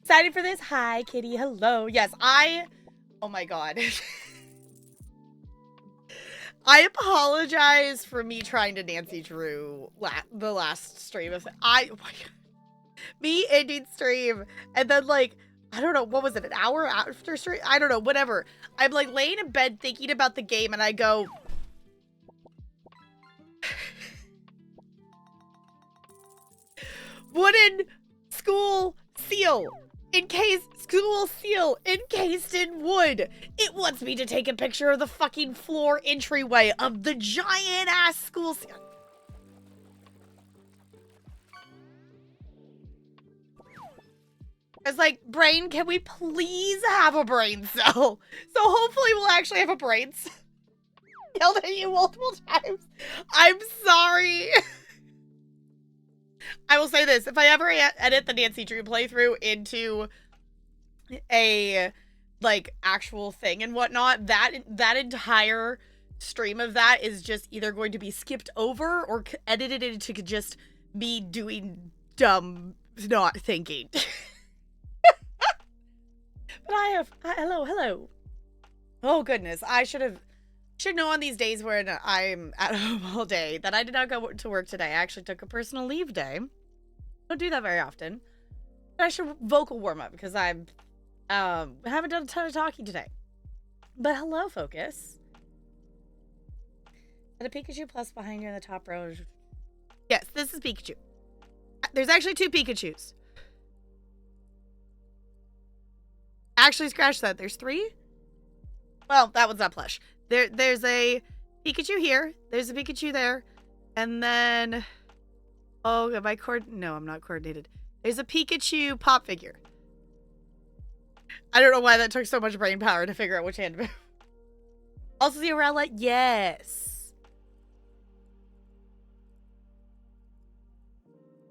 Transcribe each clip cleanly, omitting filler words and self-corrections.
Excited for this? Hi, Kitty. Hello. Yes, oh my god. I apologize for me trying to Nancy Drew the last stream. Oh my god. Me ending stream, and then, like, I don't know, what was it, an hour after stream? I don't know, whatever. I'm, like, laying in bed thinking about the game, and I go... Wooden school seal. School seal encased in wood. It wants me to take a picture of the fucking floor entryway of the giant ass school seal. I was like, brain, can we please have a brain cell? So hopefully we'll actually have a brain cell. Yelled at you multiple times. I'm sorry. I will say this, if I ever edit the Nancy Drew playthrough into a, like, actual thing and whatnot, that entire stream of that is just either going to be skipped over or edited into just me doing dumb, not thinking. But hello. Oh goodness, I should know on these days when I'm at home all day that I did not go to work today. I actually took a personal leave day. Don't do that very often. But I should vocal warm up because I haven't done a ton of talking today. But hello, Focus. And a Pikachu plus behind you in the top row. Yes, this is Pikachu. There's actually 2 Pikachus. Actually, scratch that. There's 3? Well, that one's not plush. There's a Pikachu here. There's a Pikachu there. And then... Oh, am I No, I'm not coordinated. There's a Pikachu pop figure. I don't know why that took so much brain power to figure out which hand to move. Also the Arella. Yes.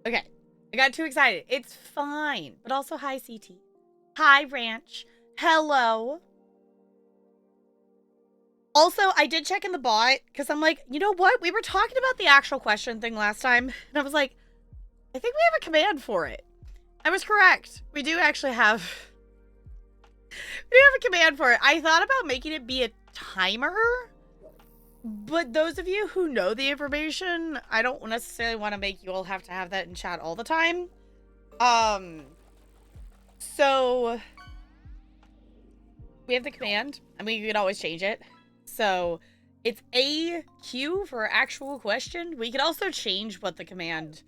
Okay. I got too excited. It's fine. But also, hi, CT. Hi, Ranch. Hello. Also, I did check in the bot, because I'm like, you know what? We were talking about the actual question thing last time, and I was like, I think we have a command for it. I was correct. We do actually have... We have a command for it. I thought about making it be a timer, but those of you who know the information, I don't necessarily want to make you all have to have that in chat all the time. So... We have the command, and we can always change it. So, it's AQ for actual question. We could also change what the command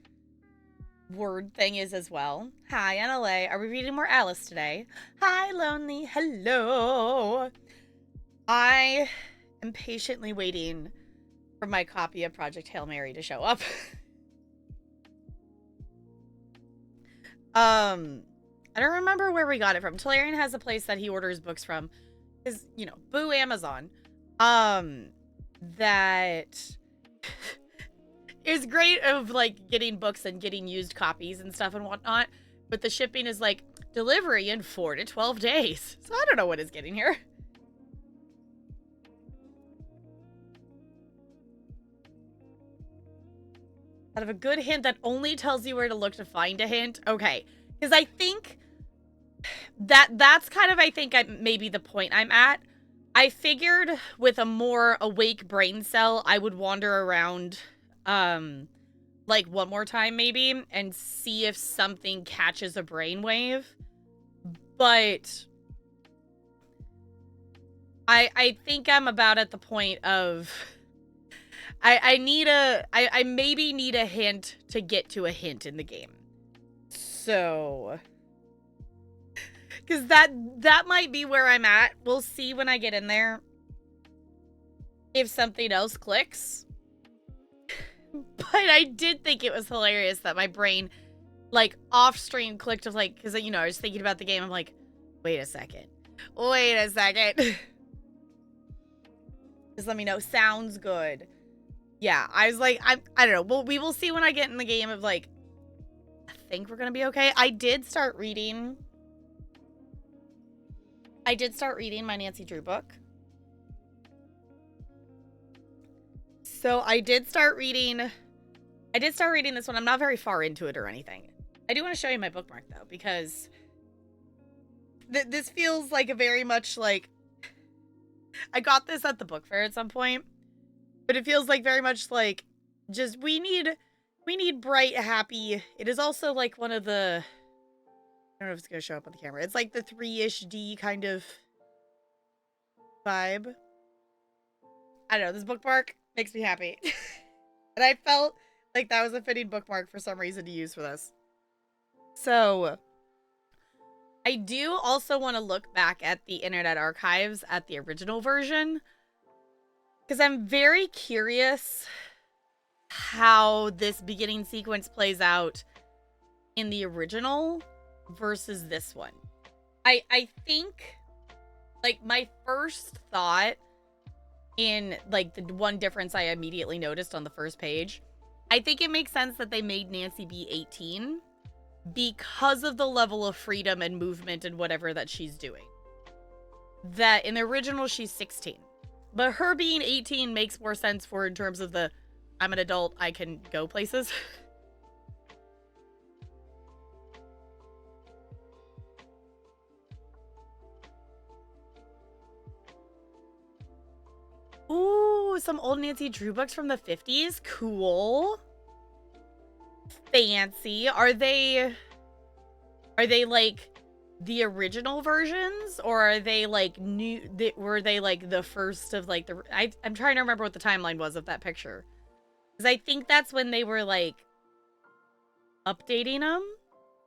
word thing is as well. Hi, NLA. Are we reading more Alice today? Hi, Lonely. Hello. I am patiently waiting for my copy of Project Hail Mary to show up. I don't remember where we got it from. Talarian has a place that he orders books from. Is, you know, boo Amazon. That is great of, like, getting books and getting used copies and stuff and whatnot. But the shipping is, like, delivery in 4 to 12 days. So I don't know what is getting here. Out of a good hint that only tells you where to look to find a hint. Okay. Because I think... That's kind of, I think, maybe the point I'm at. I figured with a more awake brain cell, I would wander around, like, one more time, maybe, and see if something catches a brainwave. But I think I'm about at the point of... I maybe need a hint to get to a hint in the game. So... Because that might be where I'm at. We'll see when I get in there if something else clicks. But I did think it was hilarious that my brain, like, off-stream clicked of, like, because, you know, I was thinking about the game. I'm like, wait a second. Just let me know. Sounds good. Yeah, I was like, I don't know. Well, we will see when I get in the game of, like, I think we're going to be okay. I did start reading my Nancy Drew book. So I did start reading this one. I'm not very far into it or anything. I do want to show you my bookmark, though, because this feels like a very much like, I got this at the book fair at some point, but it feels like very much like, just, we need bright, happy. It is also like one of the, I don't know if it's going to show up on the camera. It's like the 3-ish D kind of vibe. I don't know, this bookmark makes me happy. And I felt like that was a fitting bookmark for some reason to use for this. So, I do also want to look back at the Internet Archives at the original version, because I'm very curious how this beginning sequence plays out in the original versus this one. I think, like, my first thought in, like, the one difference I immediately noticed on the first page, I think it makes sense that they made Nancy be 18 because of the level of freedom and movement and whatever that she's doing. That in the original, she's 16. But her being 18 makes more sense for in terms of the, I'm an adult, I can go places. Ooh, some old Nancy Drew books from the 50s. Cool. Fancy. Are they like the original versions, or are they like new? Were they like the first of like the? I'm trying to remember what the timeline was of that picture, because I think that's when they were like updating them.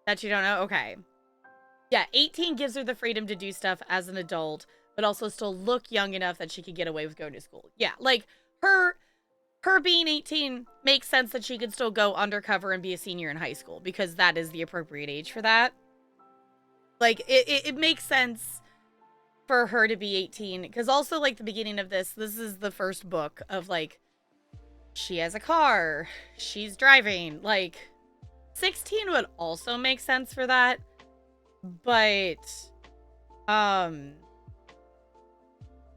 That you don't know? Okay. Yeah, 18 gives her the freedom to do stuff as an adult, but also still look young enough that she could get away with going to school. Yeah, like her being 18 makes sense that she could still go undercover and be a senior in high school, because that is the appropriate age for that. Like, it makes sense for her to be 18, because also, like, the beginning of this is the first book of, like, she has a car, she's driving. Like, 16 would also make sense for that, but,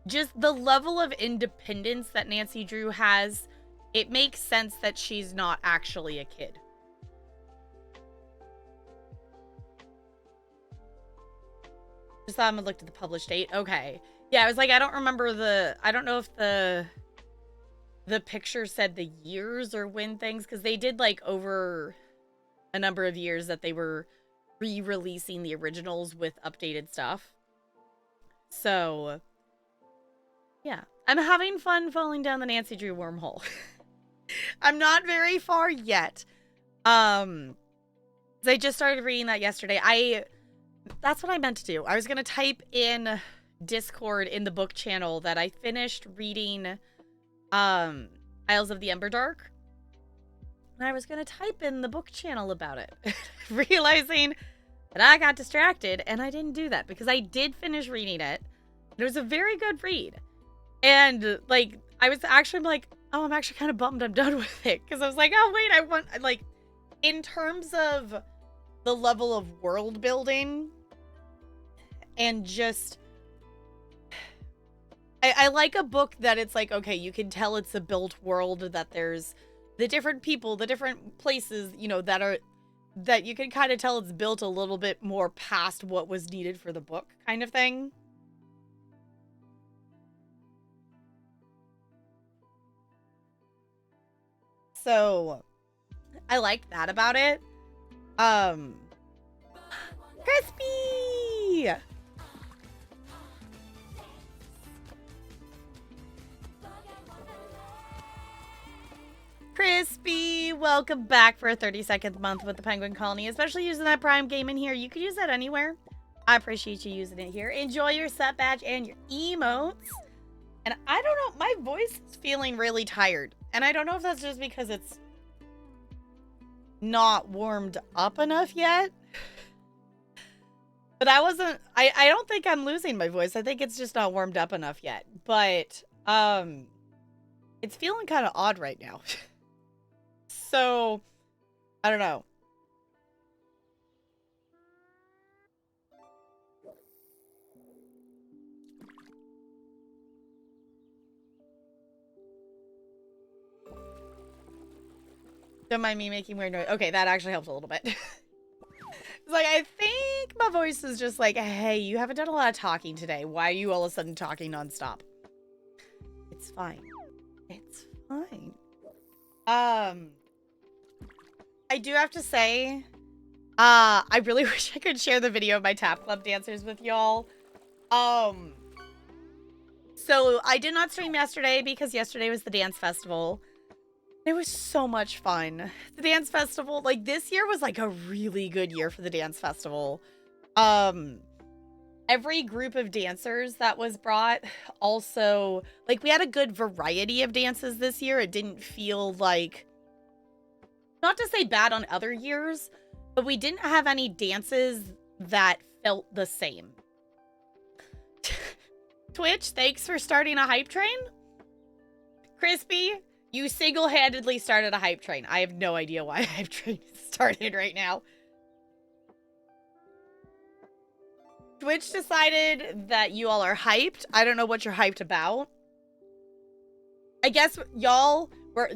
just the level of independence that Nancy Drew has, it makes sense that she's not actually a kid. Just thought I'm gonna look at the published date. Okay. Yeah, I was like, I don't know if the picture said the years or when things, because they did like over a number of years that they were re-releasing the originals with updated stuff. So, yeah. I'm having fun falling down the Nancy Drew wormhole. I'm not very far yet. I just started reading that yesterday. That's what I meant to do. I was going to type in Discord in the book channel that I finished reading Isles of the Emberdark. And I was going to type in the book channel about it. Realizing that I got distracted, and I didn't do that because I did finish reading it. It was a very good read. And, like, I was actually like, oh, I'm actually kind of bummed I'm done with it. Because I was like, oh, wait, I want, like, in terms of the level of world building and just, I like a book that it's like, okay, you can tell it's a built world, that there's the different people, the different places, you know, that you can kind of tell it's built a little bit more past what was needed for the book kind of thing. So, I like that about it. Crispy! Crispy, welcome back for a 32nd month with the Penguin Colony, especially using that Prime game in here. You could use that anywhere. I appreciate you using it here. Enjoy your set badge and your emotes. And I don't know, my voice is feeling really tired. And I don't know if that's just because it's not warmed up enough yet. But I don't think I'm losing my voice. I think it's just not warmed up enough yet. But, it's feeling kind of odd right now. So, I don't know. Don't mind me making weird noise. Okay, that actually helps a little bit. Like, I think my voice is just like, hey, you haven't done a lot of talking today. Why are you all of a sudden talking nonstop? It's fine. It's fine. I do have to say, I really wish I could share the video of my Tap Club dancers with y'all. So I did not stream yesterday because yesterday was the dance festival. It was so much fun. The dance festival, like, this year was like a really good year for the dance festival. Every group of dancers that was brought also, like, we had a good variety of dances this year. It didn't feel like, not to say bad on other years, but we didn't have any dances that felt the same. Twitch, thanks for starting a hype train. Crispy, you single-handedly started a hype train. I have no idea why a hype train is started right now. Twitch decided that you all are hyped. I don't know what you're hyped about. I guess y'all are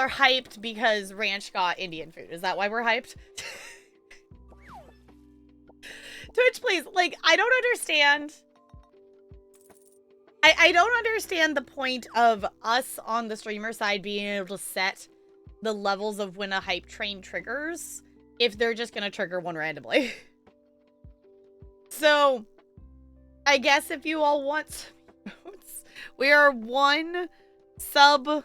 hyped because Ranch got Indian food. Is that why we're hyped? Twitch, please. Like, I don't understand. I don't understand the point of us on the streamer side being able to set the levels of when a hype train triggers if they're just going to trigger one randomly. So, I guess if you all want notes, we are one sub...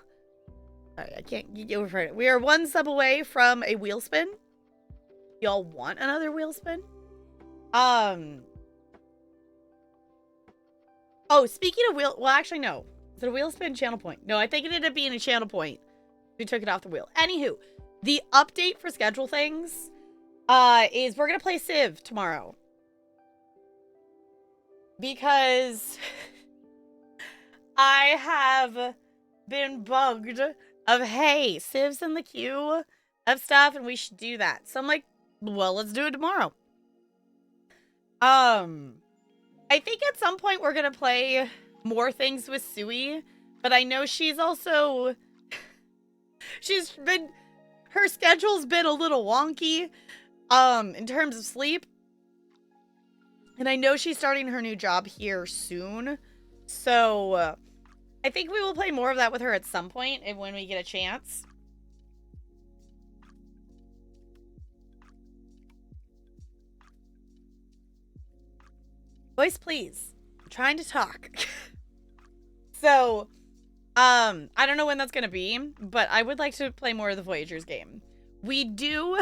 I can't get over it. We are one sub away from a wheel spin. Y'all want another wheel spin? Oh, speaking of wheel... Well, actually, no. Is it a wheel spin? Channel point. No, I think it ended up being a channel point. We took it off the wheel. Anywho, the update for schedule things is we're going to play Civ tomorrow. Because I have been bugged of, hey, Civ's in the queue of stuff and we should do that. So I'm like, well, let's do it tomorrow. I think at some point we're going to play more things with Sui, but I know she's also, her schedule's been a little wonky, in terms of sleep. And I know she's starting her new job here soon. So, I think we will play more of that with her at some point and when we get a chance. Voice, please. I'm trying to talk. So, I don't know when that's gonna be, but I would like to play more of the Voyagers game. We do...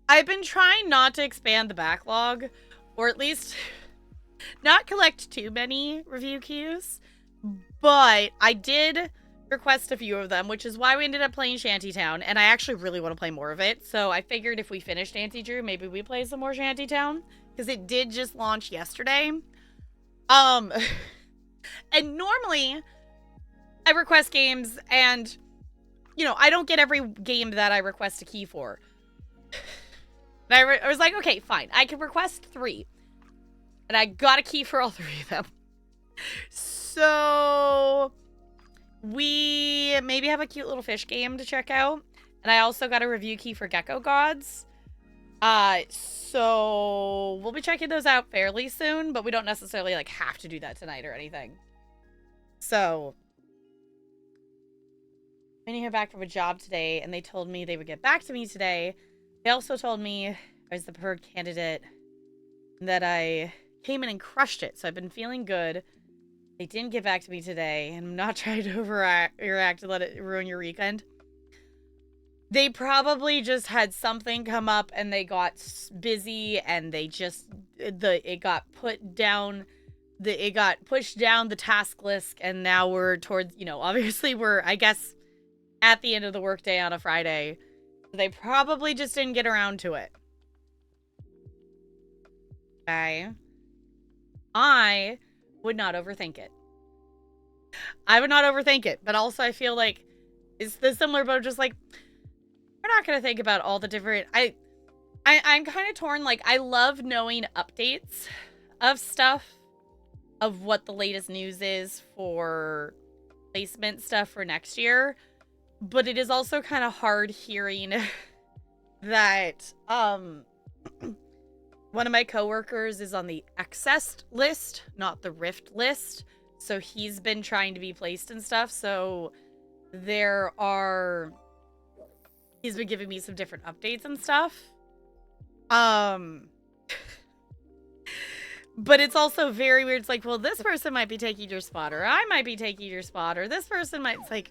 I've been trying not to expand the backlog, or at least not collect too many review queues, but I did request a few of them, which is why we ended up playing Shantytown, and I actually really want to play more of it, so I figured if we finished Anti-Drew, maybe we play some more Shantytown, because it did just launch yesterday. And normally, I request games, and, you know, I don't get every game that I request a key for. And I was like, okay, fine, I can request 3. And I got a key for all 3 of them. So... we maybe have a cute little fish game to check out. And I also got a review key for Gecko Gods. So we'll be checking those out fairly soon, but we don't necessarily like have to do that tonight or anything. So I'm here back from a job today, and they told me they would get back to me today. They also told me I was the preferred candidate, that I came in and crushed it. So I've been feeling good. They didn't get back to me today, and I'm not trying to react and let it ruin your weekend. They probably just had something come up, and they got busy, and they just it got pushed down the task list, and now we're towards, you know, obviously we're, I guess, at the end of the workday on a Friday. They probably just didn't get around to it. Okay. I would not overthink it. I would not overthink it, but also I feel like it's the similar boat, just like, we're not going to think about all the different, I'm kind of torn. Like, I love knowing updates of stuff, of what the latest news is for placement stuff for next year, but it is also kind of hard hearing that one of my coworkers is on the accessed list, not the rift list. So he's been trying to be placed and stuff. So he's been giving me some different updates and stuff. But it's also very weird. It's like, well, this person might be taking your spot, or I might be taking your spot, or this person might. It's like,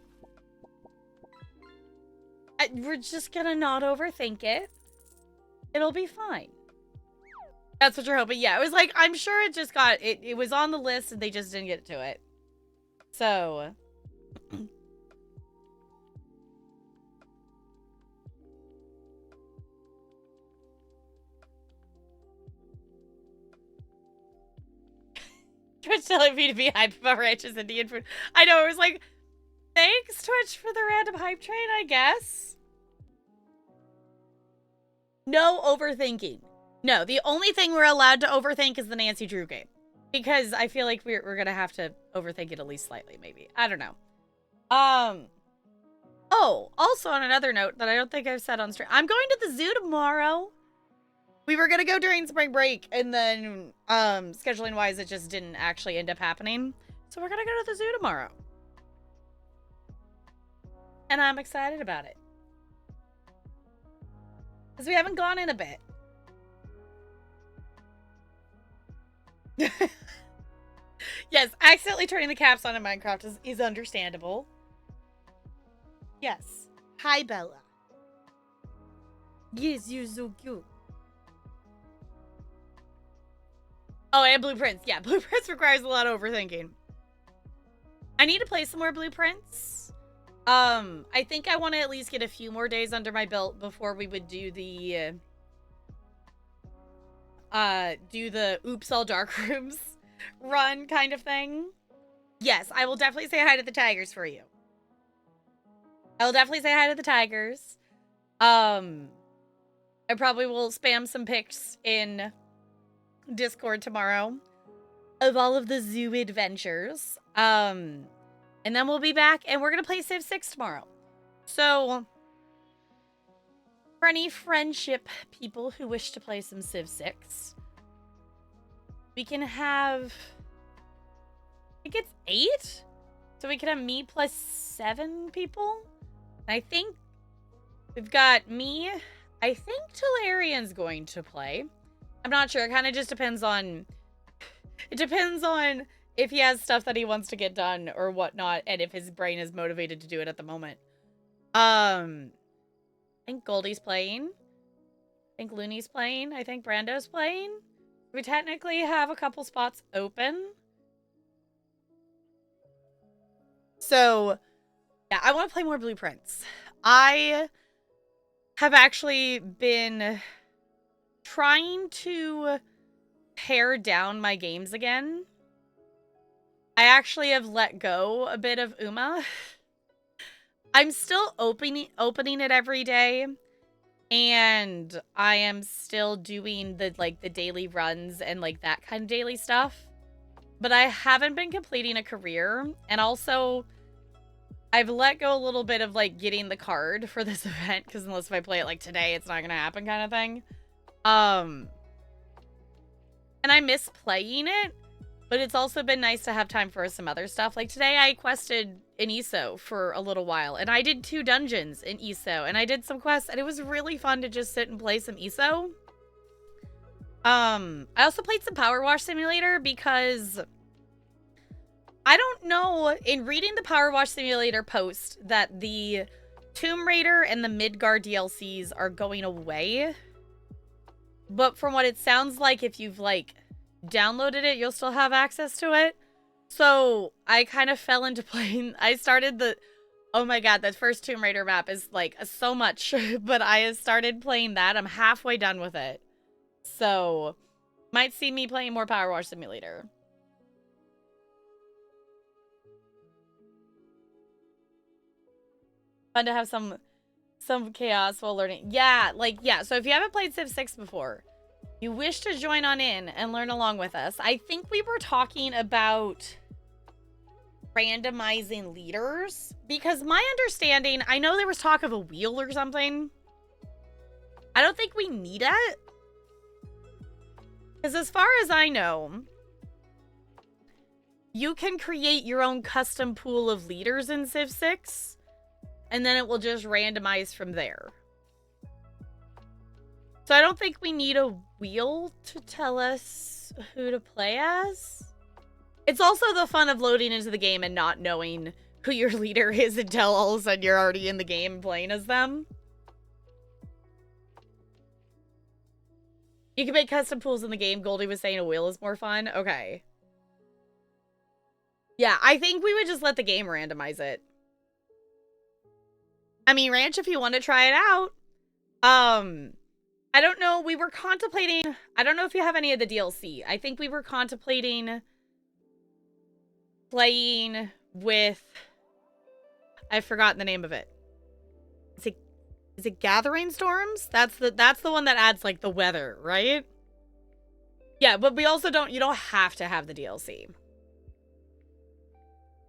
we're just gonna not overthink it. It'll be fine. That's what you're hoping. Yeah, it was like, I'm sure it just got, it was on the list and they just didn't get to it. So. Twitch telling me to be hype about Ranch's Indian food. I know, it was like, thanks, Twitch, for the random hype train, I guess. No overthinking. No, the only thing we're allowed to overthink is the Nancy Drew game. Because I feel like we're going to have to overthink it at least slightly, maybe. I don't know. Oh, also on another note that I don't think I've said on stream. I'm going to the zoo tomorrow. We were going to go during spring break, and then scheduling-wise, it just didn't actually end up happening. So we're going to go to the zoo tomorrow. And I'm excited about it. Because we haven't gone in a bit. Yes, accidentally turning the caps on in Minecraft is understandable. Yes. Hi, Bella. Yes, you're so cute. Oh, and blueprints. Yeah, blueprints requires a lot of overthinking. I need to play some more blueprints. I think I want to at least get a few more days under my belt before we would do the oops all dark rooms run kind of thing. Yes, I will definitely say hi to the tigers for you. I will definitely say hi to the tigers. I probably will spam some pics in Discord tomorrow of all of the zoo adventures. And then we'll be back and we're gonna play Civ 6 tomorrow. So for any friendship people who wish to play some Civ 6, we can have, I think it's 8? So we can have me plus 7 people. I think we've got me. I think Talarian's going to play. I'm not sure. It kind of just depends on, it depends on if he has stuff that he wants to get done or whatnot, and if his brain is motivated to do it at the moment. I think Goldie's playing. I think Looney's playing. I think Brando's playing. We technically have a couple spots open. So, yeah, I want to play more blueprints. I have actually been trying to pare down my games again. I actually have let go a bit of Uma. I'm still opening it every day. And I am still doing the daily runs and like that kind of daily stuff. But I haven't been completing a career. And also, I've let go a little bit of like getting the card for this event. Because unless if I play it like today, it's not going to happen kind of thing. And I miss playing it. But it's also been nice to have time for some other stuff. Like today I quested in ESO for a little while. And I did 2 dungeons in ESO. And I did some quests. And it was really fun to just sit and play some ESO. I also played some Power Wash Simulator because I don't know, in reading the Power Wash Simulator post that the Tomb Raider and the Midgar DLCs are going away. But from what it sounds like, if you've like downloaded it, you'll still have access to it. So I kind of fell into playing. I started the, oh my god, that first Tomb Raider map is like so much, but I started playing that. I'm halfway done with it. So might see me playing more Power Wash Simulator. Fun to have some chaos while learning. Yeah, like, yeah. So if you haven't played Civ 6 before, you wish to join on in and learn along with us. I think we were talking about randomizing leaders because my understanding, I know there was talk of a wheel or something. I don't think we need it. Because as far as I know, you can create your own custom pool of leaders in Civ 6, and then it will just randomize from there. So I don't think we need a wheel to tell us who to play as. It's also the fun of loading into the game and not knowing who your leader is until all of a sudden you're already in the game playing as them. You can make custom pools in the game. Goldie was saying a wheel is more fun. Okay. Yeah, I think we would just let the game randomize it. I mean, Ranch, if you want to try it out. I don't know. We were contemplating... I don't know if you have any of the DLC. I think we were contemplating playing with... I've forgotten the name of it. Is it Gathering Storms? That's the one that adds, like, the weather, right? Yeah, but we also don't... You don't have to have the DLC.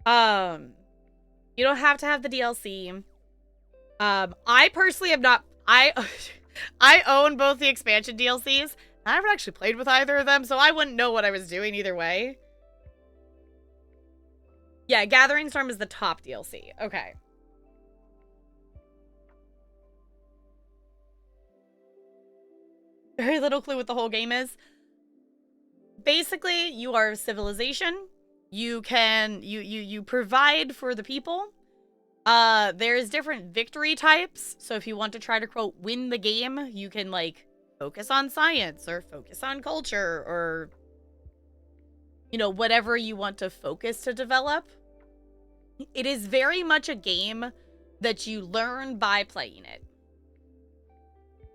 You don't have to have the DLC. I personally have not... I own both the expansion DLCs. I haven't actually played with either of them, so I wouldn't know what I was doing either way. Yeah, Gathering Storm is the top DLC. Okay. Very little clue what the whole game is. Basically, you are a civilization. You can... You provide for the people. There's different victory types. So if you want to try to, quote, win the game, you can, like, focus on science or focus on culture or, you know, whatever you want to focus to develop. It is very much a game that you learn by playing it.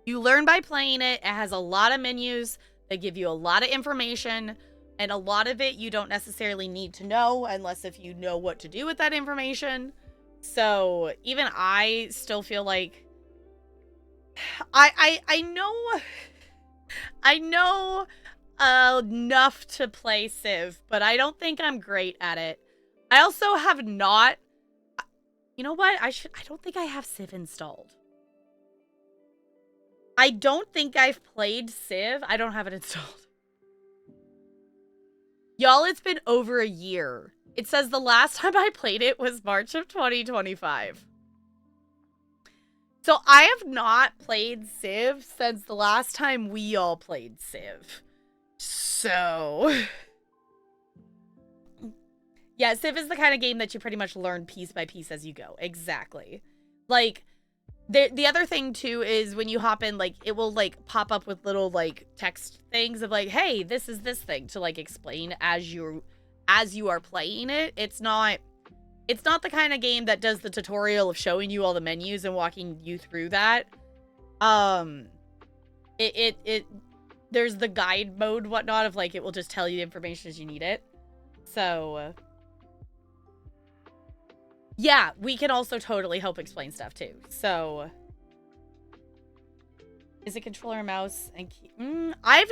You learn by playing it. It has a lot of menus that give you a lot of information, and a lot of it you don't necessarily need to know unless if you know what to do with that information. So even I still feel like I know enough to play Civ, but I don't think I'm great at it. I also have not... You know what? I don't think I have Civ installed. I don't think I've played Civ. I don't have it installed. Y'all, it's been over a year. It says the last time I played it was March of 2025. So I have not played Civ since the last time we all played Civ. So... Yeah, Civ is the kind of game that you pretty much learn piece by piece as you go. Exactly. Like, the other thing, too, is when you hop in, like, it will, like, pop up with little, like, text things of, like, hey, this is this thing to, like, explain as you are playing it. It's not the kind of game that does the tutorial of showing you all the menus and walking you through that. There's the guide mode, whatnot, of, like, it will just tell you the information as you need it. So... Yeah, we can also totally help explain stuff, too. So... Is it controller and mouse and key? Well, I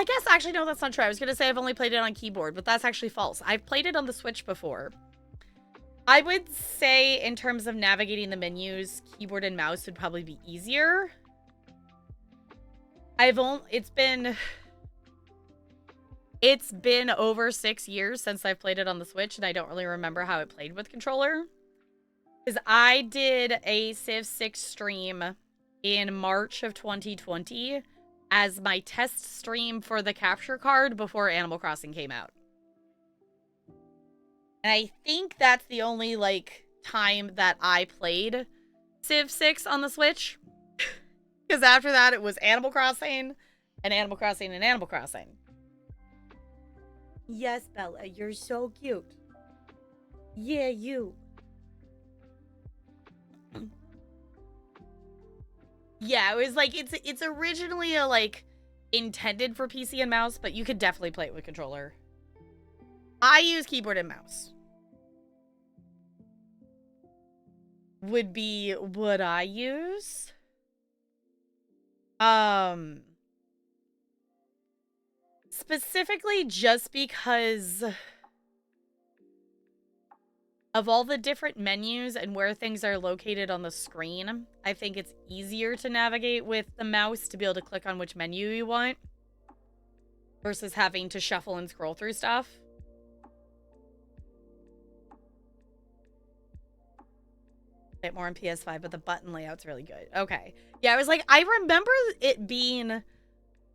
guess, actually, no, that's not true. I was going to say I've only played it on keyboard, but that's actually false. I've played it on the Switch before. I would say, in terms of navigating the menus, keyboard and mouse would probably be easier. It's been over 6 years since I've played it on the Switch, and I don't really remember how it played with controller. Because I did a Civ 6 stream in March of 2020 as my test stream for the capture card before Animal Crossing came out. And I think that's the only, like, time that I played Civ 6 on the Switch. Because after that, it was Animal Crossing, and Animal Crossing, and Animal Crossing. Yes, Bella, you're so cute. Yeah, you. Yeah, it was like, it's originally like intended for PC and mouse, but you could definitely play it with controller. I use keyboard and mouse. Would be what I use. Specifically just because Of all the different menus and where things are located on the screen, I think it's easier to navigate with the mouse to be able to click on which menu you want versus having to shuffle and scroll through stuff. A bit more on PS5, but the button layout's really good. Okay. Yeah, I was like, I remember it being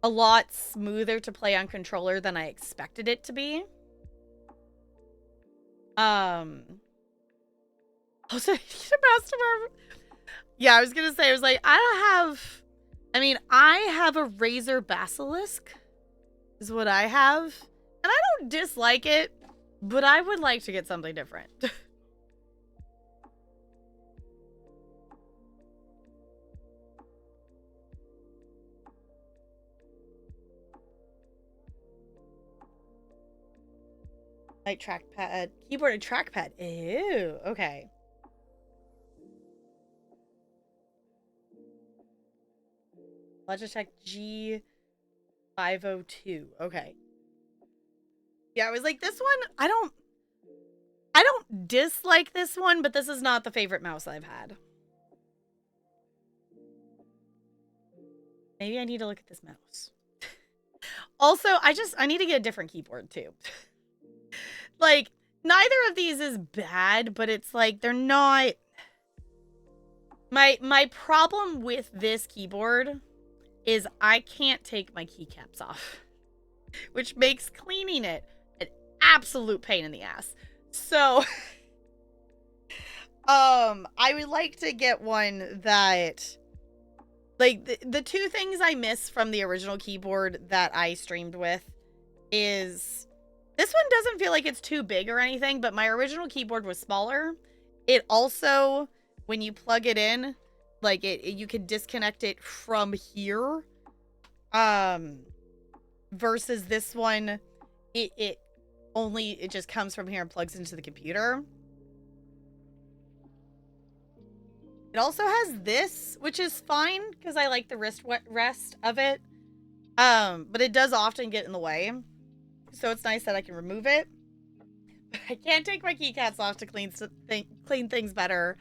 a lot smoother to play on controller than I expected it to be. Also, I need a mouse tomorrow. Yeah, I was gonna say, I was like, I have a Razer Basilisk, is what I have. And I don't dislike it, but I would like to get something different. Like trackpad, keyboard and trackpad. Ew, okay. Logitech G502. Okay. Yeah, I was like, this one, I don't dislike this one, but this is not the favorite mouse I've had. Maybe I need to look at this mouse. Also, I need to get a different keyboard too. Like, neither of these is bad, but it's like, they're not... My problem with this keyboard is I can't take my keycaps off, which makes cleaning it an absolute pain in the ass. So, I would like to get one that, like, the two things I miss from the original keyboard that I streamed with is, this one doesn't feel like it's too big or anything, but my original keyboard was smaller. It also, when you plug it in, like, you could disconnect it from here. Versus this one, it just comes from here and plugs into the computer. It also has this, which is fine because I like the rest of it. But it does often get in the way. So it's nice that I can remove it. But I can't take my keycaps off to clean things better.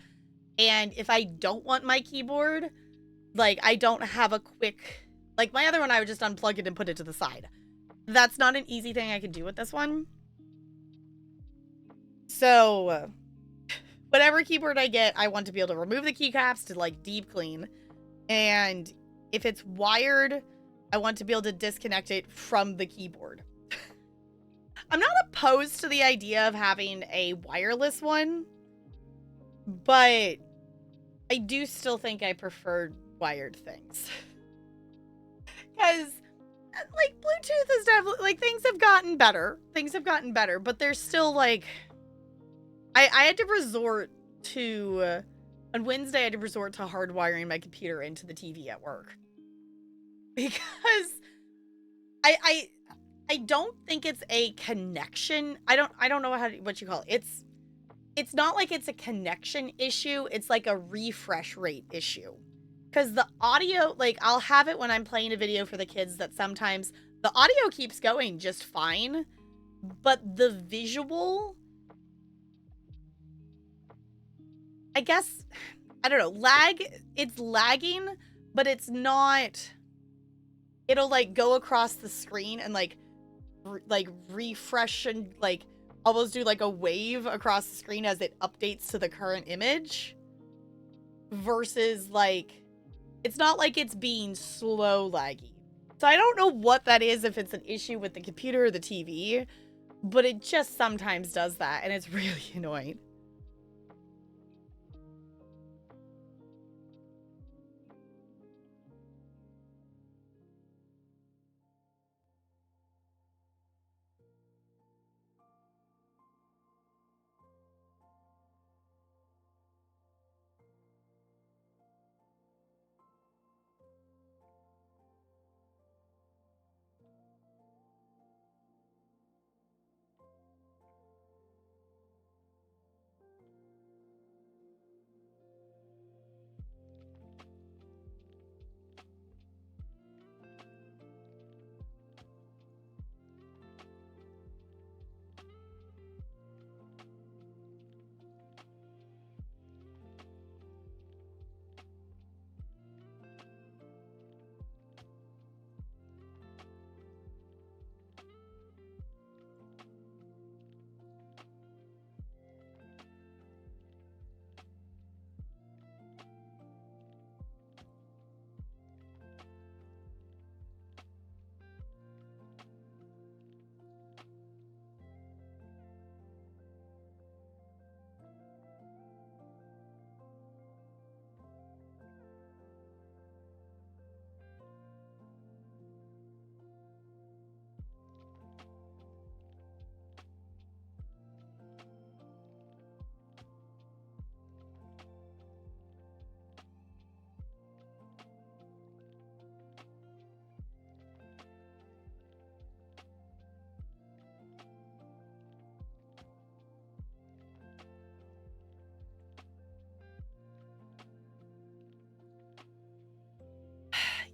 And if I don't want my keyboard, like, I don't have a quick... Like, my other one, I would just unplug it and put it to the side. That's not an easy thing I could do with this one. So, whatever keyboard I get, I want to be able to remove the keycaps to, like, deep clean. And if it's wired, I want to be able to disconnect it from the keyboard. I'm not opposed to the idea of having a wireless one, but I do still think I prefer wired things. Because, like, Bluetooth is definitely, like, things have gotten better. Things have gotten better, but there's still, like, I had to resort to, on Wednesday, I had to resort to hardwiring my computer into the TV at work. Because I don't think it's a connection. I don't know what you call it. It's not like it's a connection issue. It's like a refresh rate issue. Because the audio, like, I'll have it when I'm playing a video for the kids that sometimes the audio keeps going just fine, but the visual, I guess, I don't know, it's lagging, but it's not, it'll, like, go across the screen and, like, refresh and, like, almost do, like, a wave across the screen as it updates to the current image. Versus, like, it's not like it's being slow laggy. So I don't know what that is, if it's an issue with the computer or the TV, but it just sometimes does that, and it's really annoying.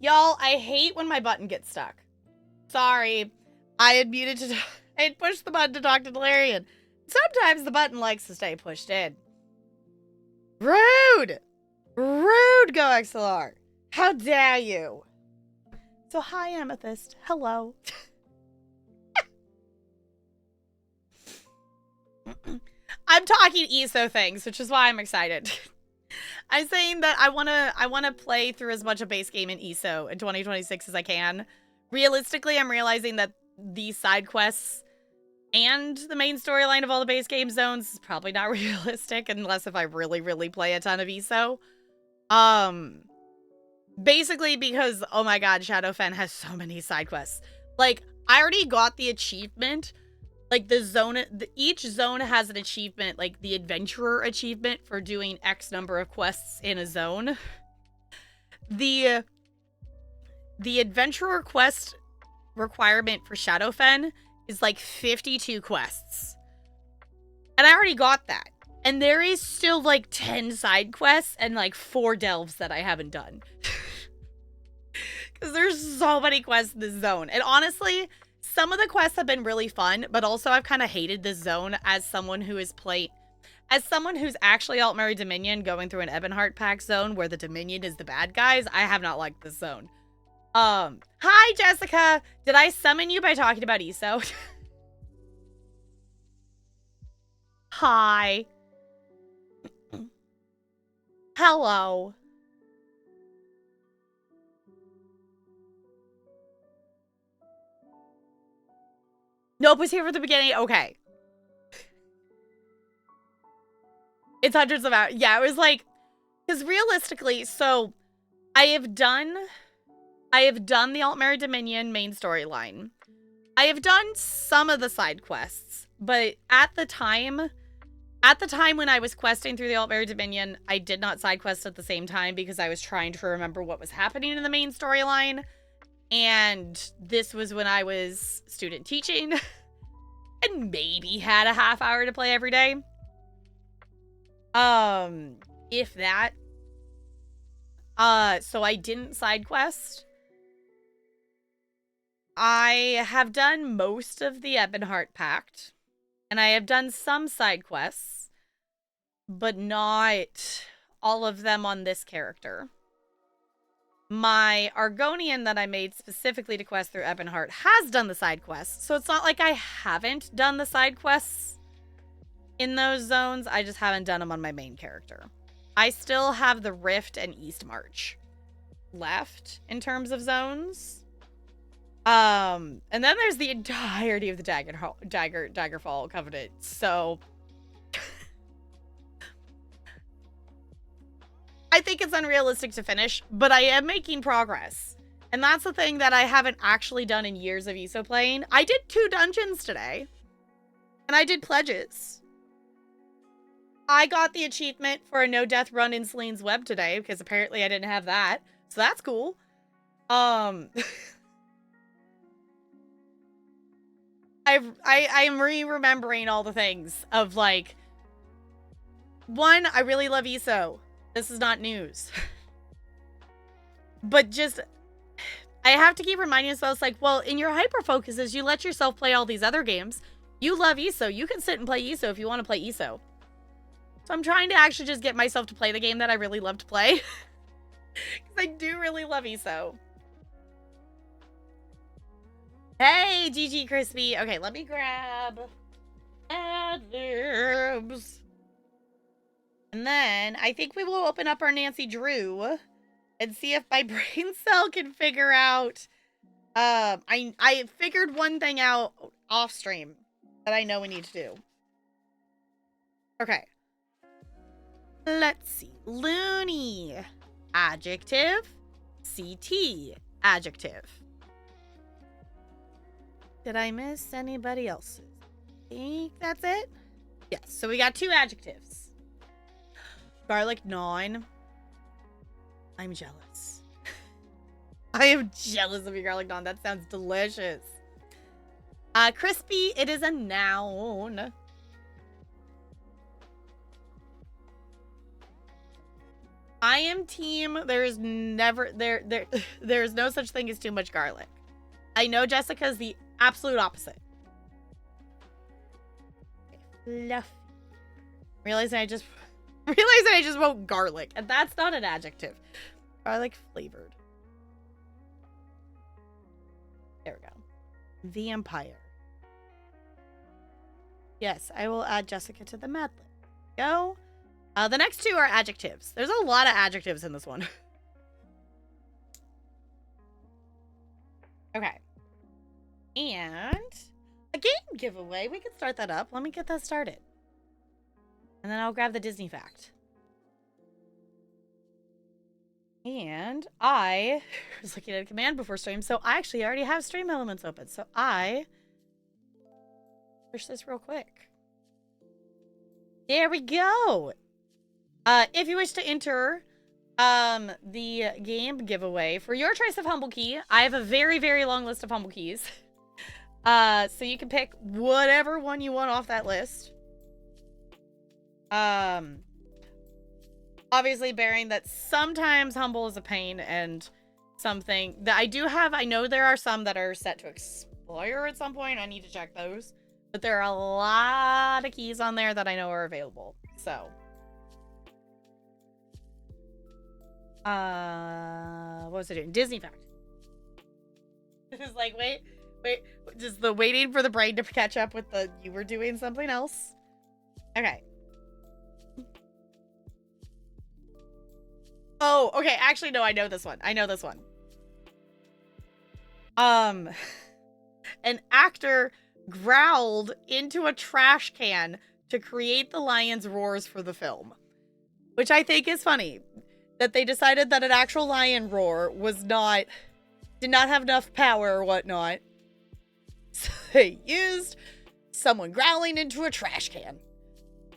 Y'all, I hate when my button gets stuck. Sorry. I had I had pushed the button to talk to Delarian. Sometimes the button likes to stay pushed in. Rude! Rude, Go XLR. How dare you? So, hi, Amethyst. Hello. I'm talking ESO things, which is why I'm excited. I'm saying that I wanna play through as much a base game in ESO in 2026 as I can. Realistically, I'm realizing that these side quests and the main storyline of all the base game zones is probably not realistic unless if I really, really play a ton of ESO. Basically because, oh my god, Shadowfen has so many side quests. Like, I already got the achievement. Like, each zone has an achievement, like the adventurer achievement for doing X number of quests in a zone. The adventurer quest requirement for Shadowfen is like 52 quests. And I already got that. And there is still like 10 side quests and like 4 delves that I haven't done. Because there's so many quests in this zone. And honestly, some of the quests have been really fun, but also I've kind of hated this zone as someone who is as someone who's actually Altmeri Dominion going through an Ebonheart pack zone where the Dominion is the bad guys. I have not liked this zone. Hi, Jessica. Did I summon you by talking about ESO? Hi. Hello. Nope, was here from the beginning. Okay. It's hundreds of hours. Yeah, it was like, because realistically, so I have done the Altmeri Dominion main storyline. I have done some of the side quests, but at the time when I was questing through the Altmeri Dominion, I did not side quest at the same time because I was trying to remember what was happening in the main storyline. And this was when I was student teaching and maybe had a half hour to play every day. If that. So I didn't side quest. I have done most of the Ebonheart Pact, and I have done some side quests, but not all of them on this character. My Argonian that I made specifically to quest through Ebonheart has done the side quests, so it's not like I haven't done the side quests in those zones. I just haven't done them on my main character. I still have the Rift and East March left in terms of zones. And then there's the entirety of the Daggerfall Covenant. So I think it's unrealistic to finish, but I am making progress. And that's the thing that I haven't actually done in years of ESO playing. I did 2 dungeons today. And I did pledges. I got the achievement for a no-death run in Celine's Web today, because apparently I didn't have that. So that's cool. I'm re-remembering all the things of, like, one, I really love ESO. This is not news. But just, I have to keep reminding myself, like, well, in your hyper-focuses, you let yourself play all these other games. You love ESO. You can sit and play ESO if you want to play ESO. So I'm trying to actually just get myself to play the game that I really love to play. Because I do really love ESO. Hey, GG Crispy. Okay, let me grab adverbs. And then I think we will open up our Nancy Drew and see if my brain cell can figure out. I figured one thing out off stream that I know we need to do. Okay. Let's see. Loony. Adjective. CT. Adjective. Did I miss anybody else's? I think that's it. Yes, so we got 2 adjectives. Garlic 9. I'm jealous. I am jealous of your garlic naan. That sounds delicious. Crispy, it is a noun. I am team. There's never there's no such thing as too much garlic. I know Jessica's the absolute opposite. Fluffy. Realizing I just wrote garlic, and that's not an adjective. Garlic flavored. There we go. Vampire. Yes, I will add Jessica to the Mad Lib. Go. The next two are adjectives. There's a lot of adjectives in this one. Okay. And a game giveaway. We can start that up. Let me get that started. And then I'll grab the Disney fact. And I was looking at a command before stream, so I actually already have stream elements open. So I push this real quick. There we go. If you wish to enter the game giveaway for your choice of humble key, I have a very, very long list of humble keys. So you can pick whatever one you want off that list. Obviously bearing that sometimes humble is a pain and something that I know there are some that are set to expire at some point. I need to check those. But there are a lot of keys on there that I know are available. So. What was I doing? Disney fact. It was like, wait, just the waiting for the brain to catch up with you were doing something else. Okay. Oh, okay. Actually, no, I know this one. An actor growled into a trash can to create the lion's roars for the film, which I think is funny. That they decided that an actual lion roar did not have enough power or whatnot. So they used someone growling into a trash can.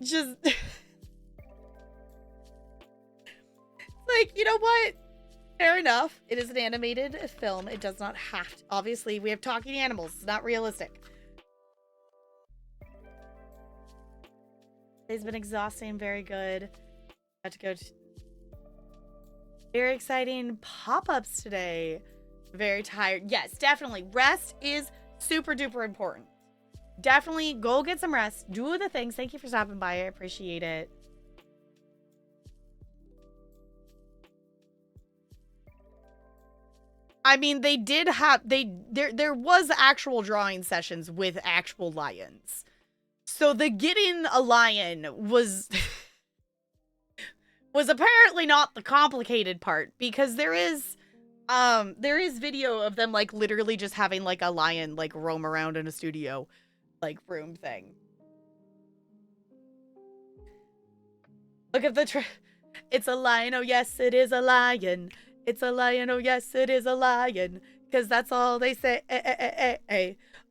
Just like, you know what? Fair enough. It is an animated film. It does not have to. Obviously, we have talking animals. It's not realistic. It's been exhausting. Very good. Got to go to very exciting pop-ups today. Very tired. Yes, definitely. Rest is super duper important. Definitely go get some rest. Do the things. Thank you for stopping by. I appreciate it. I mean, they did have there was actual drawing sessions with actual lions. So the getting a lion was apparently not the complicated part, because there is video of them like literally just having like a lion like roam around in a studio like room thing. Look at it's a lion, oh yes it is a lion. It's a lion, oh yes it is a lion. Cause that's all they say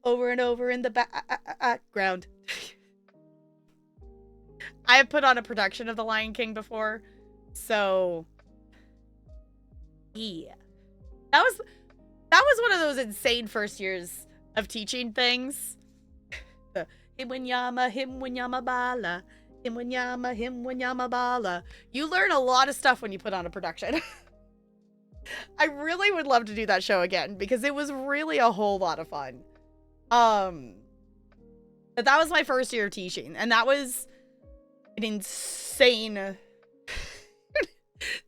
over and over in the background. I have put on a production of The Lion King before, so yeah, that was one of those insane first years of teaching things. Himwanyama bala, himwanyama bala. You learn a lot of stuff when you put on a production. I really would love to do that show again because it was really a whole lot of fun. But that was my first year of teaching, and that was an insane.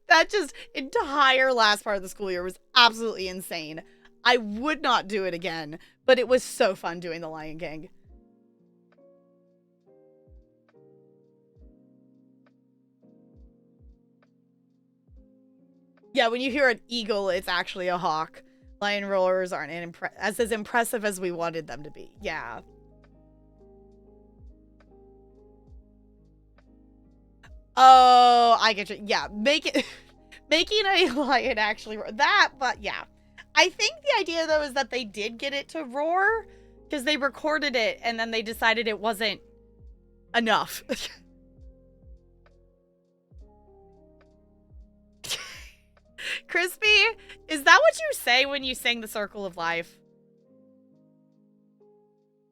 That just entire last part of the school year was absolutely insane. I would not do it again, but it was so fun doing The Lion King. Yeah, when you hear an eagle, it's actually a hawk. Lion roars aren't as impressive as we wanted them to be. Yeah. Oh, I get you. Yeah, making a lion actually roar. That, but yeah. I think the idea, though, is that they did get it to roar because they recorded it and then they decided it wasn't enough. Crispy, is that what you say when you sing The Circle of Life?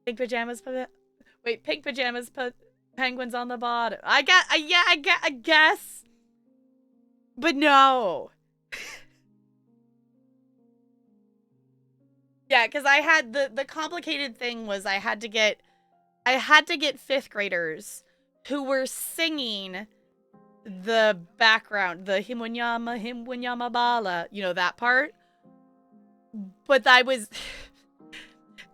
Pink pajamas put wait, pink pajamas put penguins on the bottom. I guess. But no. Yeah, because I had the complicated thing was I had to get 5th graders who were singing the background, the himwanyama bala, you know, that part. But I was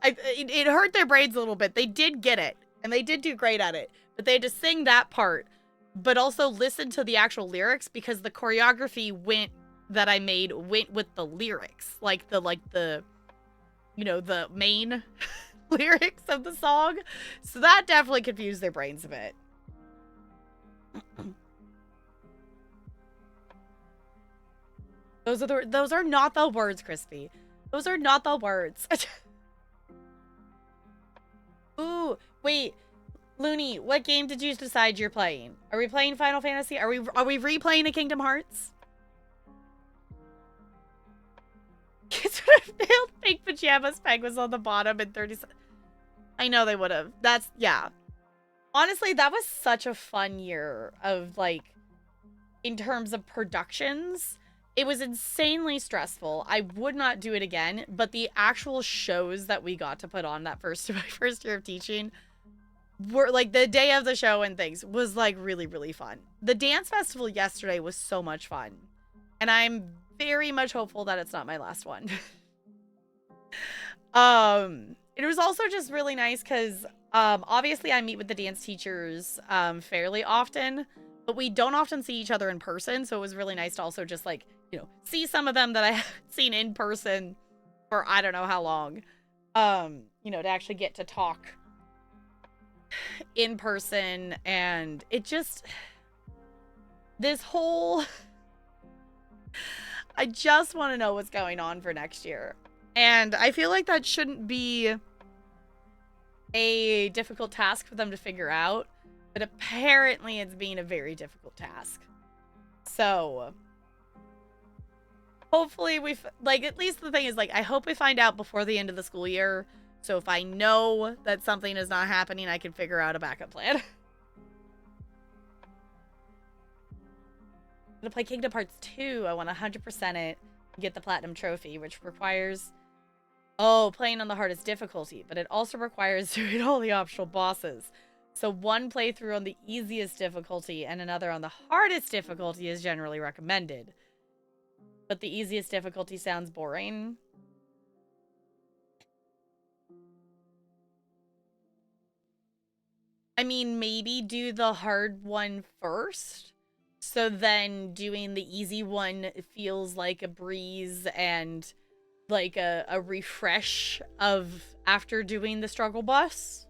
it hurt their brains a little bit. They did get it, and they did do great at it, but they had to sing that part, but also listen to the actual lyrics because the choreography that I made went with the lyrics, like the you know, the main lyrics of the song. So that definitely confused their brains a bit. Those are not the words, Crispy. Those are not the words. Ooh, wait. Looney, what game did you decide you're playing? Are we playing Final Fantasy? Are we replaying a Kingdom Hearts? Kids would have nailed pink pajamas. Peg was on the bottom in 30 seconds. I know they would have. That's, yeah. Honestly, that was such a fun year of, like, in terms of productions. It was insanely stressful. I would not do it again, but the actual shows that we got to put on that my first year of teaching were, like, the day of the show and things was, like, really, really fun. The dance festival yesterday was so much fun. And I'm very much hopeful that it's not my last one. It was also just really nice because obviously I meet with the dance teachers fairly often, but we don't often see each other in person, so it was really nice to also just, like, you know, see some of them that I haven't seen in person for I don't know how long. You know, to actually get to talk in person, and it just, this whole I just want to know what's going on for next year. And I feel like that shouldn't be a difficult task for them to figure out, but apparently it's being a very difficult task. So hopefully like, at least the thing is, like, I hope we find out before the end of the school year. So if I know that something is not happening, I can figure out a backup plan. To play Kingdom Hearts 2, I want to 100% it and get the Platinum Trophy, which requires, playing on the hardest difficulty, but it also requires doing all the optional bosses. So one playthrough on the easiest difficulty and another on the hardest difficulty is generally recommended. But the easiest difficulty sounds boring. I mean, maybe do the hard one first. So then doing the easy one feels like a breeze and like a refresh of after doing the struggle bus.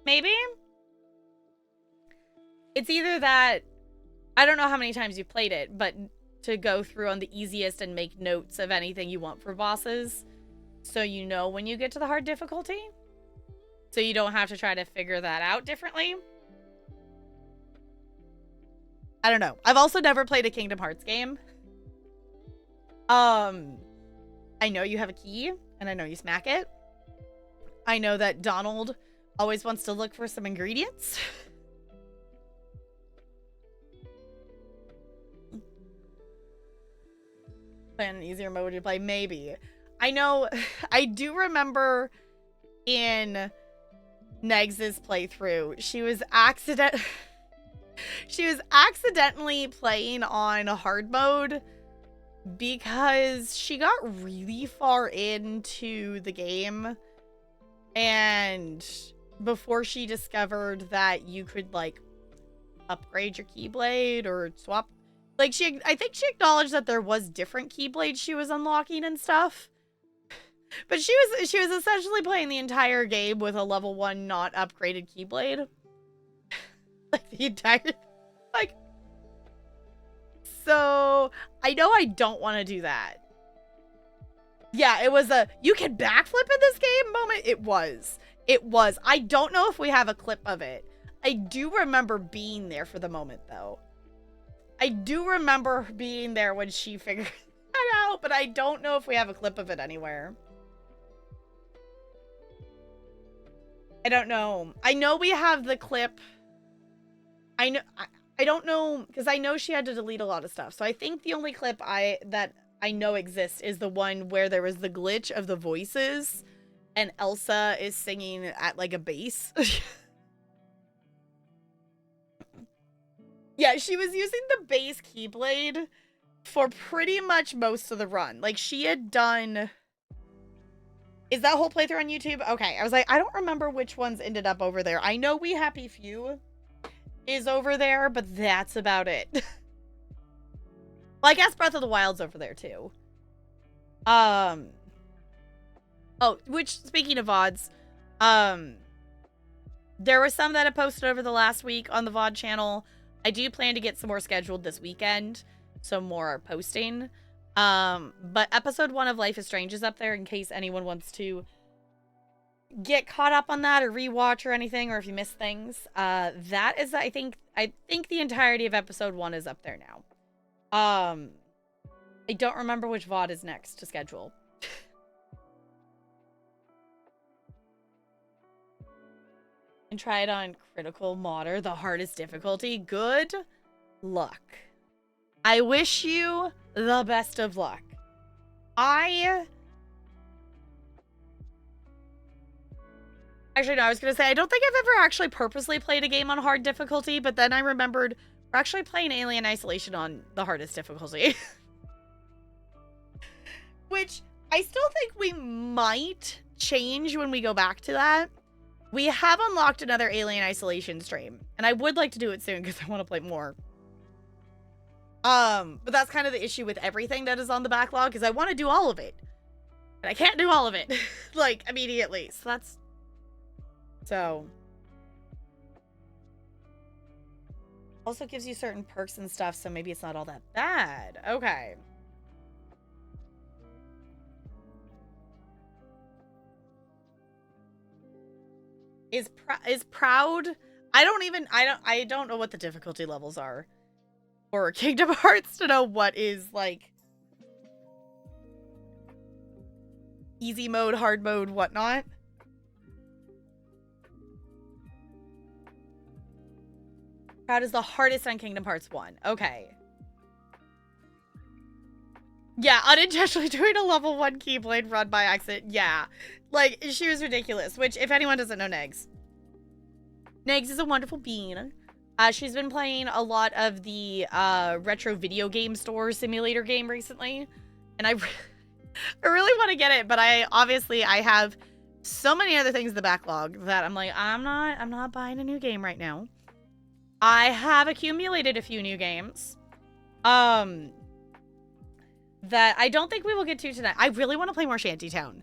Maybe? It's either that, I don't know how many times you've played it, but to go through on the easiest and make notes of anything you want for bosses, so you know when you get to the hard difficulty, so you don't have to try to figure that out differently. I don't know. I've also never played a Kingdom Hearts game. I know you have a key, and I know you smack it. I know that Donald always wants to look for some ingredients. Play an easier mode to play, maybe. I know, I do remember in Negs' playthrough, she was accidentally playing on hard mode because she got really far into the game, and before she discovered that you could, like, upgrade your Keyblade or swap, like, I think she acknowledged that there was different Keyblades she was unlocking and stuff, but she was essentially playing the entire game with a level 1 not upgraded Keyblade. Like, the entire, like, so I know I don't want to do that. Yeah, it was a you can backflip in this game moment. It was I don't know if we have a clip of it. I do remember being there for the moment, though. I do remember being there when she figured that out, but I don't know if we have a clip of it anywhere. I don't know. I know we have the clip. I I don't know, because I know she had to delete a lot of stuff. So I think the only clip that I know exists is the one where there was the glitch of the voices and Elsa is singing at like a bass. Yeah, she was using the bass keyblade for pretty much most of the run. Like, she had done... Is that whole playthrough on YouTube? Okay, I was like, I don't remember which ones ended up over there. I know We Happy Few is over there, but that's about it. Well, I guess Breath of the Wild's over there, too. Oh, which, speaking of VODs, there were some that I posted over the last week on the VOD channel. I do plan to get some more scheduled this weekend, so more are posting. But episode 1 of Life is Strange is up there in case anyone wants to get caught up on that or rewatch or anything, or if you miss things. That is, I think the entirety of episode 1 is up there now. I don't remember which VOD is next to schedule. And try it on critical modder, the hardest difficulty. Good luck. I wish you the best of luck. Actually, no, I was going to say, I don't think I've ever actually purposely played a game on hard difficulty, but then I remembered we're actually playing Alien Isolation on the hardest difficulty. Which I still think we might change when we go back to that. We have unlocked another Alien Isolation stream, and I would like to do it soon because I want to play more. But that's kind of the issue with everything that is on the backlog, because I want to do all of it. And I can't do all of it, like, immediately. So that's... So... Also gives you certain perks and stuff, so maybe it's not all that bad. Okay. Is proud? I don't know what the difficulty levels are for Kingdom Hearts to know what is like easy mode, hard mode, whatnot. Proud is the hardest on Kingdom Hearts 1. Okay. Yeah, unintentionally doing a level 1 Keyblade run by accident. Yeah. Like, she was ridiculous. Which, if anyone doesn't know Negs. Negs is a wonderful bean. She's been playing a lot of the retro video game store simulator game recently. And I really want to get it, but I have so many other things in the backlog that I'm like, I'm not buying a new game right now. I have accumulated a few new games. That I don't think we will get to tonight. I really want to play more Shantytown.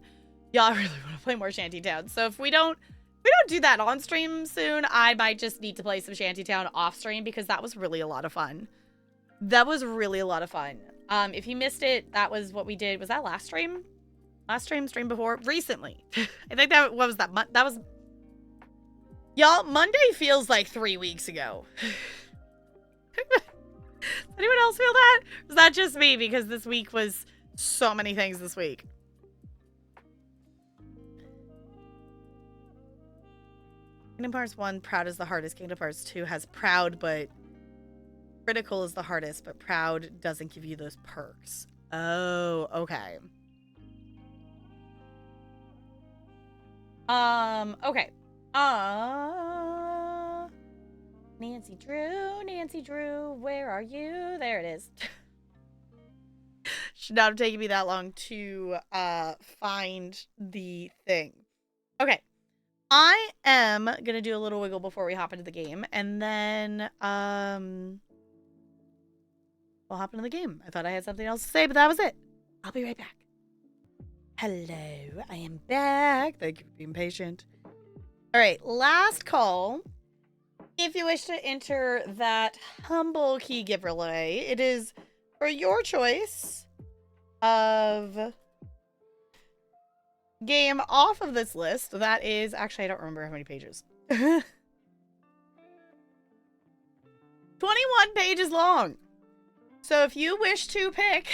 Yeah, I really want to play more Shantytown. So if we don't do that on stream soon, I might just need to play some Shantytown off stream because that was really a lot of fun. That was really a lot of fun. If you missed it, that was what we did. Was that last stream? Last stream before? Recently. I think that, what was that? That was... Y'all, Monday feels like 3 weeks ago. Does anyone else feel that? Was that just me? Because this week was so many things this week. Kingdom Hearts 1, Proud is the hardest. Kingdom Hearts 2 has Proud, but Critical is the hardest, but Proud doesn't give you those perks. Oh, okay. Okay. Nancy Drew, where are you? There it is. Should not have taken me that long to find the thing. Okay. I am gonna do a little wiggle before we hop into the game, and then we'll hop into the game. I thought I had something else to say, but that was it. I'll be right back. Hello, I am back. Thank you for being patient. All right, last call. If you wish to enter that humble key giveaway, it is for your choice of game off of this list. That is, actually, I don't remember how many pages. 21 pages long. So if you wish to pick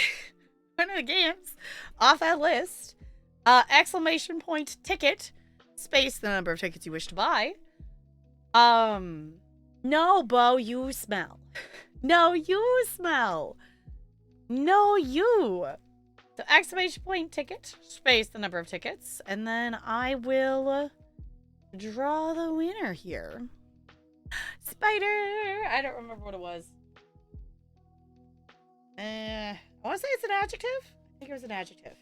one of the games off that list, exclamation point ticket, space the number of tickets you wish to buy, No, Bo, you smell. No, you smell. No, you. So exclamation point ticket, space the number of tickets, and then I will draw the winner here. Spider! I don't remember what it was. I want to say it's an adjective. I think it was an adjective.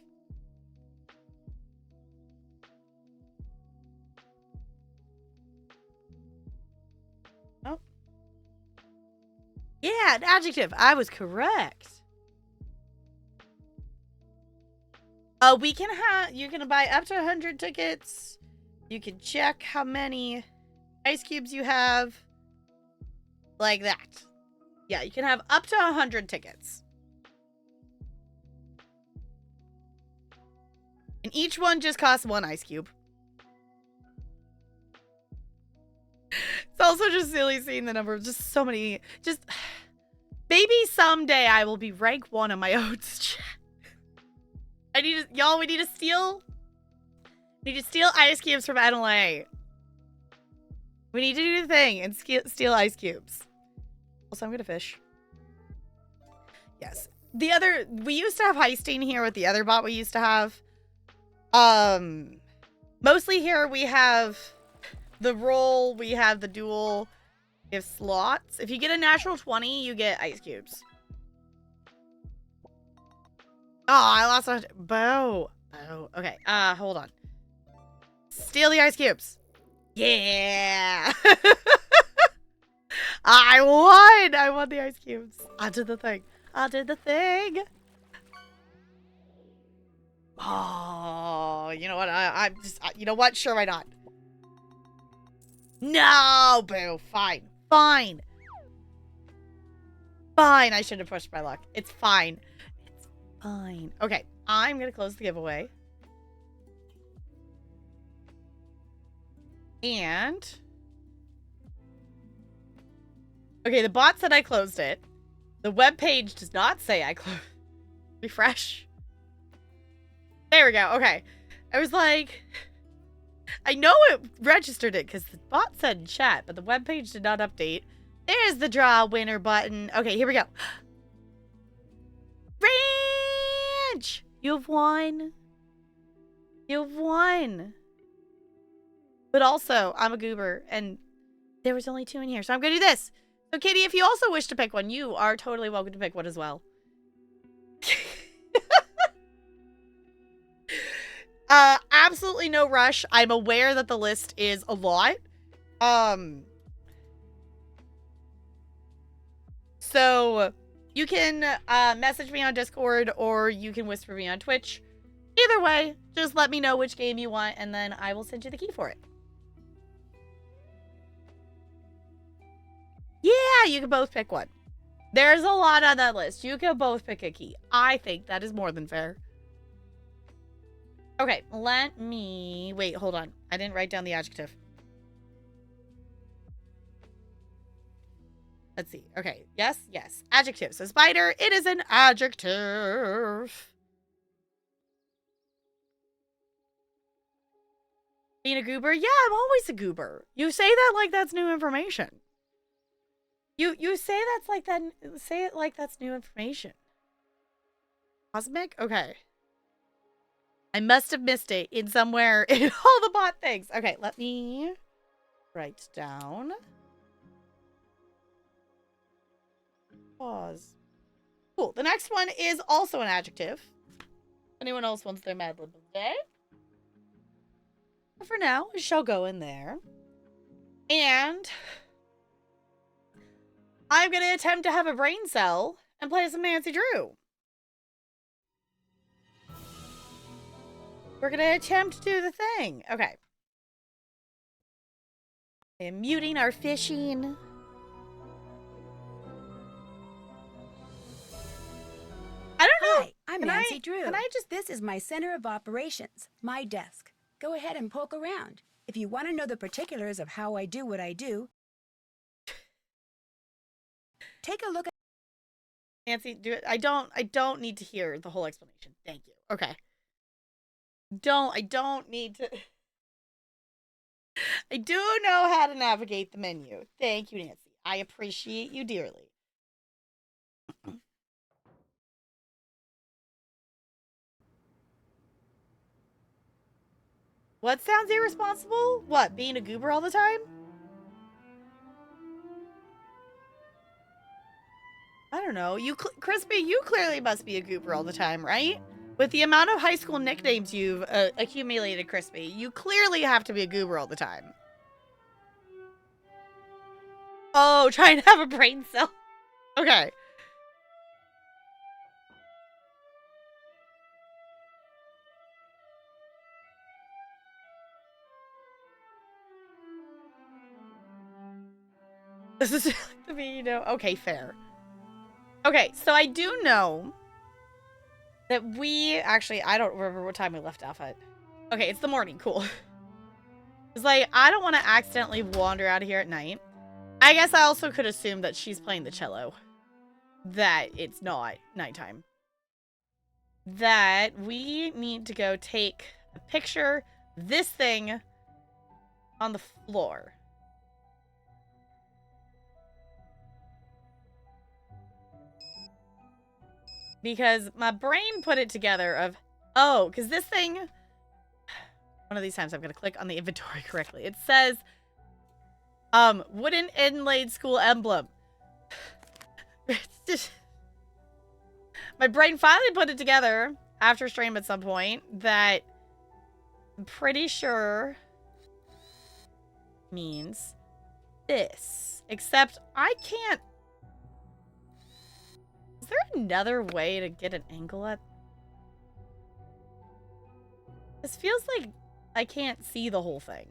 Oh. Yeah, an adjective. I was correct. We can have, you can buy up to 100 tickets. You can check how many ice cubes you have. Like that. Yeah, you can have up to 100 tickets. And each one just costs 1 ice cube. It's also just silly seeing the number of just so many. Just maybe someday I will be rank 1 on my oats chat. I need to, y'all, we need to steal ice cubes from NLA. We need to do the thing and steal ice cubes. Also, I'm gonna fish. Yes. We used to have heisting here with the other bot we used to have. Mostly here we have the roll, we have the duel, we have slots. If you get a natural 20, you get ice cubes. Oh, I lost a bow. Oh, okay. Hold on. Steal the ice cubes. Yeah. I won. I won the ice cubes. I did the thing. I did the thing. Oh, you know what? I'm just, you know what? Sure, why not? No, boo. Fine. Fine. Fine. I should have pushed my luck. It's fine. It's fine. Okay. I'm going to close the giveaway. And... okay, the bot said I closed it. The web page does not say I closed. Refresh. There we go. Okay. I was like... I know it registered it because the bot said chat, but the web page did not update. There's the draw winner button. Okay, here we go. Ranch! You've won. You've won. But also, I'm a goober, and there was only 2 in here, so I'm going to do this. So, Kitty, if you also wish to pick one, you are totally welcome to pick one as well. Absolutely no rush. I'm aware that the list is a lot. So you can message me on Discord or you can whisper me on Twitch. Either way, just let me know which game you want and then I will send you the key for it. Yeah, you can both pick one. There's a lot on that list. You can both pick a key. I think that is more than fair. Okay, let me... wait, hold on. I didn't write down the adjective. Let's see. Okay, yes, yes. Adjective. So spider, it is an adjective. Being a goober? Yeah, I'm always a goober. You say that like that's new information. You say that's like that. Say it like that's new information. Cosmic? Okay. I must have missed it in somewhere in all the bot things. Okay, let me write down. Pause. Cool. The next one is also an adjective. Anyone else wants their Mad Lib of the day? For now, it shall go in there. And I'm going to attempt to have a brain cell and play some Nancy Drew. We're going to attempt to do the thing. Okay. I am muting our fishing. I don't know. Hi, I'm Nancy Drew. This is my center of operations, my desk. Go ahead and poke around. If you want to know the particulars of how I do what I do, take a look at... Nancy, do it. I don't need to hear the whole explanation. Thank you. Okay. I don't need to... I do know how to navigate the menu. Thank you, Nancy. I appreciate you dearly. What sounds irresponsible? What, being a goober all the time? I don't know. Crispy, you clearly must be a goober all the time, right? With the amount of high school nicknames you've accumulated, Crispy, you clearly have to be a goober all the time. Oh, trying to have a brain cell. Okay. This is the me, you know. Okay, fair. Okay, so I do know that I don't remember what time we left off at. Okay, it's the morning. Cool. It's like, I don't want to accidentally wander out of here at night. I guess I also could assume that she's playing the cello. That it's not nighttime. That we need to go take a picture of this thing on the floor. Because my brain put it together of, oh, because this thing, one of these times I'm going to click on the inventory correctly. It says, wooden inlaid school emblem. It's just, my brain finally put it together after stream at some point that I'm pretty sure means this. Except I can't. Is there another way to get an angle at? This feels like I can't see the whole thing.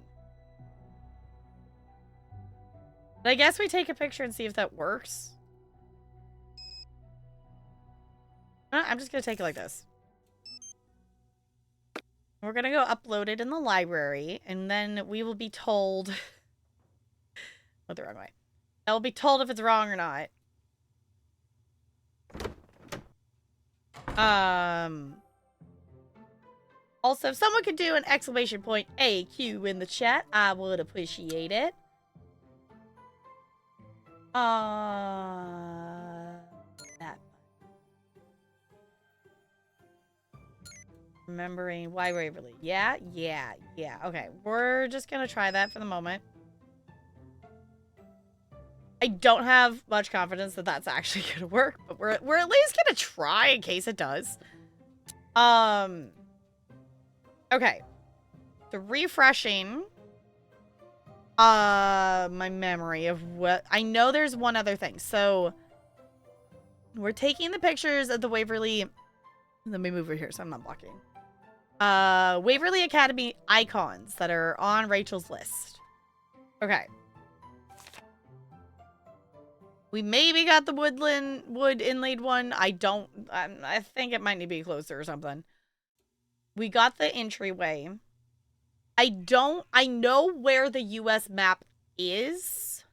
But I guess we take a picture and see if that works. I'm just going to take it like this. We're going to go upload it in the library, and then we will be told... Went the wrong way. I will be told if it's wrong or not. Also, if someone could do an exclamation point AQ in the chat, I would appreciate it. That. Remembering why Waverly. Yeah. Okay, we're just gonna try that for the moment. I don't have much confidence that that's actually gonna work, but we're at least gonna try in case it does. Okay. So refreshing my memory of what I know. There's one other thing. So we're taking the pictures of the Waverly. Let me move over here so I'm not blocking. Waverly Academy icons that are on Rachel's list. Okay. We maybe got the wood inlaid one. I think it might need to be closer or something. We got the entryway. I know where the US map is,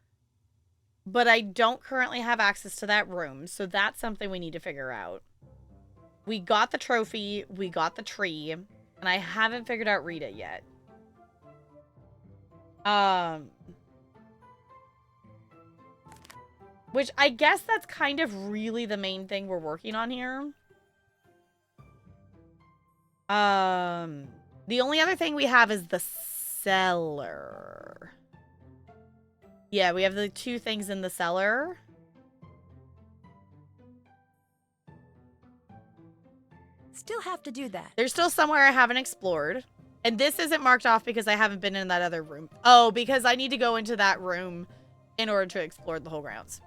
but I don't currently have access to that room, so that's something we need to figure out. We got the trophy, we got the tree, and I haven't figured out Rita yet. Which I guess that's kind of really the main thing we're working on here. The only other thing we have is the cellar. Yeah, we have the two things in the cellar. Still have to do that. There's still somewhere I haven't explored. And this isn't marked off because I haven't been in that other room. Oh, because I need to go into that room in order to explore the whole grounds.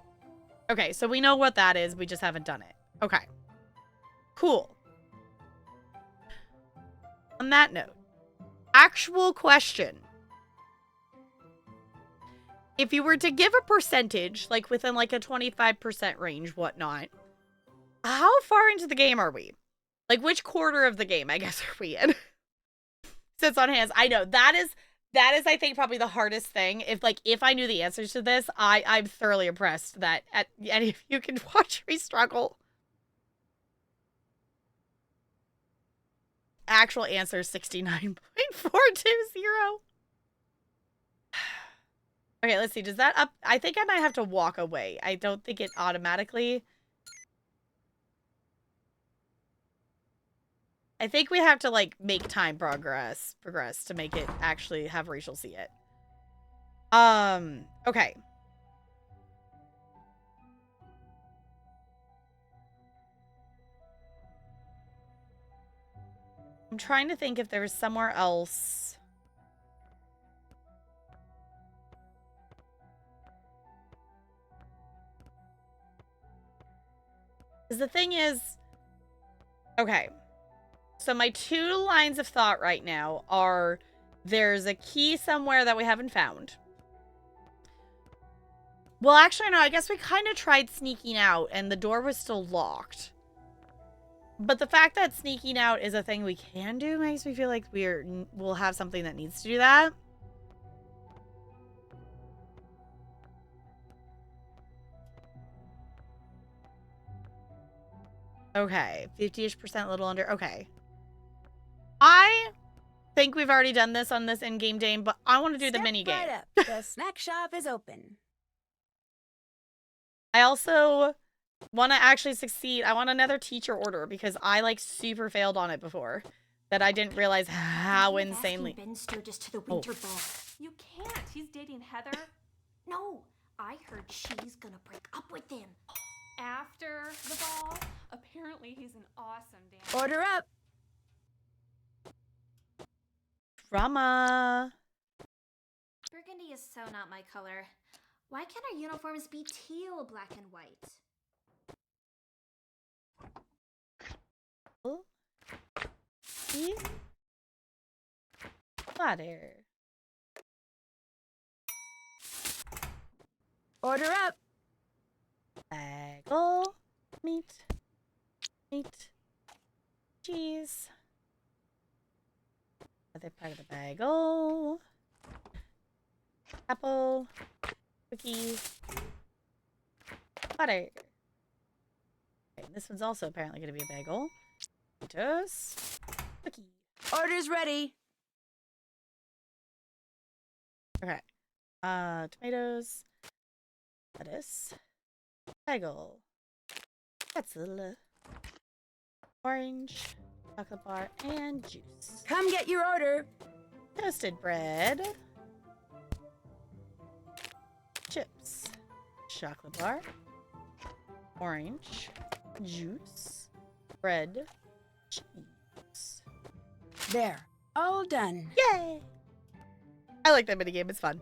Okay, so we know what that is. We just haven't done it. Okay. Cool. On that note, actual question. If you were to give a percentage, like within like a 25% range, whatnot, how far into the game are we? Like, which quarter of the game, I guess, are we in? Sits on hands. I know. That is, I think, probably the hardest thing. If I knew the answers to this, I'm thoroughly impressed that any of you can watch me struggle. Actual answer, 69.420. Okay, let's see. Does that up? I think I might have to walk away. I don't think it automatically. I think we have to, like, make time progress to make it actually have Rachel see it. Okay. I'm trying to think if there was somewhere else. Because the thing is, okay. So my two lines of thought right now are there's a key somewhere that we haven't found. Well, actually, no, I guess we kind of tried sneaking out and the door was still locked. But the fact that sneaking out is a thing we can do makes me feel like we'll have something that needs to do that. Okay, 50-ish%, a little under. Okay. I think we've already done this on this in-game game, but I want to do the mini game. Right up. The snack shop is open. I also want to actually succeed. I want another teacher order because I, like, super failed on it before. That I didn't realize how insanely... Ben Sturgis to the winter ball. You can't. He's dating Heather. No, I heard she's gonna break up with him. After the ball? Apparently he's an awesome dancer. Order up. Drama. Burgundy is so not my color. Why can't our uniforms be teal, black, and white? Water. Order up. Bagel. Meat. Cheese. Other part of the bagel. Apple. Cookie. Butter. Okay, this one's also apparently going to be a bagel. Potatoes. Cookie. Order's ready. Okay. Tomatoes. Lettuce. Bagel. Pretzel. Orange. Chocolate bar. And juice. Come get your order. Toasted bread. Chips. Chocolate bar. Orange. Juice. Bread. Cheese. There. All done. Yay! I like that minigame. It's fun.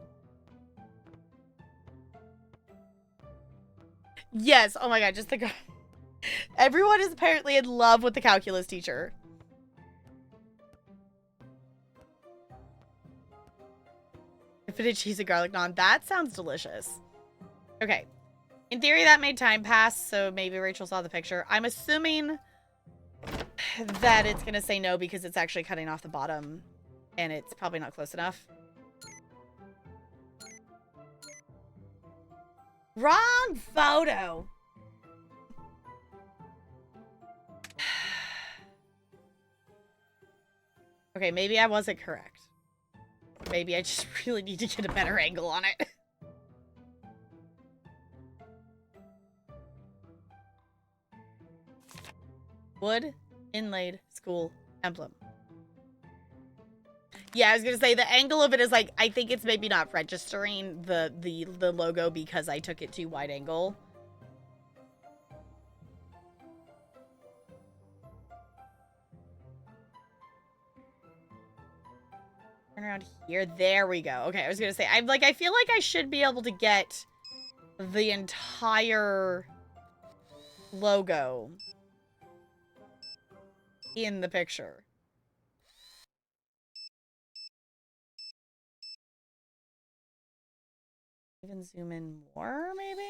Yes. Oh my god. Just the... Everyone is apparently in love with the calculus teacher. Infinite cheese and garlic naan. That sounds delicious. Okay. In theory, that made time pass, so maybe Rachel saw the picture. I'm assuming that it's going to say no because it's actually cutting off the bottom, and it's probably not close enough. Wrong photo! Okay, maybe I wasn't correct. Maybe I just really need to get a better angle on it. Wood inlaid school emblem. Yeah, I was gonna say the angle of it is like, I think it's maybe not registering the logo because I took it to wide angle. Turn around here. There we go. Okay, I was gonna say, I feel like I should be able to get the entire logo in the picture. Even zoom in more, maybe?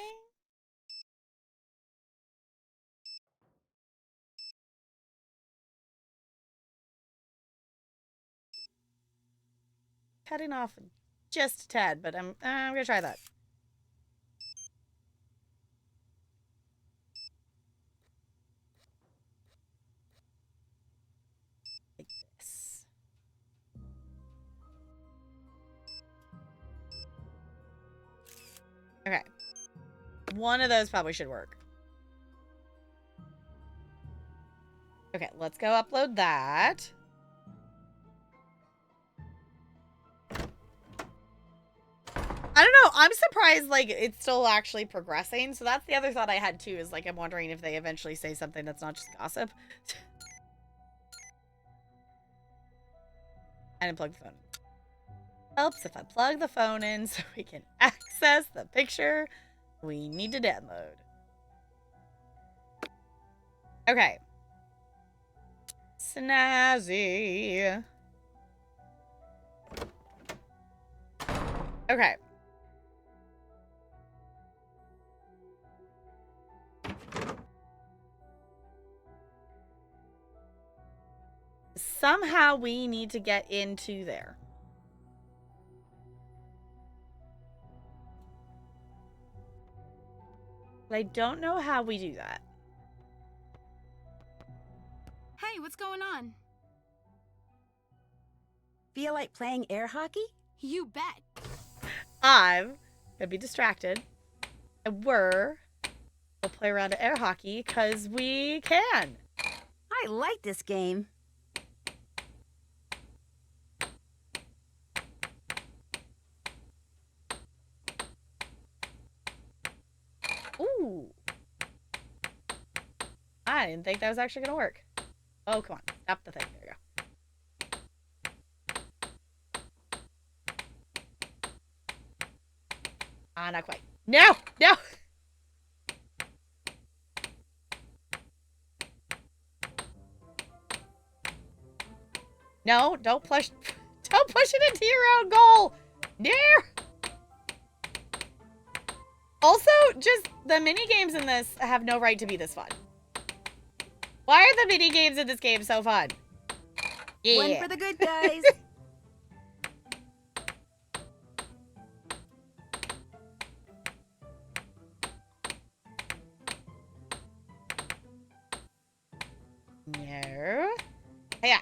Cutting off just a tad, but I'm gonna try that. Like this. Okay. One of those probably should work. Okay, let's go upload that. I don't know. I'm surprised, like, it's still actually progressing. So that's the other thought I had, too, is, like, I'm wondering if they eventually say something that's not just gossip. I didn't plug the phone in. Helps if I plug the phone in so we can access the picture we need to download. Okay. Snazzy. Okay. Somehow we need to get into there. But I don't know how we do that. Hey, what's going on? Feel like playing air hockey? You bet. I'm gonna be distracted. And we'll play around at air hockey because we can. I like this game. Ooh. I didn't think that was actually gonna work. Oh, come on. Stop the thing. There you go. Ah, not quite. No! No! No, don't push it into your own goal! No! Also, just the mini games in this have no right to be this fun. Why are the mini games in this game so fun? Yeah. One for the good guys. No. Yeah.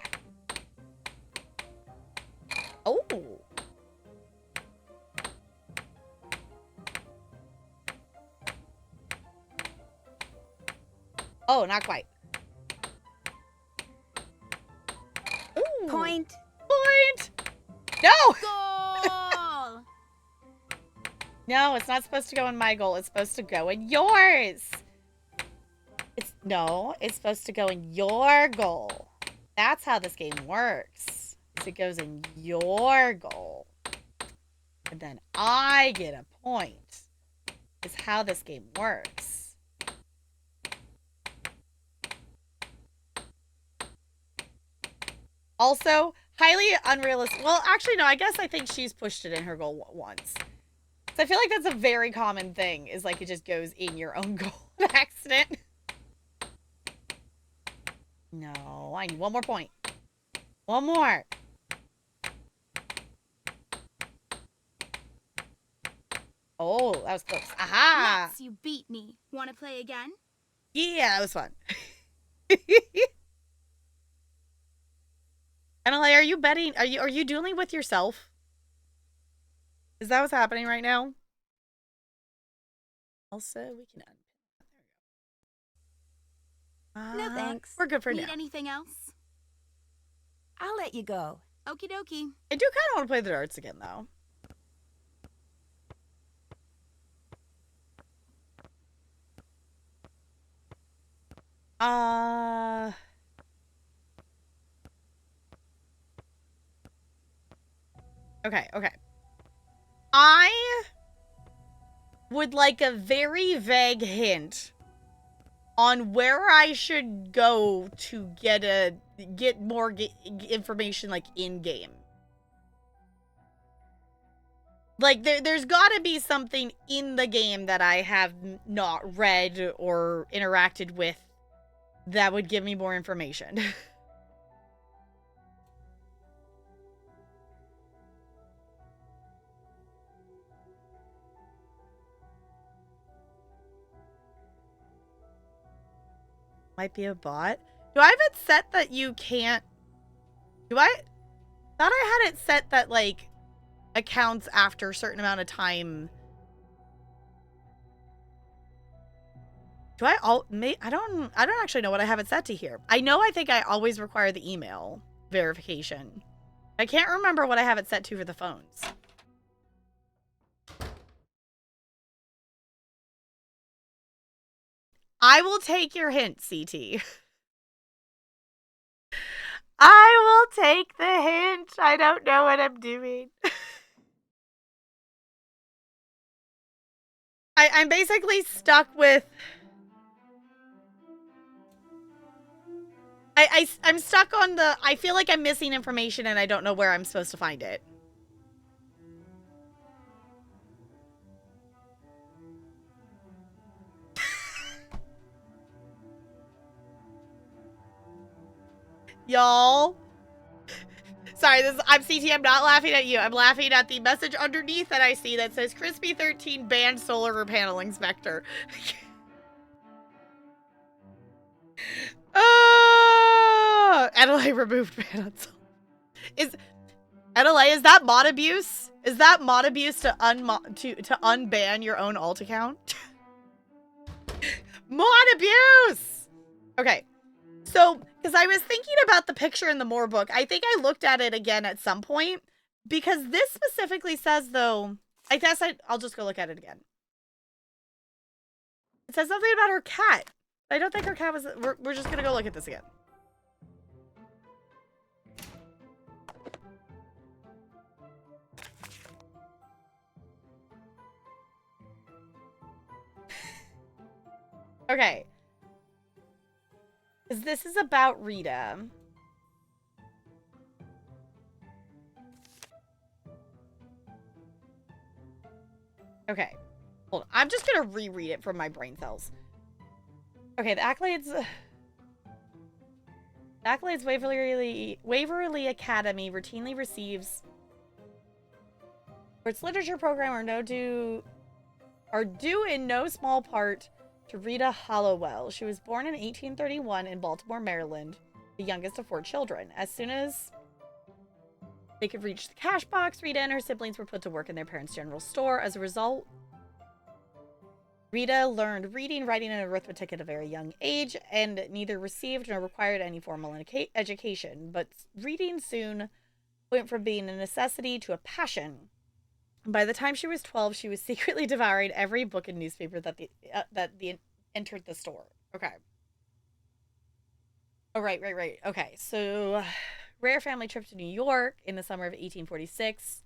Oh. Oh, not quite. Ooh. Point. Point. No. Goal! No, it's not supposed to go in my goal. It's supposed to go in yours. It's supposed to go in your goal. That's how this game works. So it goes in your goal. And then I get a point. Is how this game works. Also, highly unrealistic. Well, actually, no, I guess I think she's pushed it in her goal once. So I feel like that's a very common thing, is like it just goes in your own goal by accident. No, I need one more point. One more. Oh, that was close. Aha! Nuts, you beat me. Want to play again? Yeah, that was fun. Annalie, are you betting? Are you dueling with yourself? Is that what's happening right now? Also, we can No thanks. We're good for Need now. anything else? I'll let you go. Okie dokie. I do kind of want to play the darts again, though. Okay. I would like a very vague hint on where I should go to get more information, like, in-game. Like, there's gotta be something in the game that I have not read or interacted with that would give me more information. Might be a bot. Do I have it set that you can't... Thought I had it set that, like, accounts after a certain amount of time Do I I don't actually know what I have it set to here. I know I think I always require the email verification. I can't remember what I have it set to for the phones. I will take your hint, CT. I will take the hint. I don't know what I'm doing. I'm basically stuck with... I'm stuck on the... I feel like I'm missing information and I don't know where I'm supposed to find it. Y'all. Sorry, I'm CT. I'm not laughing at you. I'm laughing at the message underneath that I see that says Crispy 13 banned solar panel inspector. Adelaide removed ban on solar. Adelaide, is that mod abuse? Is that mod abuse to unban your own alt account? Mod abuse! Okay. So, because I was thinking about the picture in the Moore book, I think I looked at it again at some point, because this specifically says, though, I guess I'll just go look at it again. It says something about her cat. I don't think her cat was... We're just going to go look at this again. Okay. Because this is about Rita. Okay. Hold on. I'm just going to reread it from my brain cells. Okay, the accolades... The accolades Waverly Academy routinely receives for its literature program are due in no small part to Rita Hollowell. She was born in 1831 in Baltimore, Maryland, the youngest of 4 children. As soon as they could reach the cash box, Rita and her siblings were put to work in their parents' general store. As a result, Rita learned reading, writing, and arithmetic at a very young age, and neither received nor required any formal education. But reading soon went from being a necessity to a passion. By the time she was 12, she was secretly devouring every book and newspaper that entered the store. Okay. Oh, right. Okay, so rare family trip to New York in the summer of 1846.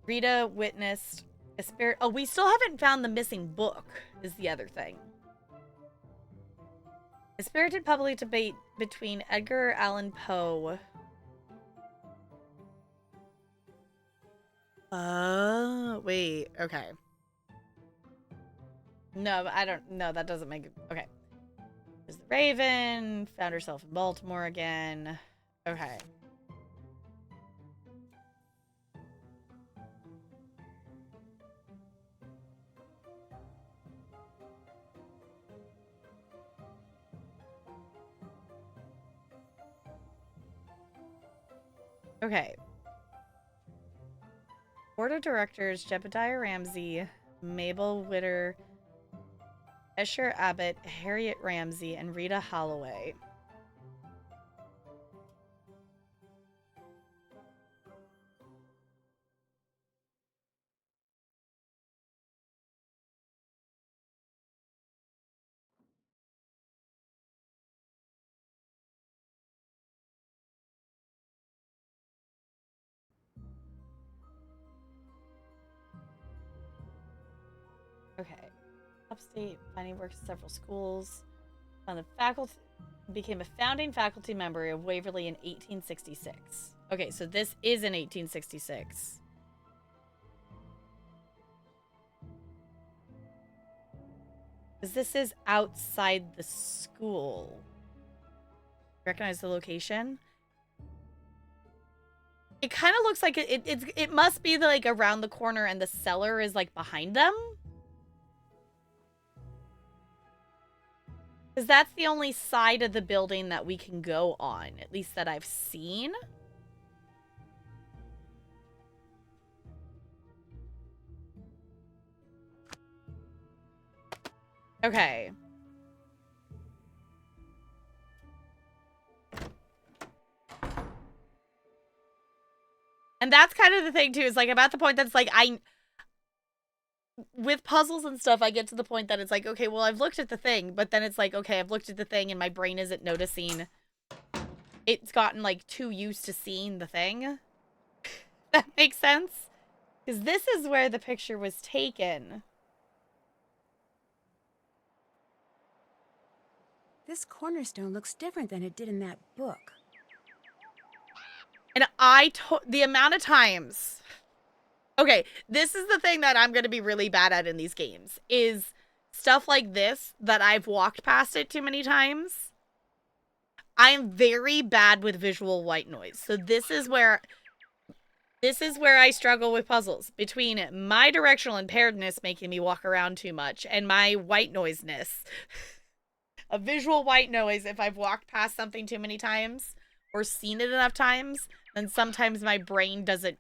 Rita witnessed a spirit... Oh, we still haven't found the missing book, is the other thing. A spirited public debate between Edgar Allan Poe... wait, okay. No, I don't... No, that doesn't make it... Okay. There's the Raven, found herself in Baltimore again. Okay. Okay. Board of Directors, Jebediah Ramsey, Mabel Witter, Escher Abbott, Harriet Ramsey, and Rita Holloway. Okay. Upstate, finding works at several schools. Found the faculty, became a founding faculty member of Waverly in 1866. Okay, so this is in 1866. Because this is outside the school. Recognize the location? It kind of looks like it must be like around the corner and the cellar is like behind them. Because that's the only side of the building that we can go on, at least that I've seen. Okay. And that's kind of the thing too, is like I'm at the point that's like with puzzles and stuff, I get to the point that it's like, okay, well, I've looked at the thing, but then it's like, okay, I've looked at the thing and my brain isn't noticing. It's gotten like too used to seeing the thing. That makes sense? Because this is where the picture was taken. This cornerstone looks different than it did in that book. And the amount of times. Okay, this is the thing that I'm going to be really bad at in these games, is stuff like this that I've walked past it too many times. I am very bad with visual white noise. So this is where I struggle with puzzles, between my directional impairedness making me walk around too much and my white noiseness. A visual white noise, if I've walked past something too many times or seen it enough times, then sometimes my brain doesn't.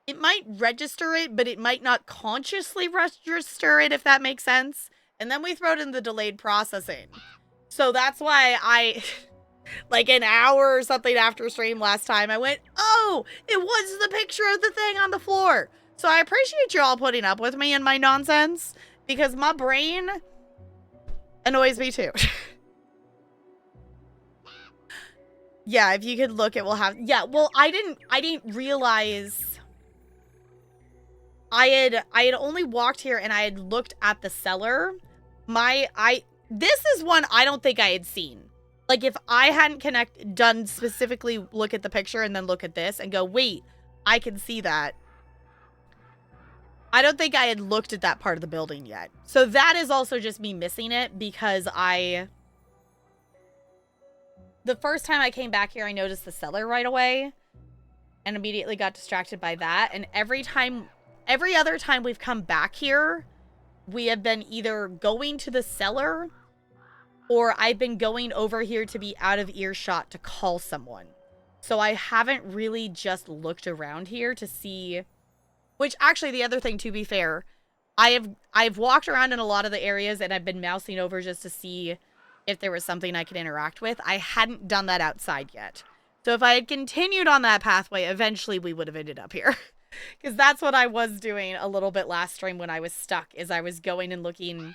It might register it, but it might not consciously register it, if that makes sense. And then we throw it in the delayed processing. So that's why I, like an hour or something after stream last time, I went, oh, it was the picture of the thing on the floor. So I appreciate you all putting up with me and my nonsense, because my brain annoys me too. Yeah, if you could look, it will have. Yeah, well, I didn't realize. I had only walked here and I had looked at the cellar. This is one I don't think I had seen. Like, if I hadn't done specifically look at the picture and then look at this and go, wait, I can see that. I don't think I had looked at that part of the building yet. So that is also just me missing it, because the first time I came back here, I noticed the cellar right away and immediately got distracted by that. And every other time we've come back here, we have been either going to the cellar or I've been going over here to be out of earshot to call someone. So I haven't really just looked around here to see, which actually the other thing, to be fair, I've walked around in a lot of the areas and I've been mousing over just to see if there was something I could interact with. I hadn't done that outside yet. So if I had continued on that pathway, eventually we would have ended up here. Because that's what I was doing a little bit last stream when I was stuck, is I was going and looking.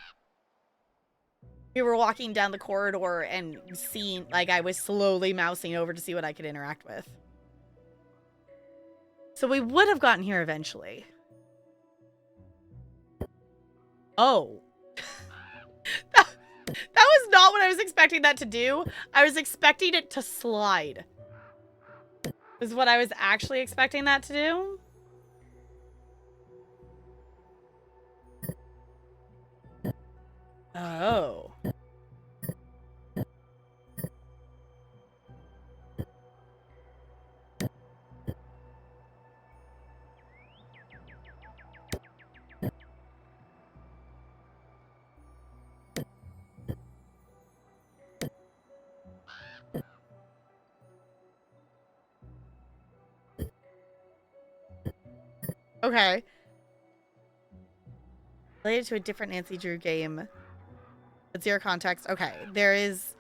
We were walking down the corridor and seeing, like, I was slowly mousing over to see what I could interact with. So we would have gotten here eventually. Oh. That was not what I was expecting that to do. I was expecting it to slide. Is what I was actually expecting that to do. Oh. Okay. Related to a different Nancy Drew game. But zero context. Okay. There is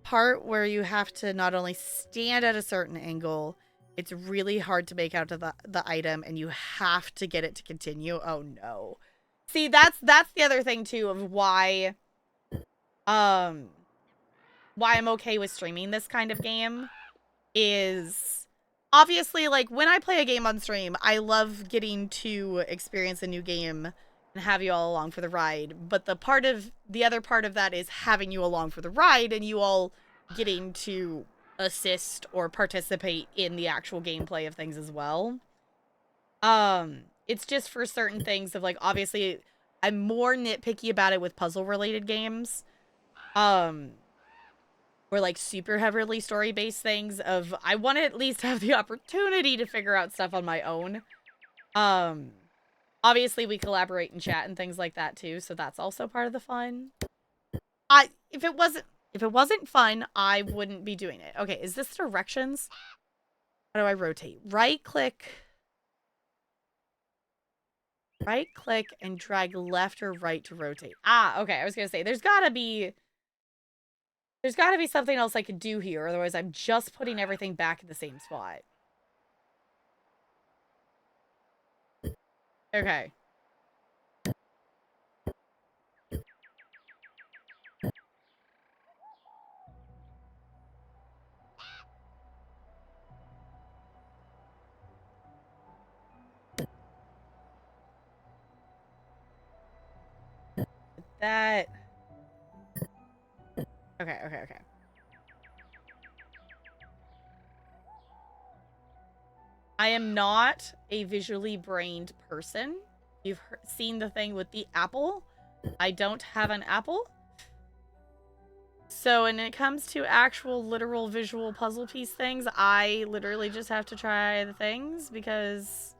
part where you have to not only stand at a certain angle, it's really hard to make out of the item, and you have to get it to continue. Oh no. See, that's the other thing too of why I'm okay with streaming this kind of game, is obviously, like, when I play a game on stream, I love getting to experience a new game and have you all along for the ride. But the other part of that is having you along for the ride and you all getting to assist or participate in the actual gameplay of things as well. It's just for certain things of, like, obviously I'm more nitpicky about it with puzzle related games. Or like super heavily story-based things of, I want to at least have the opportunity to figure out stuff on my own. Obviously we collaborate and chat and things like that too, so that's also part of the fun. If it wasn't fun, I wouldn't be doing it. Okay, is this directions? How do I rotate? Right click and drag left or right to rotate. Ah, okay, I was gonna say, there's gotta be There's got to be something else I could do here, otherwise I'm just putting everything back in the same spot. Okay. That... Okay, okay, okay. I am not a visually brained person. You've seen the thing with the apple. I don't have an apple. So when it comes to actual literal visual puzzle piece things, I literally just have to try the things because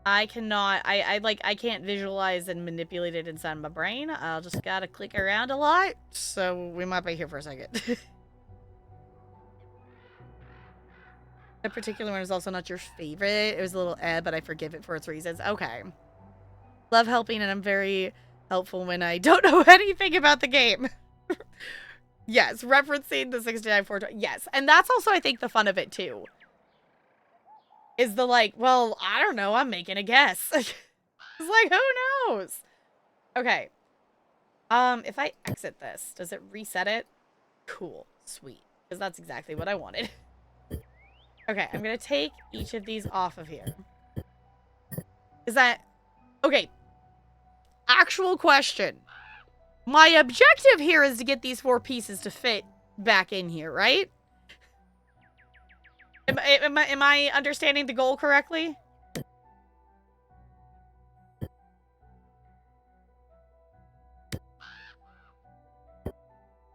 I cannot, I can't visualize and manipulate it inside my brain. I'll just gotta click around a lot. So we might be here for a second. That particular one is also not your favorite. It was a little but I forgive it for its reasons. Okay. Love helping, and I'm very helpful when I don't know anything about the game. Yes, referencing the 69-420. Yes, and that's also, I think, the fun of it, too. Is the, like, well, I don't know, I'm making a guess. It's like, who knows? Okay. If I exit this, does it reset it? Cool. Sweet. Because that's exactly what I wanted. Okay, I'm gonna take each of these off of here. Is that... Okay. Actual question. My objective here is to get these 4 pieces to fit back in here, right? Am I understanding the goal correctly?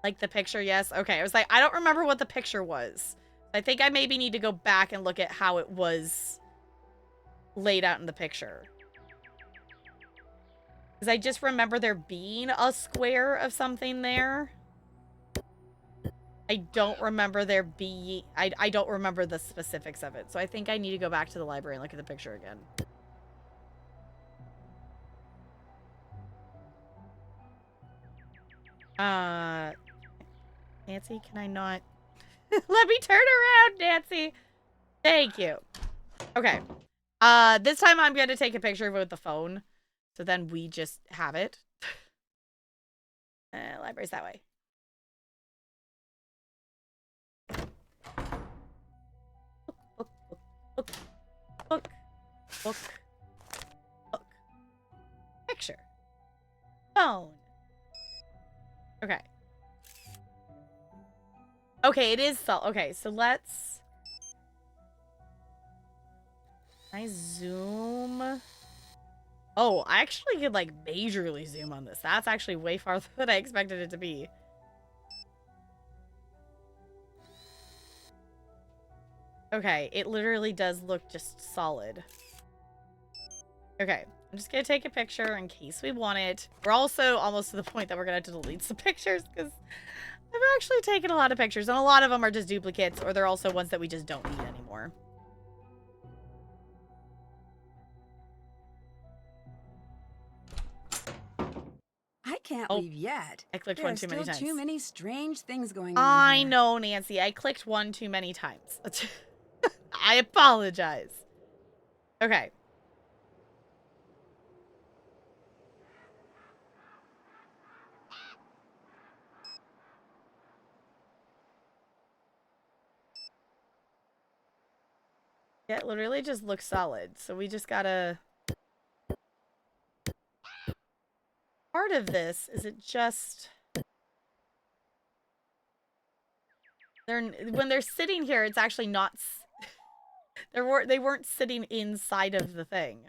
Like the picture, yes. Okay, I was like, I don't remember what the picture was. I think I maybe need to go back and look at how it was laid out in the picture. Because I just remember there being a square of something there. I don't remember there being... I don't remember the specifics of it. So I think I need to go back to the library and look at the picture again. Nancy, can I not... Let me turn around, Nancy! Thank you. Okay. This time I'm going to take a picture of it with the phone. So then we just have it. Library's that way. Book. Picture. Phone. Okay. Okay, it is okay, so let's... Can I zoom? Oh, I actually could, like, majorly zoom on this. That's actually way farther than I expected it to be. Okay, it literally does look just solid. Okay, I'm just gonna take a picture in case we want it. We're also almost to the point that we're gonna have to delete some pictures because I've actually taken a lot of pictures, and a lot of them are just duplicates, or they're also ones that we just don't need anymore. I can't leave yet. I clicked There one are too many still times. too many strange things going on I here. know, Nancy. I clicked one too many times. I apologize. Okay. Yeah, it literally just looks solid. So we just gotta... Part of this, is it just... When they're sitting here, it's actually not... They weren't sitting inside of the thing.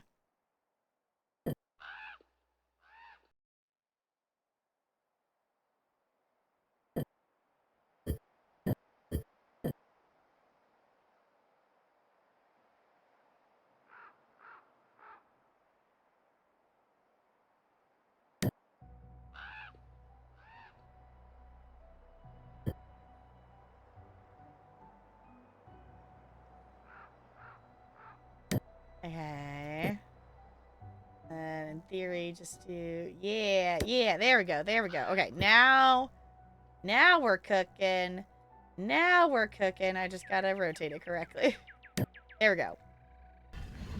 Okay. And in theory, just do... Yeah, there we go. Okay, now... Now we're cooking. Now we're cooking. I just gotta rotate it correctly. There we go.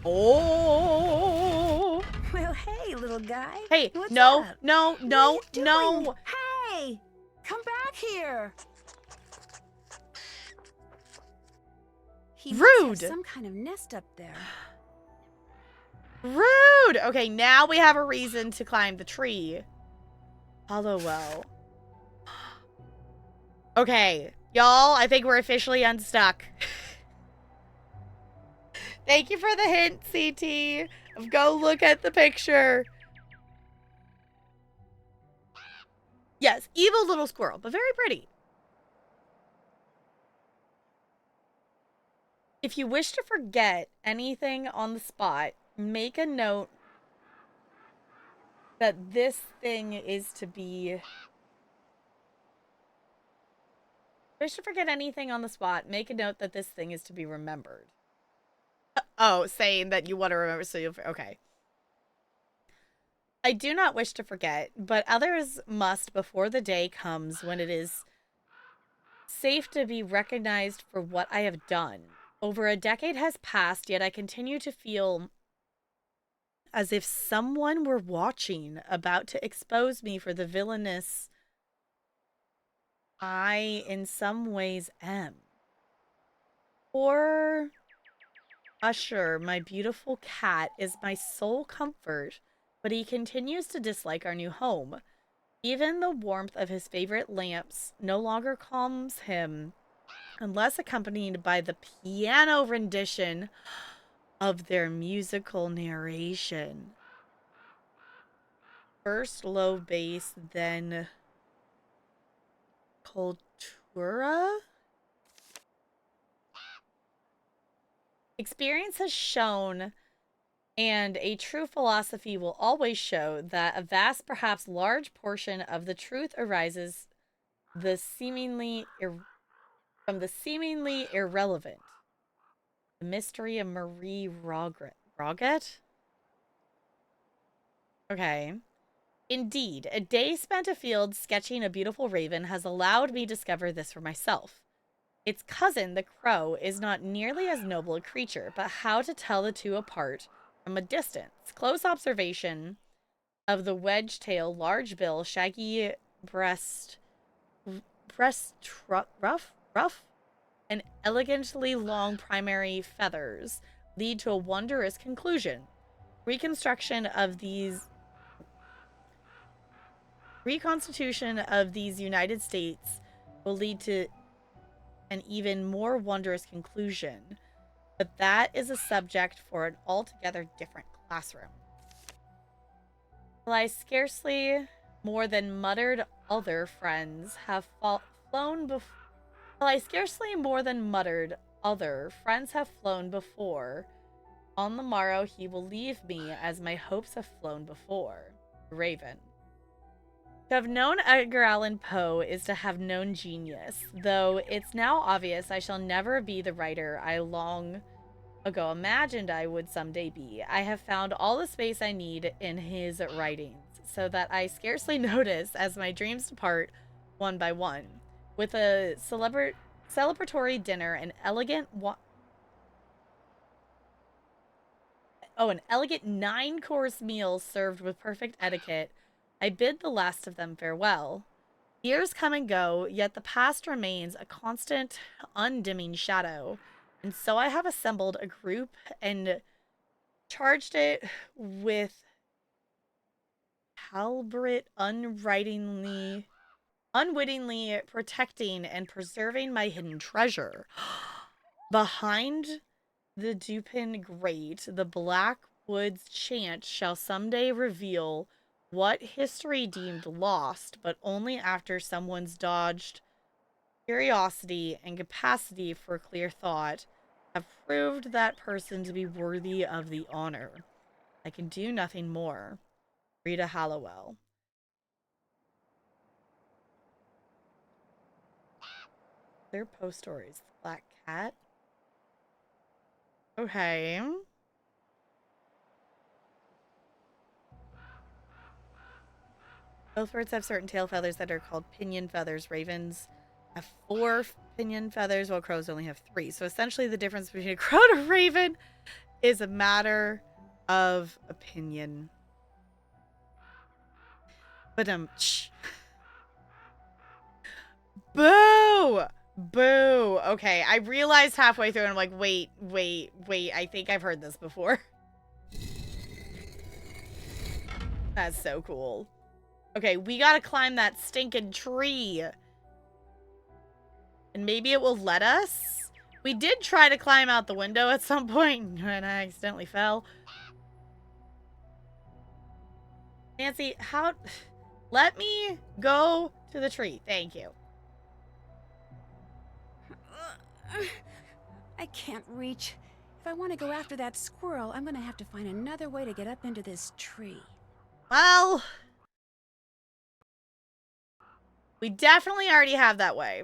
Oh. Well, hey, little guy. Hey, What's no, up? no, What are no, you doing? no. Hey, come back here. He must Rude. have some kind of nest up there. Rude. Okay, now we have a reason to climb the tree. Hollowell. Okay, y'all, I think we're officially unstuck. Thank you for the hint, CT. Go look at the picture. Yes, evil little squirrel, but very pretty. If you wish to forget anything on the spot, make a note that this thing is to be... Wish to forget anything on the spot, make a note that this thing is to be remembered. Oh, saying that you want to remember, so you'll... Okay. I do not wish to forget, but others must before the day comes when it is safe to be recognized for what I have done. Over a decade has passed, yet I continue to feel as if someone were watching, about to expose me for the villainous I in some ways am. Poor Usher, my beautiful cat, is my sole comfort, but he continues to dislike our new home. Even the warmth of his favorite lamps no longer calms him, unless accompanied by the piano rendition of their musical narration. First low bass, then cultura? Experience has shown, and a true philosophy will always show, that a vast, perhaps large portion of the truth arises from the seemingly irrelevant. The mystery of Marie Roget? Okay. Indeed, a day spent afield sketching a beautiful raven has allowed me to discover this for myself. Its cousin, the crow, is not nearly as noble a creature, but how to tell the two apart from a distance? Close observation of the wedge-tail, large bill, shaggy ruff, and elegantly long primary feathers lead to a wondrous conclusion. Reconstitution of these United States will lead to an even more wondrous conclusion, but that is a subject for an altogether different classroom. While I scarcely more than muttered other friends have flown before, on the morrow he will leave me as my hopes have flown before. Raven. To have known Edgar Allan Poe is to have known genius, though it's now obvious I shall never be the writer I long ago imagined I would someday be. I have found all the space I need in his writings, so that I scarcely notice as my dreams depart one by one. With a celebratory dinner, an elegant 9-course meal served with perfect etiquette, I bid the last of them farewell. Years come and go, yet the past remains a constant, undimming shadow. And so I have assembled a group and charged it with Halbert unwittingly protecting and preserving my hidden treasure. Behind the Dupin grate, the black woods chant shall someday reveal what history deemed lost, but only after someone's dodged curiosity and capacity for clear thought have proved that person to be worthy of the honor. I can do nothing more. Rita Hallowell. Their post stories. Black Cat. Okay. Both birds have certain tail feathers that are called pinion feathers. Ravens have 4 pinion feathers, while crows only have 3. So essentially the difference between a crow and a raven is a matter of opinion. But boo! Boo! Okay, I realized halfway through and I'm like, wait, I think I've heard this before. That's so cool. Okay, we gotta climb that stinking tree. And maybe it will let us? We did try to climb out the window at some point, and I accidentally fell. Nancy, how... Let me go to the tree. Thank you. I can't reach. If I want to go after that squirrel, I'm gonna have to find another way to get up into this tree. Well... We definitely already have that way.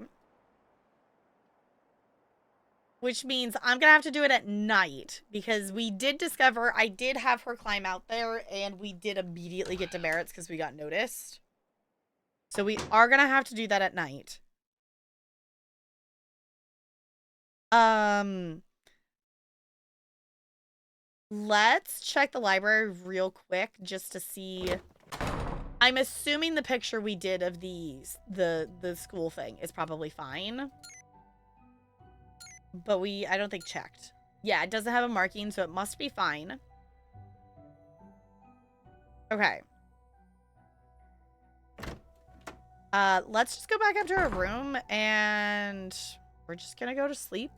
Which means I'm going to have to do it at night. Because we did discover I did have her climb out there. And we did immediately get demerits because we got noticed. So we are going to have to do that at night. Let's check the library real quick just to see. I'm assuming the picture we did of the school thing is probably fine. But I don't think checked. Yeah, it doesn't have a marking, so it must be fine. Okay. Let's just go back up to our room and we're just gonna go to sleep.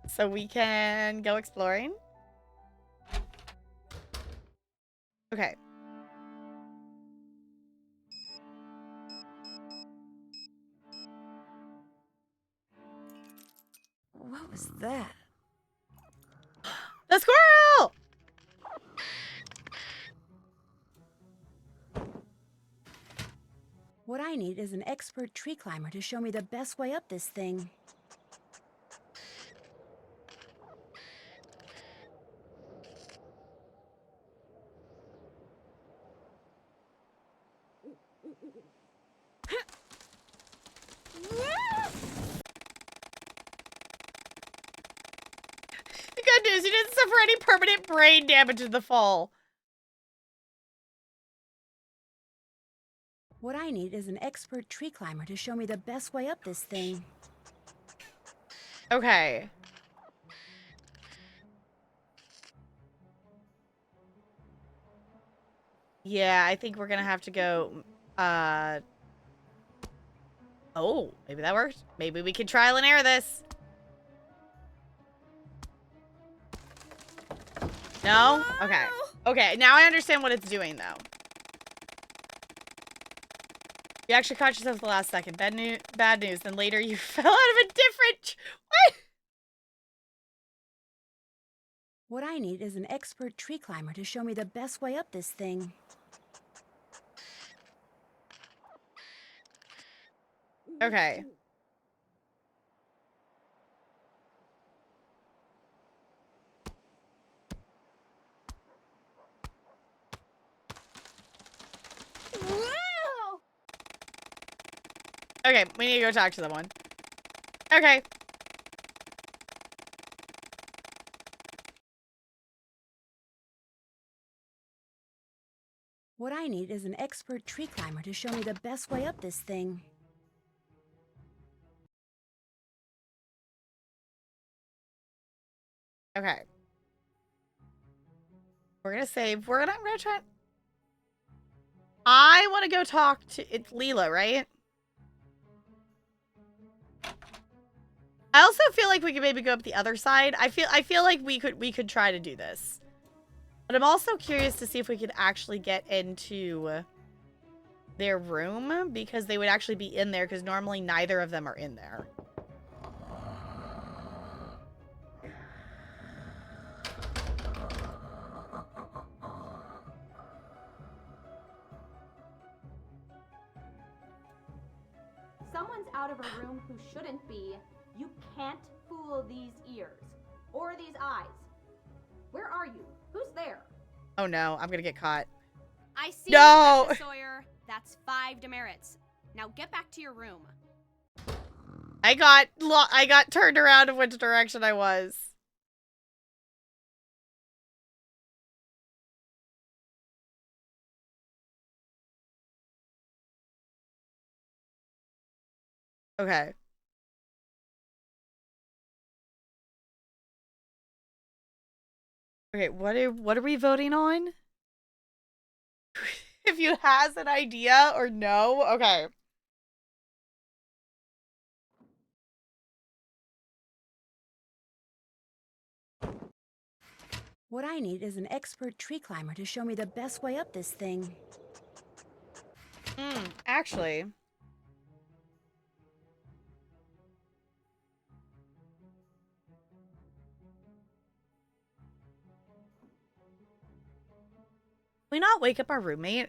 So we can go exploring. Okay. What was that? The squirrel! What I need is an expert tree climber to show me the best way up this thing. The good news, you didn't suffer any permanent brain damage in the fall. What I need is an expert tree climber to show me the best way up this thing. Okay. Yeah, I think we're gonna have to go, oh, maybe that worked. Maybe we can trial and error this. No? Okay. Okay, now I understand what it's doing, though. You actually caught yourself at the last second. Bad news. Then later you fell out of a different... What? What I need is an expert tree climber to show me the best way up this thing. Okay. Okay, we need to go talk to someone. Okay. What I need is an expert tree climber to show me the best way up this thing. Okay. We're gonna save. I'm gonna try. I want to go talk to... It's Leela, right? I also feel like we could maybe go up the other side. I feel like we could try to do this. But I'm also curious to see if we could actually get into their room, because they would actually be in there, because normally neither of them are in there. Someone's out of a room who shouldn't be. You can't fool these ears. Or these eyes. Where are you? Who's there? Oh no, I'm gonna get caught. I see No. you, Sawyer. That's 5 demerits. Now get back to your room. I got turned around in which direction I was. Okay. Okay, what are we voting on? If you has an idea or no? Okay. What I need is an expert tree climber to show me the best way up this thing. Actually. We not wake up our roommate?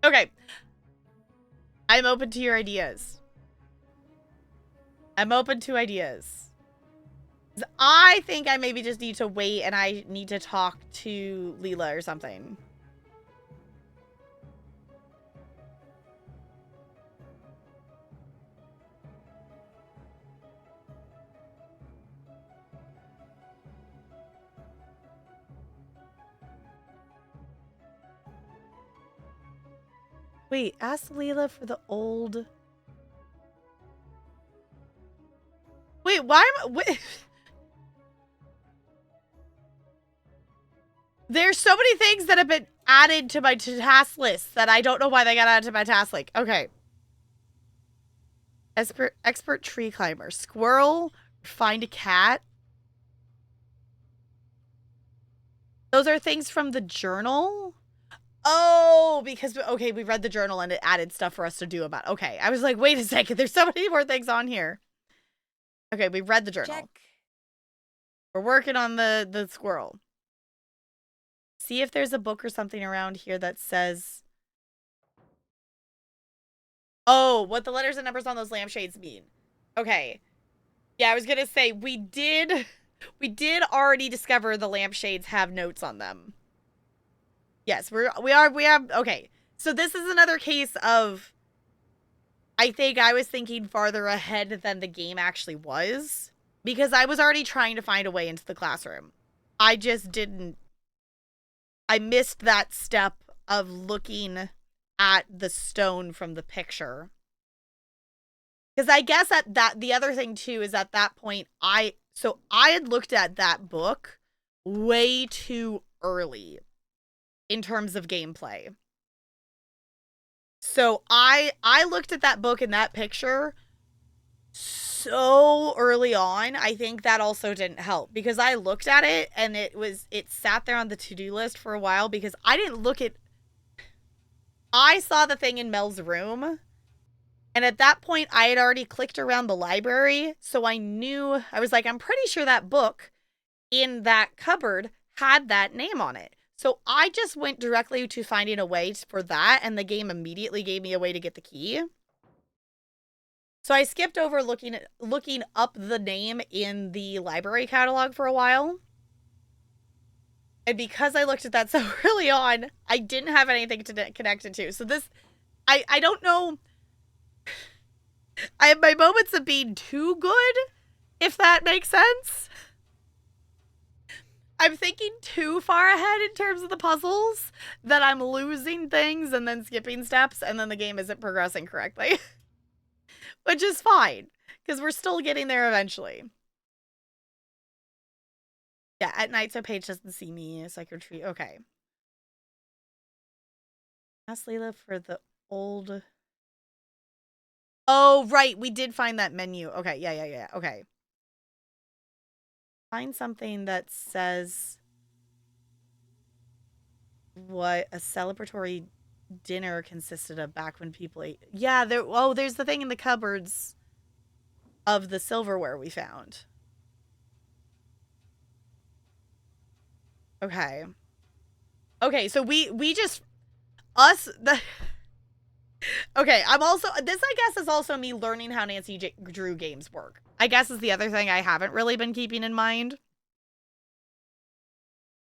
Okay. I'm open to your ideas. I'm open to ideas. I think I maybe just need to wait and I need to talk to Leela or something. Wait, ask Leela for the old... Wait, why am I... Wait. There's so many things that have been added to my task list that I don't know why they got added to my task list. Okay. Expert tree climber. Squirrel. Find a cat. Those are things from the journal? Oh, because, okay, we read the journal and it added stuff for us to do about. Okay, I was like, wait a second, there's so many more things on here. Okay, we read the journal. Check. We're working on the squirrel. See if there's a book or something around here that says... Oh, what the letters and numbers on those lampshades mean. Okay. Yeah, I was gonna say, we did already discover the lampshades have notes on them. Yes, we have, okay. So this is another case of, I think I was thinking farther ahead than the game actually was, because I was already trying to find a way into the classroom. I just didn't, I missed that step of looking at the stone from the picture. Because I guess at that, the other thing too is at that point, I had looked at that book way too early in terms of gameplay. So I looked at that book and that picture so early on. I think that also didn't help because I looked at it and it sat there on the to-do list for a while because I didn't look at, I saw the thing in Mel's room. And at that point, I had already clicked around the library, so I knew, I was like, I'm pretty sure that book in that cupboard had that name on it. So I just went directly to finding a way for that, and the game immediately gave me a way to get the key. So I skipped over looking up the name in the library catalog for a while. And because I looked at that so early on, I didn't have anything to connect it to. So this, I don't know... I have my moments of being too good, if that makes sense. I'm thinking too far ahead in terms of the puzzles that I'm losing things and then skipping steps and then the game isn't progressing correctly. Which is fine, because we're still getting there eventually. Yeah, at night so Paige doesn't see me. It's like your tree. Okay. Ask Leila for the old... Oh, right. We did find that menu. Okay. Yeah. Okay. Find something that says what a celebratory dinner consisted of back when people ate. Yeah, there's the thing in the cupboards of the silverware we found. Okay. Okay, so we just... Us... Okay, I'm also... This, I guess, is also me learning how Nancy Drew games work. I guess is the other thing I haven't really been keeping in mind.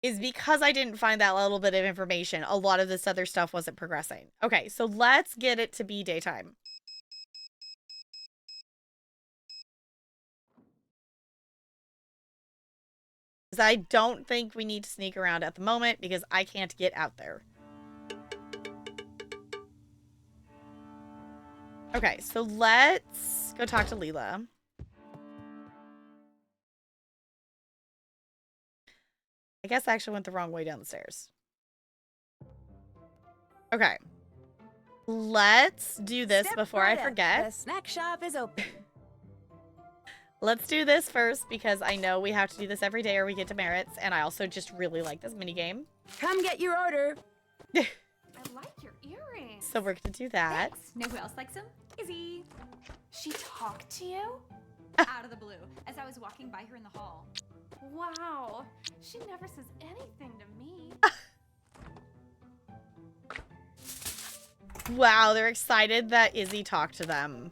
is because I didn't find that little bit of information, a lot of this other stuff wasn't progressing. Okay, so let's get it to be daytime. Because I don't think we need to sneak around at the moment because I can't get out there. Okay, so let's go talk to Leela. I guess I actually went the wrong way down the stairs. Okay. Let's do this Step before right I up. forget. The snack shop is open. Let's do this first because I know we have to do this every day or we get demerits, and I also just really like this minigame. Come get your order. I like your earrings. So we're gonna do that. Thanks. Know who else likes them? Izzy. She talked to you? Out of the blue, as I was walking by her in the hall. Wow. She never says anything to me. Wow, they're excited that Izzy talked to them.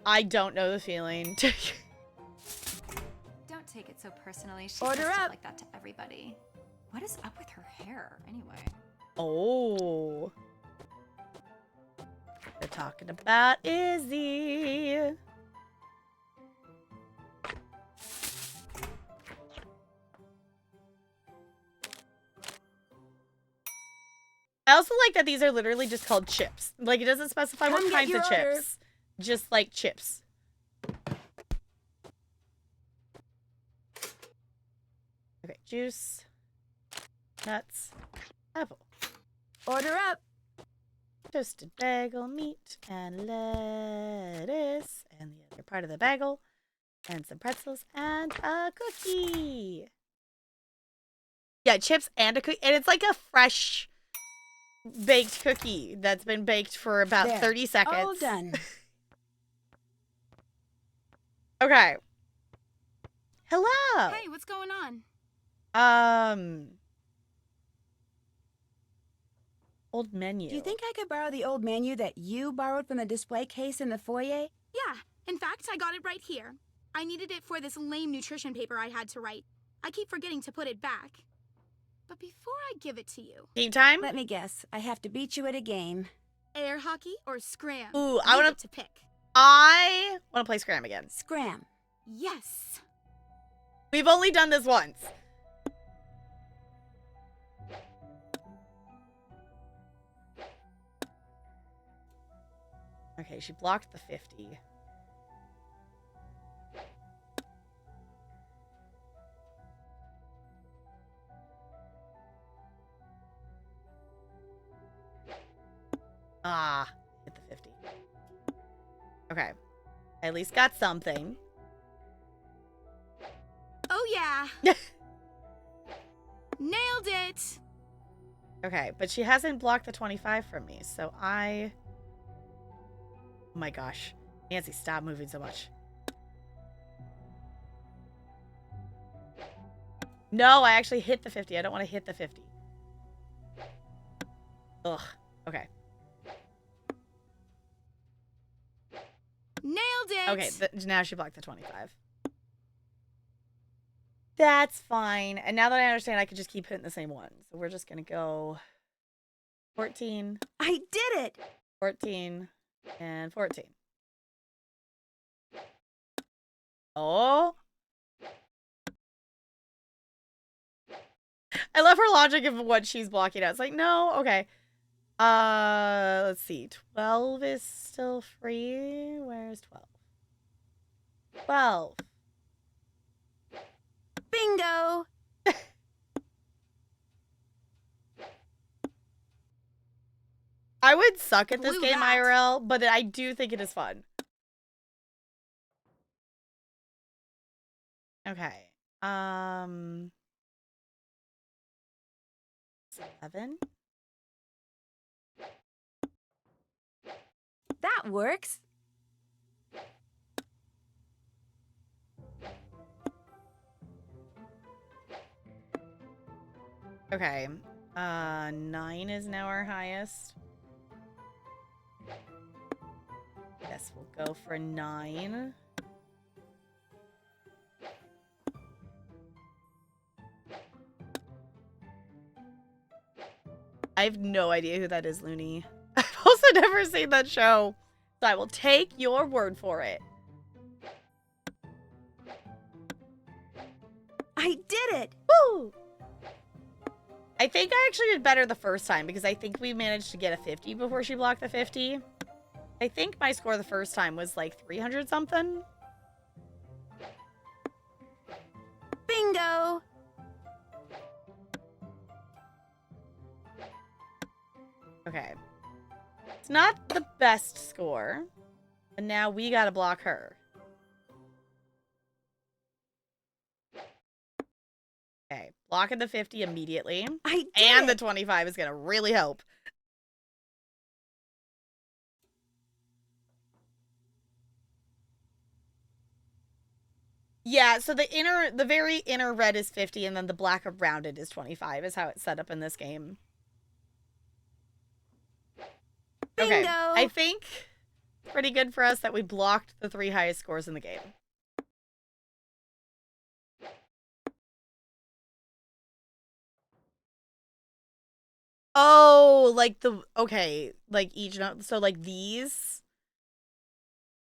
I don't know the feeling. Don't take it so personally. She Order says stuff up. like that to everybody. What is up with her hair, anyway? Oh. They're talking about Izzy. I also like that these are literally just called chips. Like, it doesn't specify what Come get kinds your of order. chips. Just like chips. Okay, juice, nuts, apple, Order up. toasted bagel, meat, and lettuce, and the other part of the bagel, and some pretzels, and a cookie. Yeah, chips and a cookie, and it's like a fresh baked cookie that's been baked for about There. 30 seconds. All done. Okay. Hello. Hey, what's going on? Old menu. Do you think I could borrow the old menu that you borrowed from the display case in the foyer? Yeah, in fact, I got it right here. I needed it for this lame nutrition paper I had to write. I keep forgetting to put it back. But before I give it to you, Game time? Let me guess. I have to beat you at a game. air hockey or scram? Ooh, I You wanna- get to pick. I want to play Scram again. Scram. Yes. We've only done this once. Okay, she blocked the 50. Ah, hit the 50. Okay. I at least got something. Oh yeah. Nailed it. Okay, but she hasn't blocked the 25 from me, so I... Oh my gosh. Nancy, stop moving so much. No, I actually hit the 50. I don't want to hit the 50. Ugh. Okay. Nailed it. Okay, now she blocked the 25. That's fine. And now that I understand, I can just keep hitting the same one. So we're just going to go 14, I did it! 14, and 14. Oh. I love her logic of what she's blocking out. It's like, no, okay. Let's see. 12 is still free. Where's 12? 12. Bingo! I would suck at this Blew game that. IRL, but I do think it is fun. Okay. 7. That works. Okay. 9 is now our highest. Guess we'll go for 9. I have no idea who that is, Looney. I've also never seen that show, so I will take your word for it. I did it! Woo! I think I actually did better the first time because I think we managed to get a 50 before she blocked the 50. I think my score the first time was like 300 something. Bingo! Okay. It's not the best score, but now we gotta block her. Okay, blocking the 50 immediately. I did And the it! 25 is gonna really help. Yeah, so the very inner red is 50, and then the black around it is 25, is how it's set up in this game. Bingo! Okay, I think pretty good for us that we blocked the 3 highest scores in the game. Oh, like okay, like each note, so like these.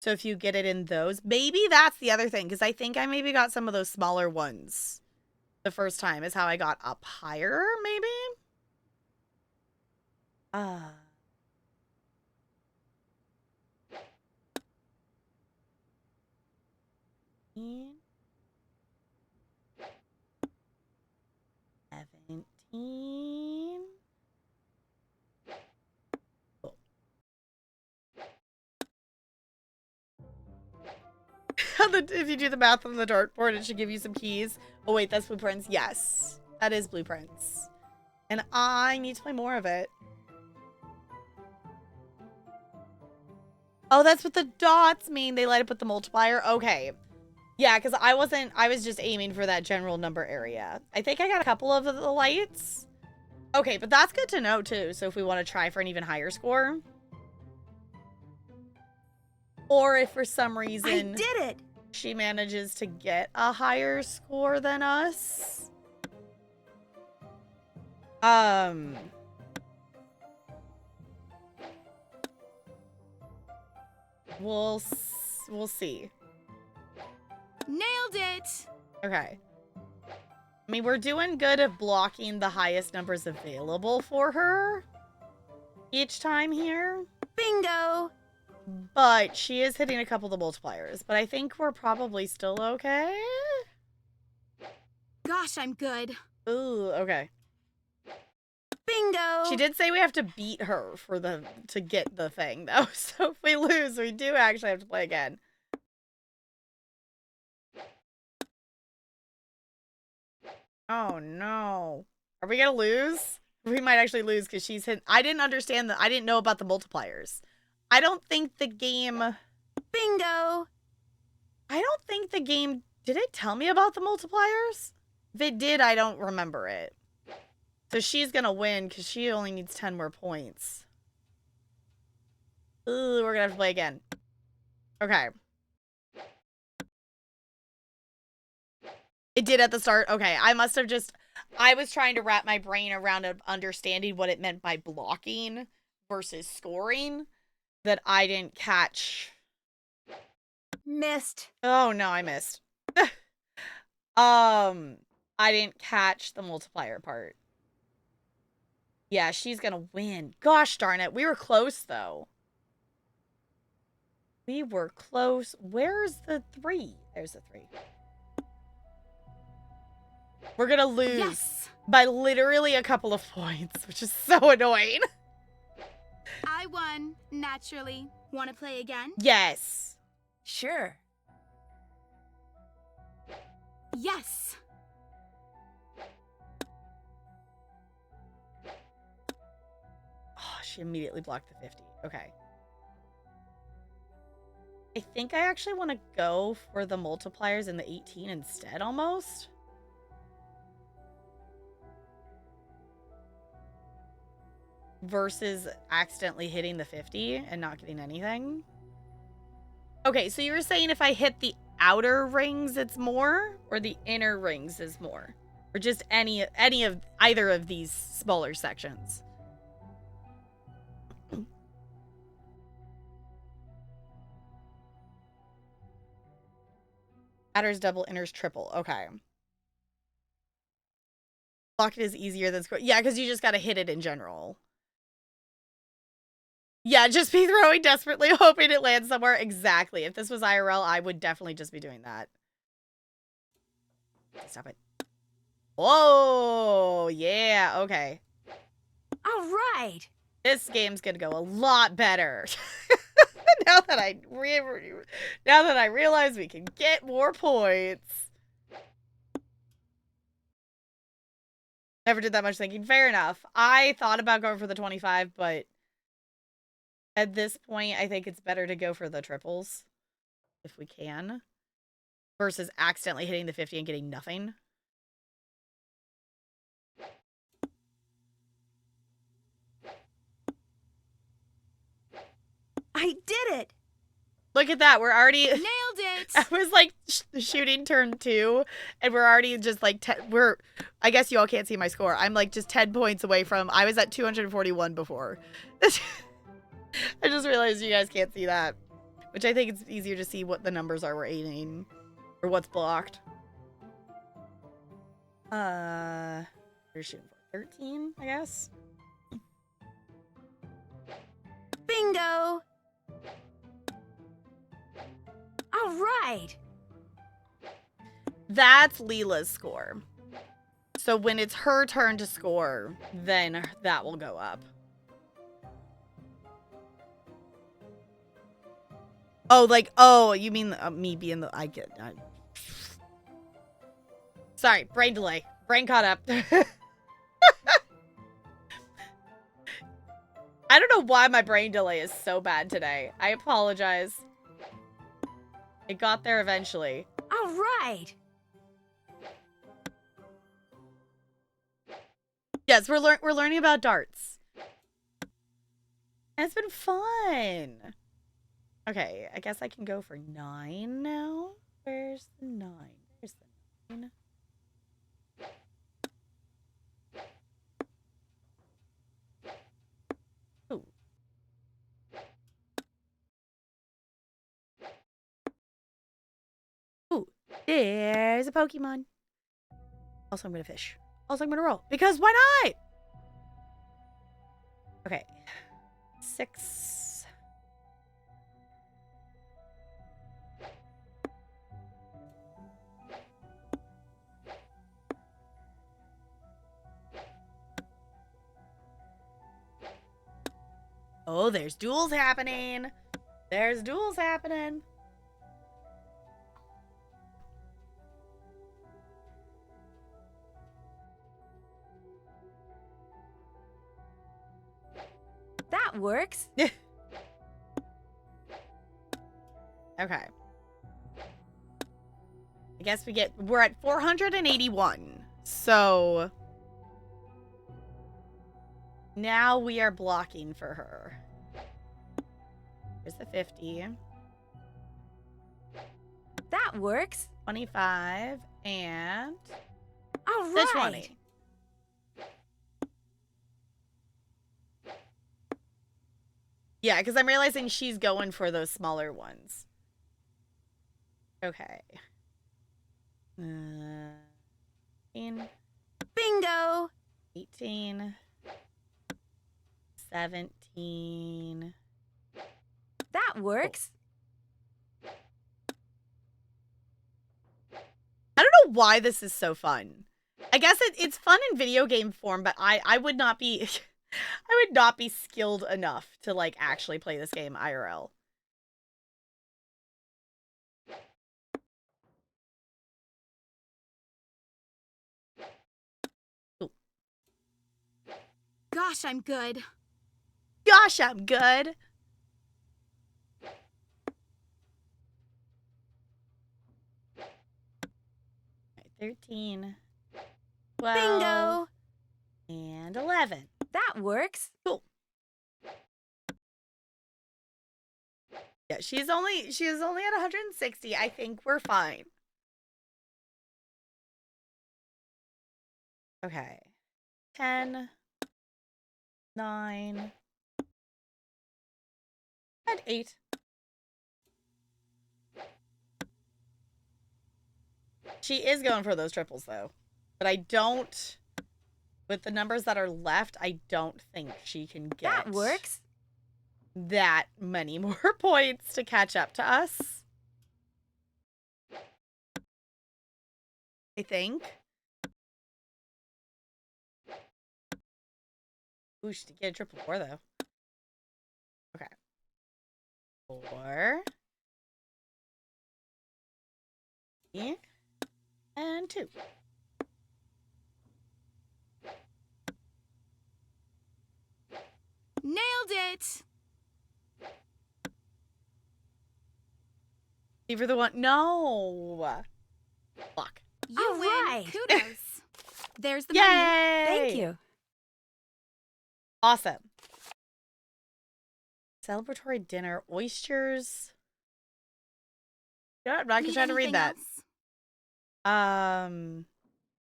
So if you get it in those, maybe that's the other thing, because I think I maybe got some of those smaller ones the first time is how I got up higher, maybe? Uh. 17. Oh. If you do the math on the dartboard, it should give you some keys. Oh, wait, that's blueprints. Yes, that is blueprints. And I need to play more of it. Oh, that's what the dots mean. They light up with the multiplier. Okay. Yeah, because I was just aiming for that general number area. I think I got a couple of the lights. Okay, but that's good to know, too. So if we want to try for an even higher score. Or if for some reason... I did it! She manages to get a higher score than us. We'll see. Nailed it! Okay. I mean, we're doing good at blocking the highest numbers available for her each time here. Bingo! But she is hitting a couple of the multipliers. But I think we're probably still okay. Gosh, I'm good. Ooh, okay. Bingo! She did say we have to beat her to get the thing, though. So if we lose, we do actually have to play again. Oh, no. Are we gonna lose? We might actually lose because she's hit. I didn't understand I didn't know about the multipliers. I don't think the game... Bingo! I don't think the game... Did it tell me about the multipliers? If it did, I don't remember it. So she's gonna win because she only needs 10 more points. Ooh, we're gonna have to play again. Okay. It did at the start? Okay, I must have just... I was trying to wrap my brain around understanding what it meant by blocking versus scoring that I didn't catch. Missed. Oh, no, I missed. I didn't catch the multiplier part. Yeah, she's gonna win. Gosh darn it. We were close, though. We were close. Where's the 3? There's the 3. We're gonna lose by literally a couple of points, which is so annoying. I won, naturally. Want to play again? Yes. Sure. Yes. Oh, she immediately blocked the 50. Okay. I think I actually want to go for the multipliers in the 18 instead, almost. Versus accidentally hitting the 50 and not getting anything. Okay, so you were saying if I hit the outer rings, it's more, or the inner rings is more, or just any of either of these smaller sections? Outer's double, inner's triple. Okay. Lookin is easier than score. Yeah, because you just gotta hit it in general. Yeah, just be throwing desperately, hoping it lands somewhere. Exactly. If this was IRL, I would definitely just be doing that. Stop it. Whoa, yeah, okay. All right. This game's gonna go a lot better. now that I realize we can get more points. Never did that much thinking. Fair enough. I thought about going for the 25, but at this point, I think it's better to go for the triples if we can versus accidentally hitting the 50 and getting nothing. I did it. Look at that. We're already Nailed it. I was like shooting turn 2 and we're already just like I guess you all can't see my score. I'm like just 10 points away from I was at 241 before. I just realized you guys can't see that, which I think it's easier to see what the numbers are we're aiming or what's blocked. We're shooting for 13, I guess. Bingo. All right. That's Leela's score. So when it's her turn to score, then that will go up. Oh, like, oh, you mean me being the, I get, sorry, brain delay. Brain caught up. I don't know why my brain delay is so bad today. I apologize. It got there eventually. All right. Yes, we're learning about darts. And it's been fun. Okay, I guess I can go for 9 now. Where's the 9? Where's the 9? Ooh. Ooh, there's a Pokemon. Also, I'm gonna fish. Also, I'm gonna roll. Because why not? Okay. 6. Oh, there's duels happening. There's duels happening. That works. Okay. I guess we're at 481. So now we are blocking for her. Here's the 50. That works. 25 and All the right. 20. Yeah, because I'm realizing she's going for those smaller ones. Okay. 18, Bingo. 18, 17. That works. I don't know why this is so fun. I guess it's fun in video game form, but I would not be I would not be skilled enough to like actually play this game IRL. Ooh. Gosh, I'm good. Gosh, I'm good. Okay, 13, 12, Bingo. and 11. That works. Cool. Yeah, she is only at 160. I think we're fine. Okay. 10, 9, and 8. She is going for those triples, though. But I don't... With the numbers that are left, I don't think she can get... That works. ...that many more points to catch up to us. I think. Ooh, she did get a triple 4, though. Okay. 4. And 2. Nailed it! Leave her the one. No. Fuck. You All win. right. Kudos. There's the Yay! money. Thank you. Awesome. Celebratory dinner, oysters. You know what? I'm not gonna Need try to read anything that. else?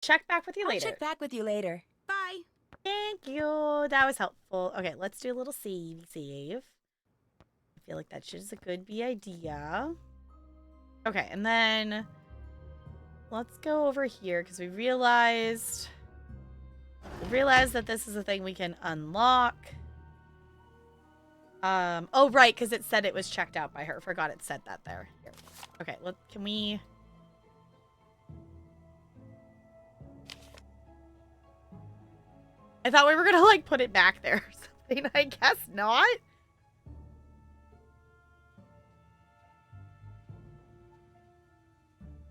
Check back with you I'll later. check back with you later. Bye. Thank you. That was helpful. Okay, let's do a little save. I feel like that is a good idea. Okay, and then let's go over here because we realized that this is a thing we can unlock. Oh right, because it said it was checked out by her. Forgot it said that there. Here. Okay, can we? I thought we were gonna like put it back there or something. I guess not.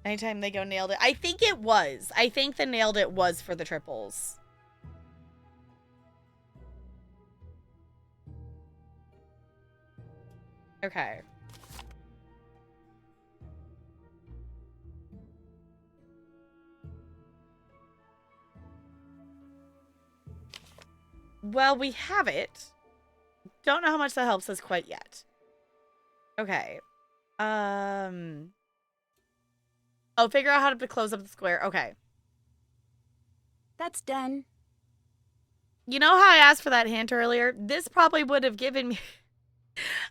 Anytime they go nailed it. I think it was. I think the nailed it was for the triples. Okay. Well, we have it. Don't know how much that helps us quite yet. Okay. Oh, figure out how to close up the square. Okay. That's done. You know how I asked for that hint earlier? This probably would have given me...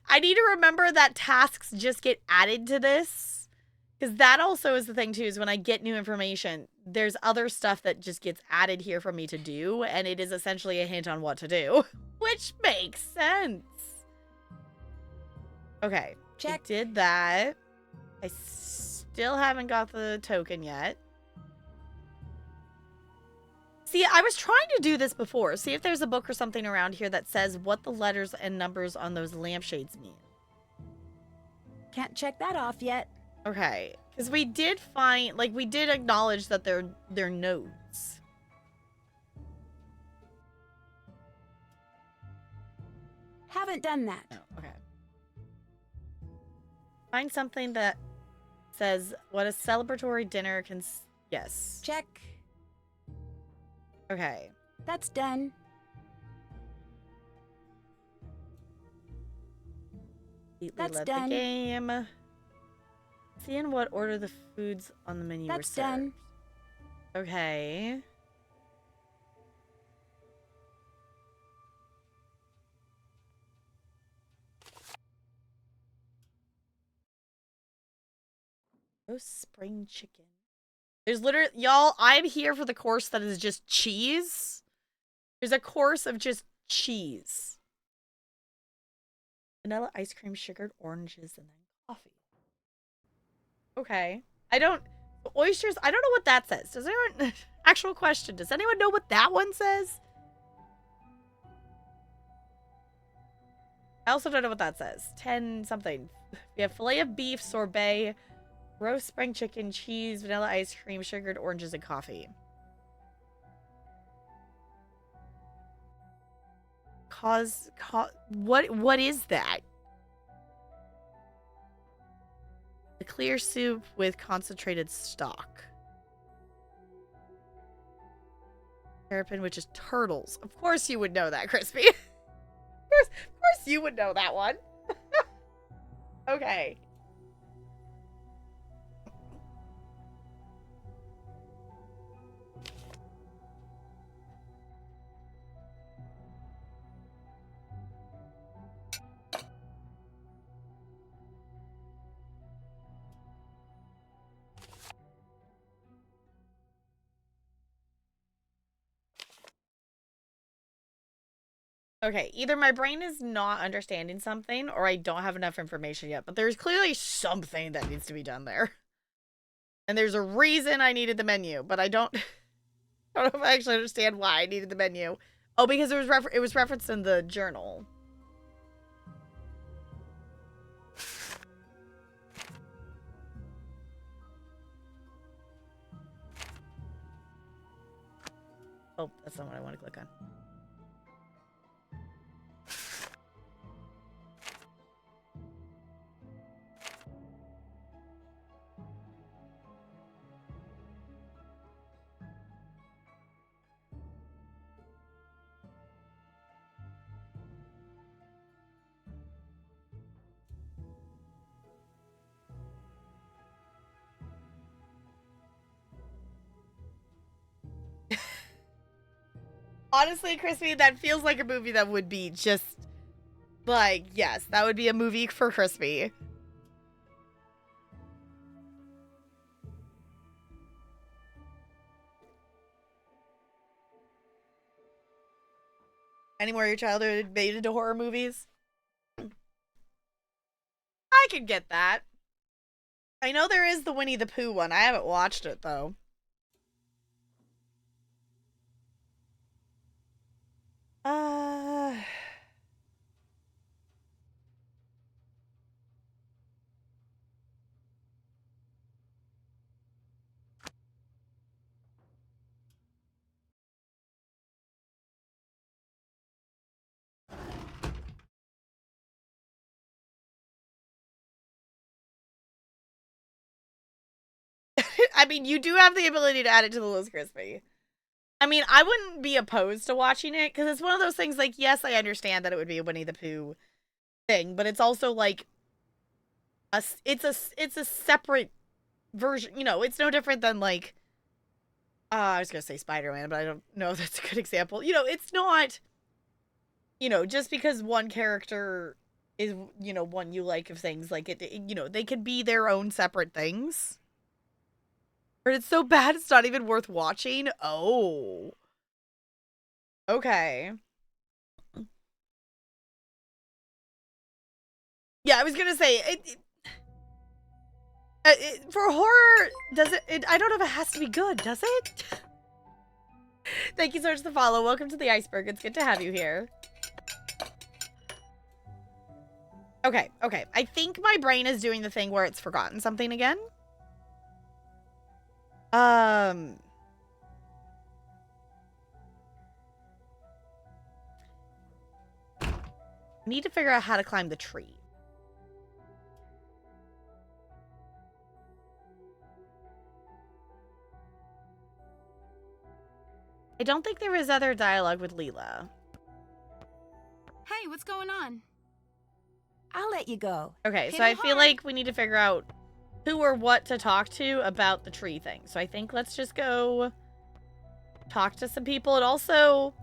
I need to remember that tasks just get added to this. Because that also is the thing, too, is when I get new information, there's other stuff that just gets added here for me to do, and it is essentially a hint on what to do. Which makes sense. Okay. Check. I did that. I still haven't got the token yet. See, I was trying to do this before. See if there's a book or something around here that says what the letters and numbers on those lampshades mean. Can't check that off yet. Okay. Because we did find, like, we did acknowledge that they're nodes. Haven't done that. No, okay. Find something that says what a celebratory dinner can... Yes. Check. Okay. That's done. That's Let done. the game. See in what order the foods on the menu That's were served. done. Okay. Roast spring chicken. There's literally, y'all, I'm here for the course that is just cheese. There's a course of just cheese. Vanilla ice cream, sugared oranges, and then coffee. Okay. Oysters, I don't know what that says. Does anyone, actual question, does anyone know what that one says? I also don't know what that says. 10 something. We have filet of beef, sorbet, roast spring chicken, cheese, vanilla ice cream, sugared oranges, and coffee. What is that? A clear soup with concentrated stock. Terrapin, which is turtles. Of course you would know that, Crispy. Of course you would know that one. Okay. Okay, either my brain is not understanding something or I don't have enough information yet, but there's clearly something that needs to be done there. And there's a reason I needed the menu, but I don't know if I actually understand why I needed the menu. Oh, because it was referenced in the journal. Oh, that's not what I want to click on. Honestly, Crispy, that feels like a movie that would be just, like, yes, that would be a movie for Crispy. Any more of your childhood made into horror movies? I could get that. I know there is the Winnie the Pooh one. I haven't watched it, though. I mean, you do have the ability to add it to the list, Crispy. I mean, I wouldn't be opposed to watching it, because it's one of those things, like, yes, I understand that it would be a Winnie the Pooh thing, but it's also, like, it's a separate version, you know, it's no different than, like, I was gonna say Spider-Man, but I don't know if that's a good example. You know, it's not, you know, just because one character is, you know, one you like of things, like, you know, they could be their own separate things. But it's so bad it's not even worth watching? Oh. Okay. Yeah, I was gonna say, for horror, does it, I don't know if it has to be good, does it? Thank you so much for the follow. Welcome to the iceberg. It's good to have you here. Okay, okay. I think my brain is doing the thing where it's forgotten something again. I need to figure out how to climb the tree. I don't think there was other dialogue with Leela. Hey, what's going on? I'll let you go. Okay, Hit so I it feel hard. like we need to figure out who or what to talk to about the tree thing. So I think let's just go talk to some people. And also,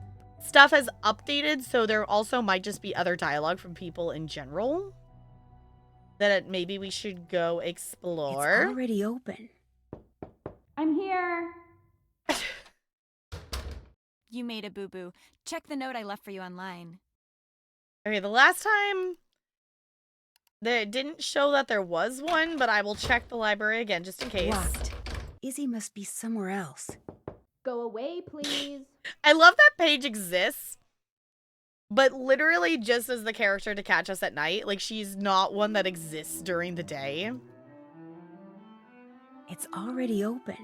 stuff has updated, so there also might just be other dialogue from people in general that maybe we should go explore. It's already open. I'm here. You made a boo-boo. Check the note I left for you online. Okay, the last time it didn't show that there was one, but I will check the library again just in case. Locked. Izzy must be somewhere else. Go away, please. I love that page exists, but literally just as the character to catch us at night. Like, she's not one that exists during the day. It's already open.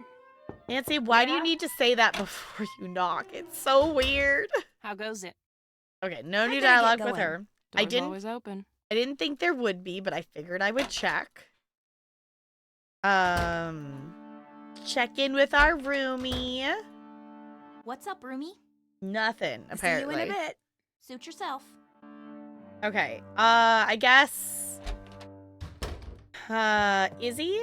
Nancy, why do you need to say that before you knock? It's so weird. How goes it? Okay, no I new gotta get dialogue with going. her. Door's always open. I didn't think there would be, but I figured I would check. Check in with our roomie. What's up, roomie? Nothing, apparently. See you in a bit. Suit yourself. Okay, I guess Izzy?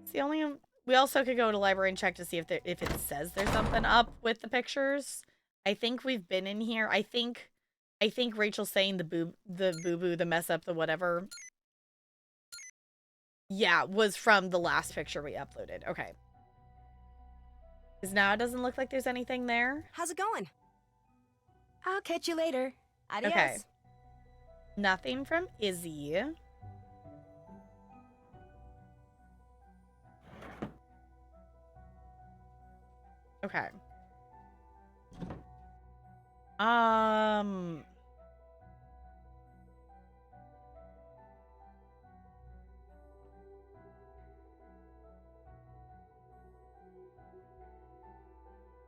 It's the only. We also could go to the library and check to see if it says there's something up with the pictures. I think we've been in here. I think Rachel's saying the boo-boo, the mess up, the whatever. Yeah, was from the last picture we uploaded. Okay. Because now it doesn't look like there's anything there. How's it going? I'll catch you later. Adios. Okay. Nothing from Izzy. Okay.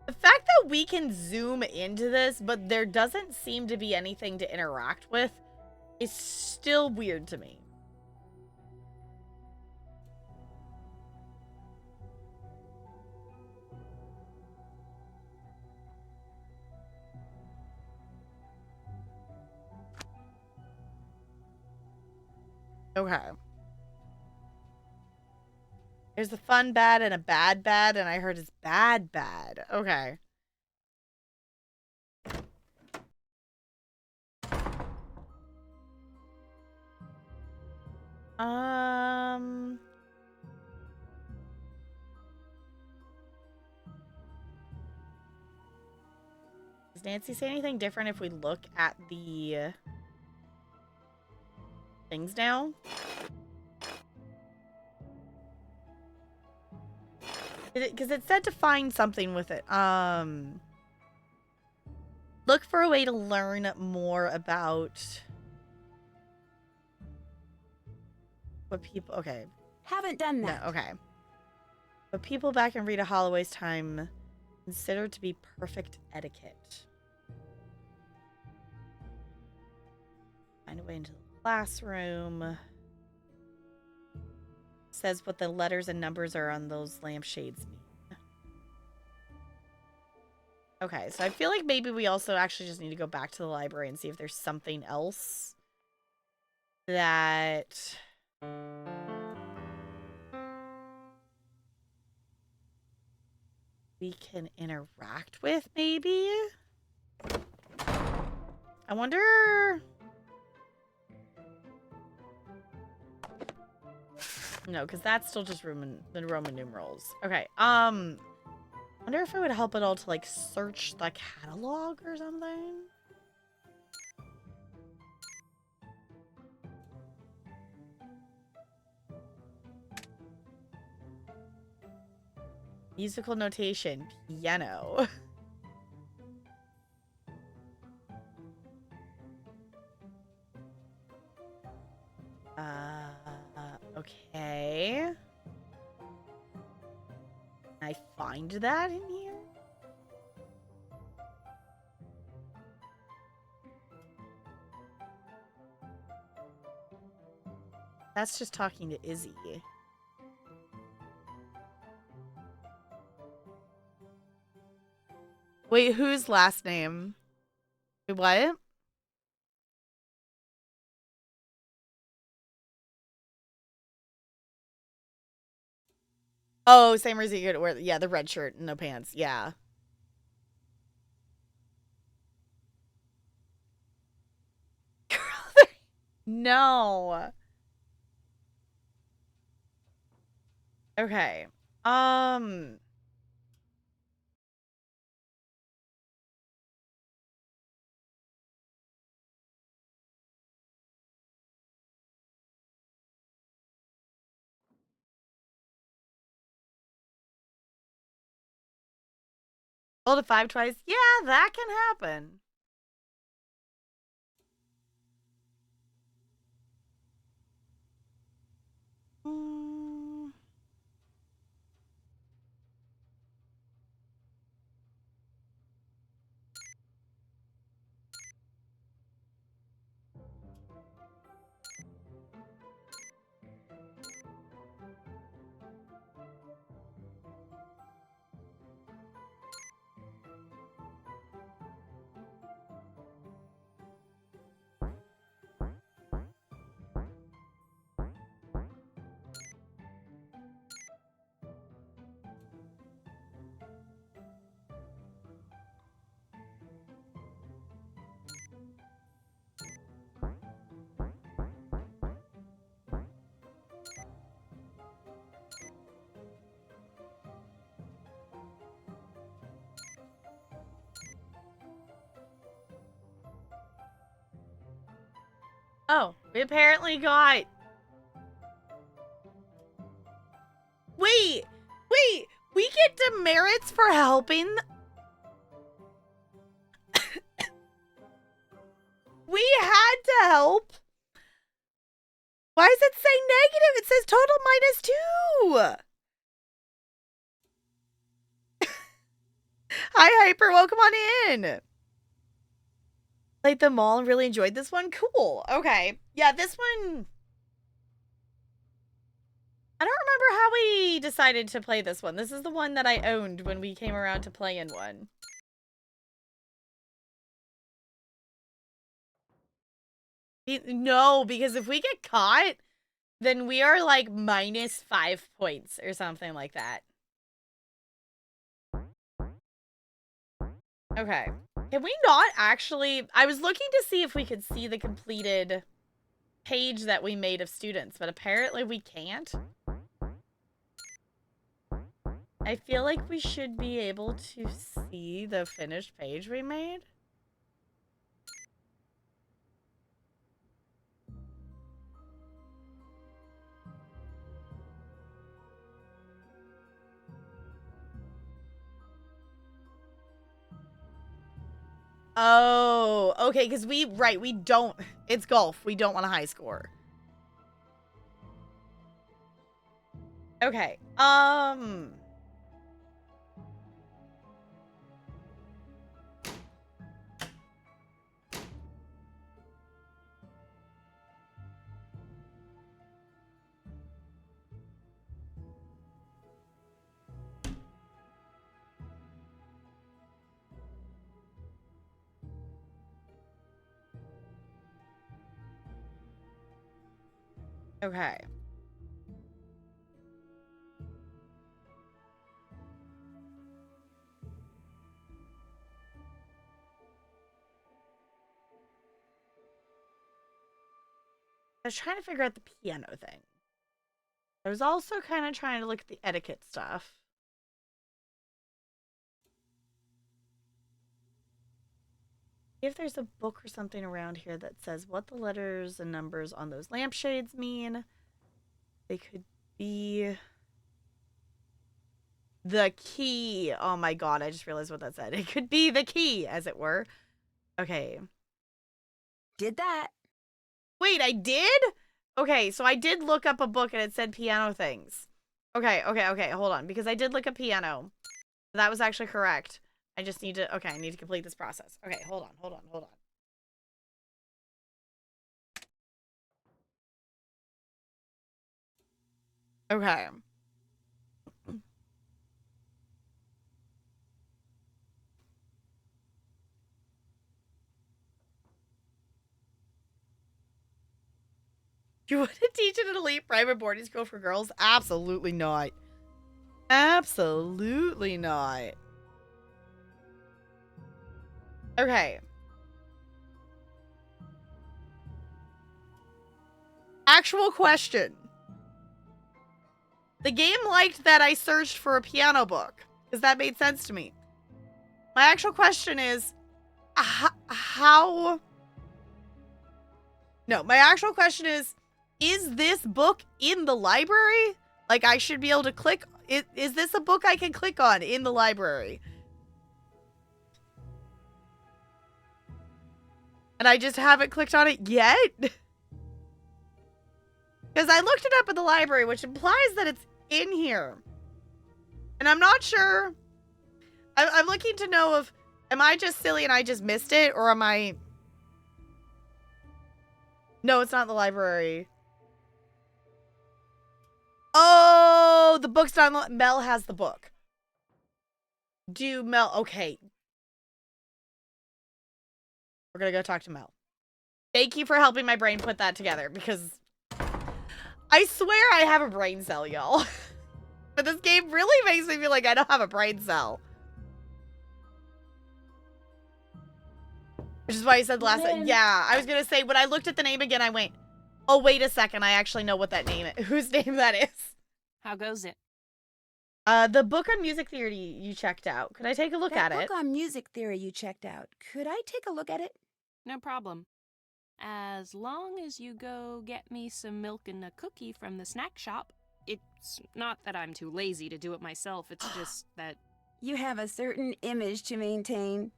The fact that we can zoom into this, but there doesn't seem to be anything to interact with, is still weird to me. Okay. There's a fun bad and a bad bad, and I heard it's bad bad. Okay. Does Nancy say anything different if we look at the things now? Because it said to find something with it. Look for a way to learn more about what people... Okay. Haven't done that. No, okay. What people back in Rita Holloway's time considered to be perfect etiquette. Find a way into the classroom. Says what the letters and numbers are on those lampshades mean. Okay, so I feel like maybe we also actually just need to go back to the library and see if there's something else that... we can interact with, maybe? I wonder... No, because that's still just the Roman numerals. Okay, wonder if it would help at all to, like, search the catalog or something? Musical notation, piano. Okay. Can I find that in here? That's just talking to Izzy. Wait, whose last name? Wait, what? Oh, same reason you could wear, yeah, the red shirt and no pants. Yeah. No. Okay. Roll to 5 twice. Yeah, that can happen. Oh, we apparently got... Wait! We get demerits for helping... We had to help? Why does it say negative? It says total -2. Hi, Hyper. Welcome on in. Played them all and really enjoyed this one. Cool. Okay. Yeah, this one... I don't remember how we decided to play this one. This is the one that I owned when we came around to play in one. No, because if we get caught, then we are like -5 points or something like that. Okay. Can we not actually... I was looking to see if we could see the completed page that we made of students, but apparently we can't. I feel like we should be able to see the finished page we made. Oh, okay, because we don't, it's golf. We don't want a high score. Okay, okay. I was trying to figure out the piano thing. I was also kind of trying to look at the etiquette stuff. If there's a book or something around here that says what the letters and numbers on those lampshades mean. They could be the key. Oh my god, I just realized what that said. It could be the key, as it were. Okay. Did that. Wait, I did? Okay, so I did look up a book and it said piano things. Okay, hold on. Because I did look up piano. That was actually correct. I just need to, okay, I need to complete this process. Okay, hold on. Okay. You want to teach at an elite private boarding school for girls? Absolutely not. Absolutely not. Okay. Actual question. The game liked that I searched for a piano book, because that made sense to me. My actual question is, how... No, my actual question is this book in the library? Like, I should be able to click... Is this a book I can click on in the library? And I just haven't clicked on it yet? Because I looked it up at the library, which implies that it's in here. And I'm not sure. I'm looking to know if... Am I just silly and I just missed it? Or am I... No, it's not in the library. Oh, the book's not... Mel has the book. Do Mel... Okay. We're gonna go talk to Mel. Thank you for helping my brain put that together, because... I swear I have a brain cell, y'all. But this game really makes me feel like I don't have a brain cell. Which is why I said last time. Yeah, I was going to say, when I looked at the name again, I went, oh, wait a second. I actually know what that name is. Whose name that is. How goes it? The book on music theory you checked out. Could I take a look at it? That book on music theory you checked out. Could I take a look at it? No problem. as long as you go get me some milk and a cookie from the snack shop. It's not that I'm too lazy to do it myself, it's just that... You have a certain image to maintain.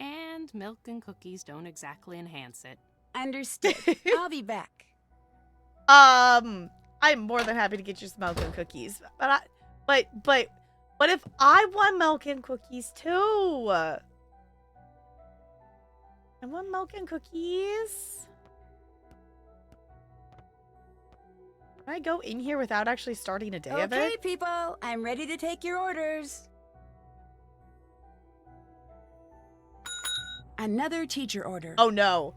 And milk and cookies don't exactly enhance it. Understood. I'll be back. I'm more than happy to get you some milk and cookies. But what if I want milk and cookies too? I want milk and cookies. Can I go in here without actually starting a day of it? Okay, people, I'm ready to take your orders. Another teacher order. Oh no.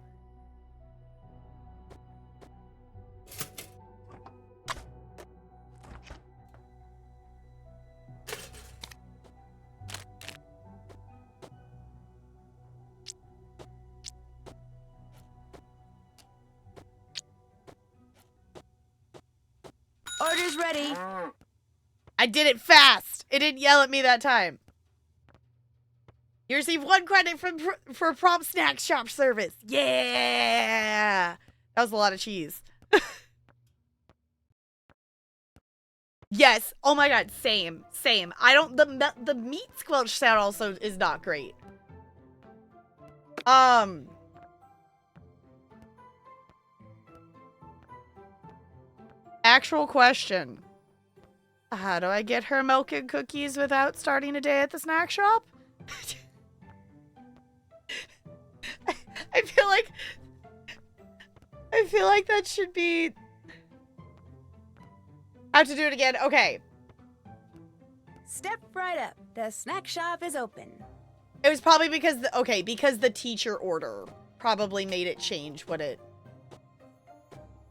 Orders ready. I did it fast. It didn't yell at me that time. You receive 1 credit for prompt snack shop service. Yeah. That was a lot of cheese. Yes. Oh my god. Same. I don't. The meat squelch sound also is not great. Actual question. How do I get her milk and cookies without starting a day at the snack shop? I feel like that should be... I have to do it again. Okay. Step right up. The snack shop is open. It was probably because because the teacher order probably made it change what it...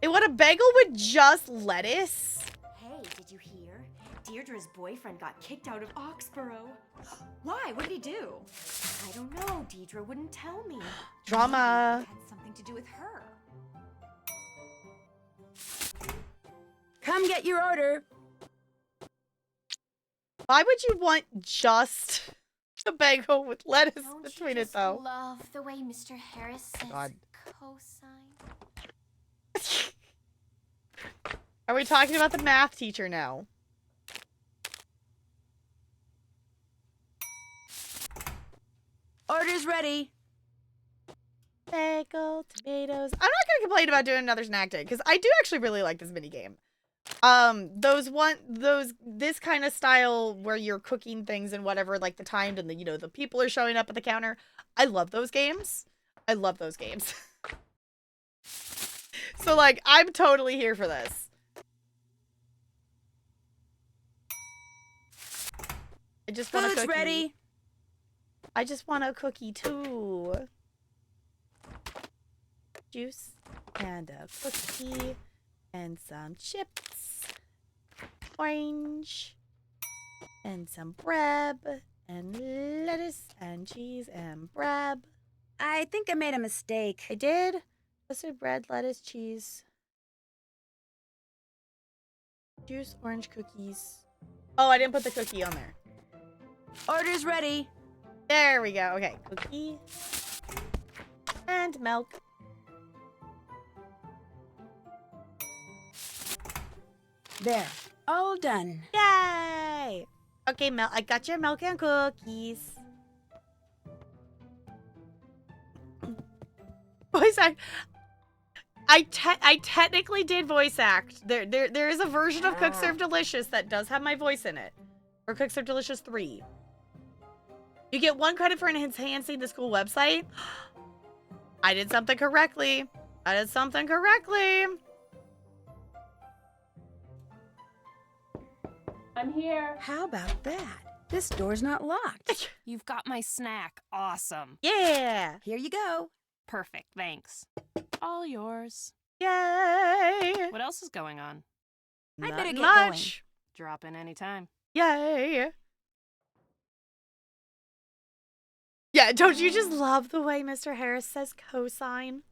They want a bagel with just lettuce? Hey, did you hear? Deirdre's boyfriend got kicked out of Oxborough. Why? What did he do? I don't know. Deirdre wouldn't tell me. Drama. Maybe it had something to do with her. Come get your order. Why would you want just a bagel with lettuce Don't between you it, just though? love the way Mr. Harris says God. cosine? Are we talking about the math teacher now? Orders ready. Bagel, tomatoes. I'm not gonna complain about doing another snack day because I do actually really like this mini game. This kind of style where you're cooking things and whatever, like the timed and the people are showing up at the counter. I love those games. I love those games. So like, I'm totally here for this. I just want a Food's cookie. ready. I just want a cookie too. Juice and a cookie and some chips, orange and some bread and lettuce and cheese and bread. I think I made a mistake. I did. Toasted bread, lettuce, cheese, juice, orange, cookies. Oh, I didn't put the cookie on there. Orders ready. There we go. Okay, cookie and milk. There. All done. Yay! Okay, I got your milk and cookies. Voice act. I technically did voice act. There is a version of Cook Serve Delicious that does have my voice in it. Or Cook Serve Delicious 3. You get 1 credit for enhancing the school website. I did something correctly. I did something correctly. I'm here. How about that? This door's not locked. You've got my snack. Awesome. Yeah. Here you go. Perfect, thanks. All yours. Yay. What else is going on? I'd Not better get much. Drop in anytime. Yay. Yeah, don't you just love the way Mr. Harris says cosine?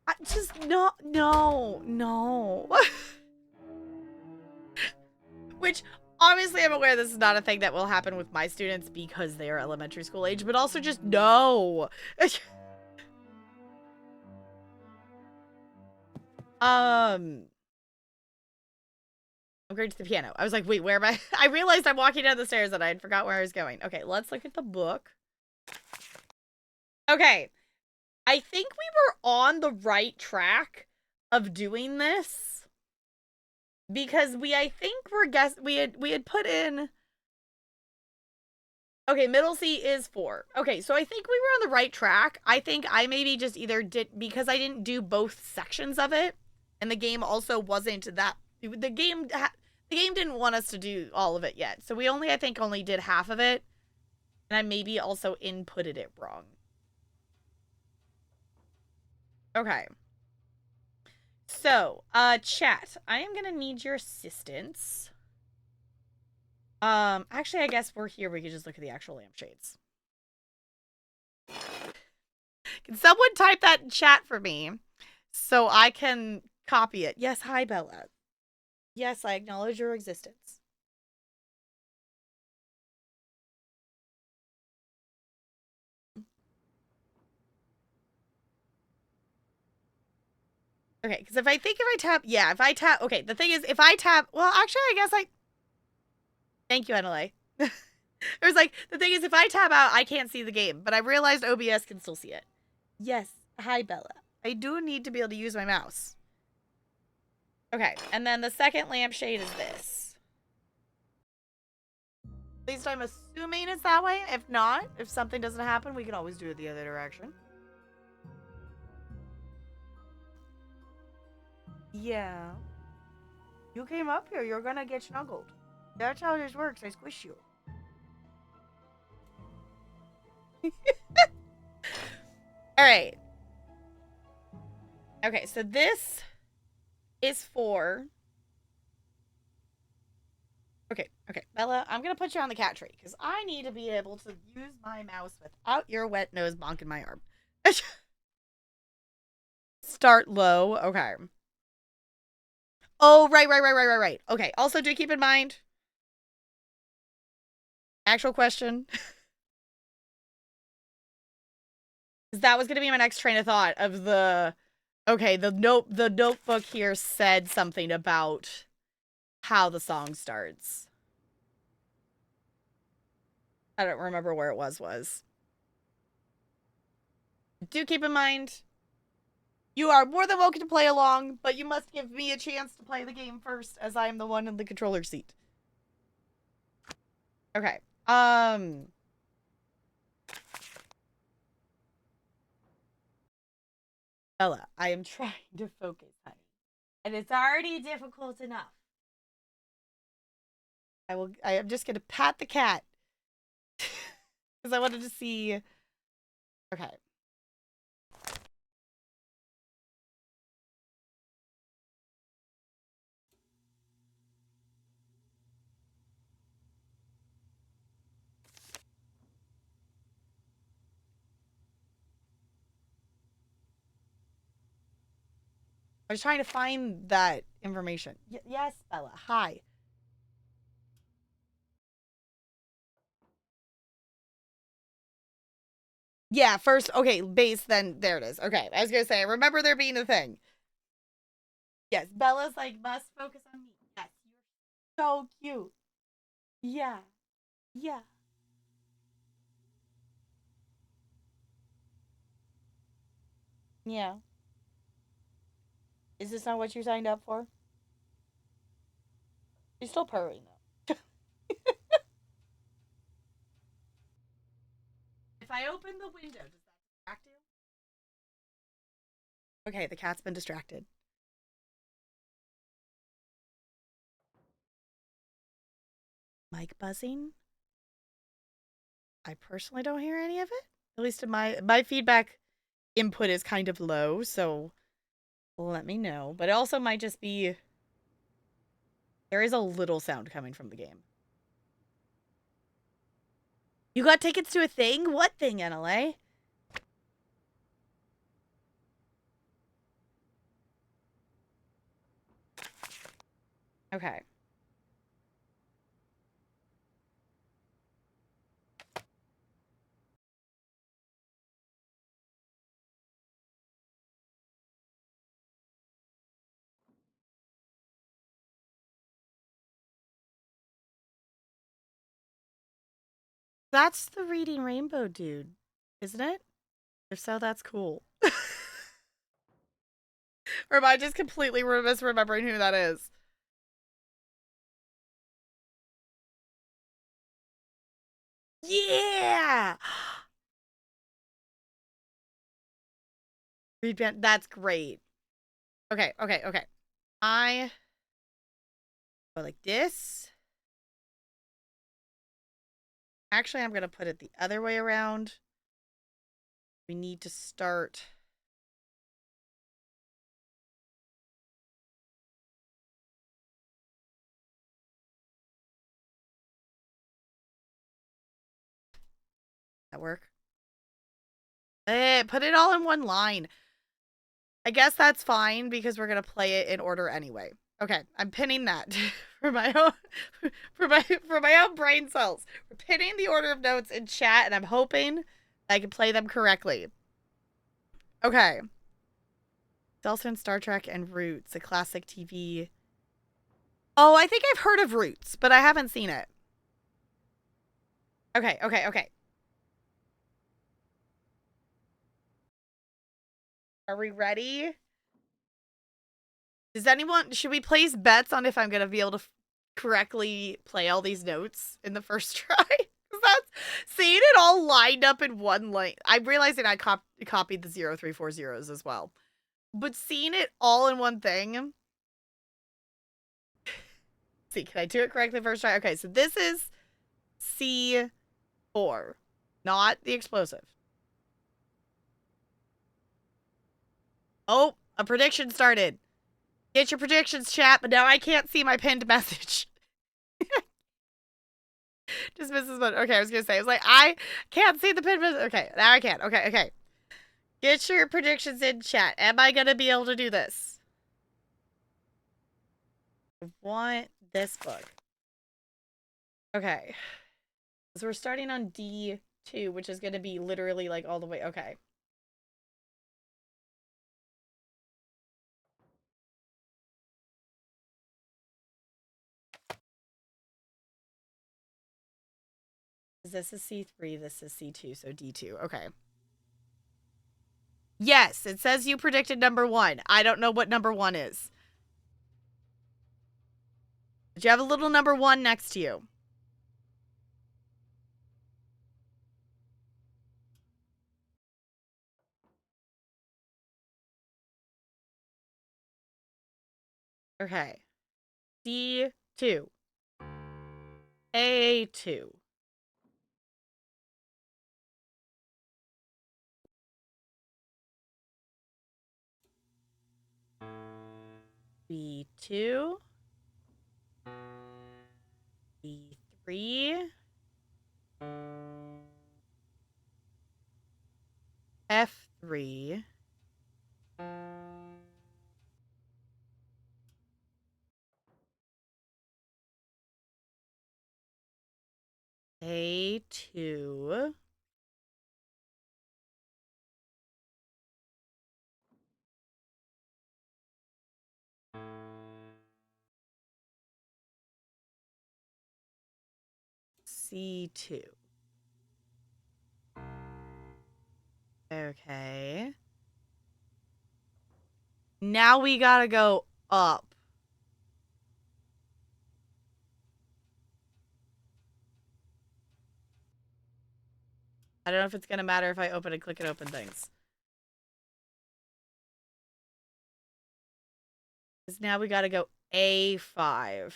I just, no. Which, Obviously, I'm aware this is not a thing that will happen with my students because they are elementary school age, but also just no. I'm going to the piano. I was like, wait, where am I? I realized I'm walking down the stairs and I had forgot where I was going. Okay, let's look at the book. Okay. I think we were on the right track of doing this because I think we had put in. Okay, middle C is 4. Okay, so I think we were on the right track. I think I maybe just either did because I didn't do both sections of it, and the game also wasn't that the game didn't want us to do all of it yet. So we I think only did half of it, and I maybe also inputted it wrong. Okay. So, chat, I am gonna need your assistance. Actually, I guess we're here. We could just look at the actual lampshades. Can someone type that in chat for me so I can copy it? Yes, hi, Bella. Yes, I acknowledge your existence. Okay, because if I tap, okay, the thing is, if I tap, well, actually, I guess thank you, NLA. It was like, the thing is, if I tap out, I can't see the game, but I realized OBS can still see it. Yes, hi, Bella. I do need to be able to use my mouse. Okay, and then the second lampshade is this. At least I'm assuming it's that way. If not, if something doesn't happen, we can always do it the other direction. Yeah. You came up here, you're gonna get snuggled. That's how this works, I squish you. Alright. Okay, so this is for... Okay, Bella, I'm gonna put you on the cat tree, because I need to be able to use my mouse without your wet nose bonking my arm. Start low, okay. Oh, right. Okay, also do keep in mind... Actual question. That was gonna be my next train of thought of the... Okay, the notebook here said something about how the song starts. I don't remember where it was. Do keep in mind, you are more than welcome to play along, but you must give me a chance to play the game first, as I am the one in the controller seat. Okay. Bella, I am trying to focus, honey. And it's already difficult enough. I am just gonna pat the cat. Because I wanted to see... Okay. I was trying to find that information. Yes, Bella. Hi. Yeah, first, okay, base, then there it is. Okay, I was gonna say, I remember there being a thing. Yes, Bella's like, must focus on me. Yes, you're so cute. Yeah. Yeah. Yeah. Is this not what you signed up for? She's still purring, though. If I open the window, does that distract you? Okay, the cat's been distracted. Mic buzzing? I personally don't hear any of it. At least in my feedback input is kind of low, so let me know. But it also might just be... There is a little sound coming from the game. You got tickets to a thing? What thing, NLA? Okay. That's the Reading Rainbow dude, isn't it? If so, that's cool. Or am I just completely misremembering who that is? Yeah! Read band. That's great. Okay. I go like this. Actually, I'm going to put it the other way around. We need to start. That work? Put it all in one line. I guess that's fine because we're going to play it in order anyway. Okay, I'm pinning that for my own for my own brain cells. We're pinning the order of notes in chat, and I'm hoping I can play them correctly. Okay. It's also in Star Trek and Roots, a classic TV. Oh, I think I've heard of Roots, but I haven't seen it. Okay. Are we ready? Should we place bets on if I'm going to be able to correctly play all these notes in the first try? That's seeing it all lined up in one line. I'm realizing I copied the 0340s as well. But seeing it all in one thing. See, can I do it correctly first try? Okay, so this is C4, not the explosive. Oh, a prediction started. Get your predictions, chat, but now I can't see my pinned message. Just misses one. Okay, I was gonna say, I was like, I can't see the pinned message. Okay, now I can. Okay. Get your predictions in chat. Am I gonna be able to do this? I want this book. Okay. So we're starting on D2, which is gonna be literally like all the way. Okay. This is C3, this is C2, so D2. Okay. Yes, it says you predicted number 1. I don't know what number 1 is. But you have a little number 1 next to you. Okay. D2. A2. B2. B3. F3. A2. C2. Okay. Now we gotta go up. I don't know if it's gonna matter if I open and click and open things. Because now we gotta go A5.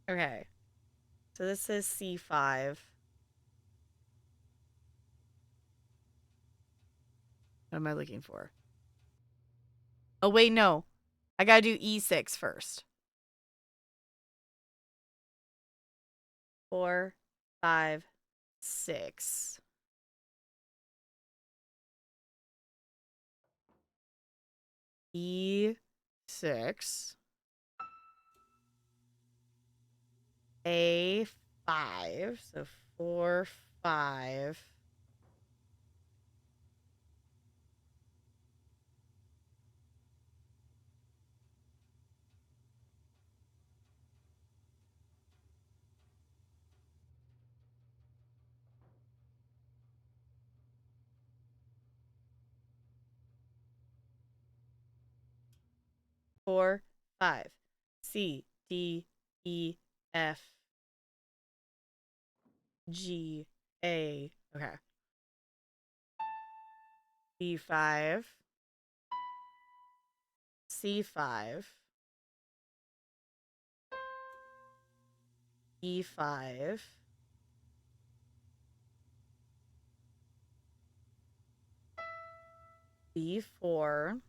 Okay. So this is C5. What am I looking for? Oh, wait, no. I gotta do E6 first. 4, 5, 6. E6. A5. So 4, 5. Four, 5. C, D, E, F, G, A. Okay. B5. C5. E5. B4.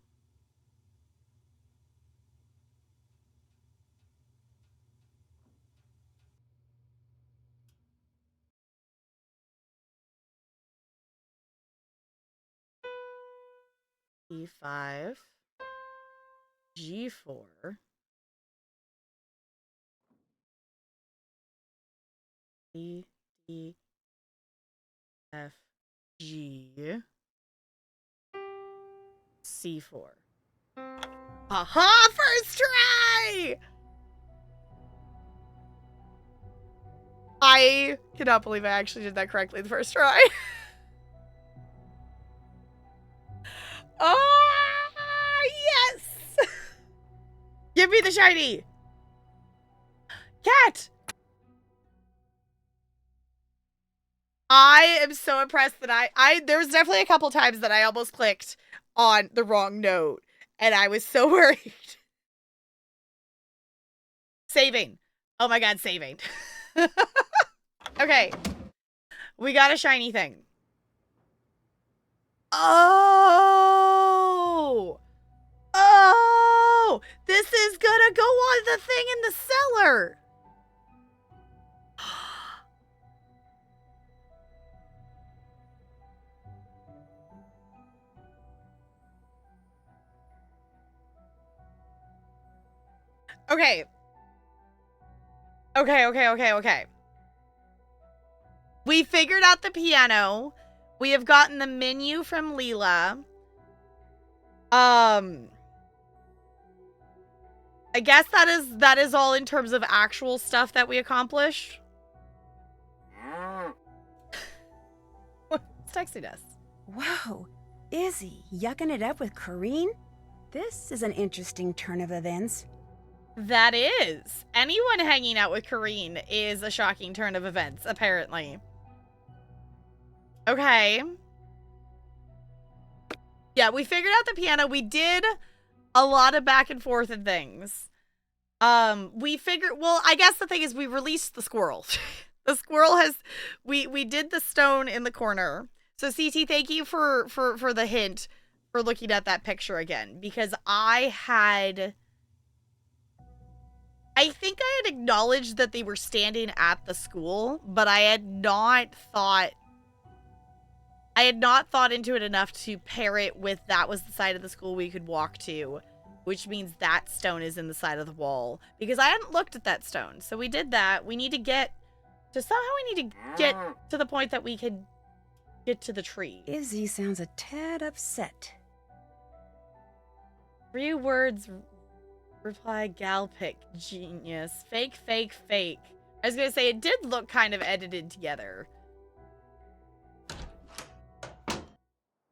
E5. G4. C, D, F, G. C4. Aha! First try! I cannot believe I actually did that correctly the first try. Oh, yes! Give me the shiny! Cat! I am so impressed that there was definitely a couple times that I almost clicked on the wrong note, and I was so worried. Saving. Oh my god, saving. Okay. We got a shiny thing. Oh! Oh! This is gonna go on the thing in the cellar! Okay. Okay. We figured out the piano. We have gotten the menu from Leela. I guess that is all in terms of actual stuff that we accomplished. What's texting us? Whoa, Izzy, yucking it up with Kareen? This is an interesting turn of events. That is. Anyone hanging out with Kareen is a shocking turn of events, apparently. Okay. Yeah, we figured out the piano. We did a lot of back and forth and things. We figured, well, I guess the thing is we released the squirrel. The squirrel has, we did the stone in the corner. So CT, thank you for the hint for looking at that picture again, because I think I had acknowledged that they were standing at the school, but I had not thought into it enough to pair it with that was the side of the school we could walk to, which means that stone is in the side of the wall, because I hadn't looked at that stone. So we did that. We need to get to the point that we could get to the tree. Izzy sounds a tad upset. 3 words reply Galpic. Genius. Fake, fake, fake. I was gonna say it did look kind of edited together.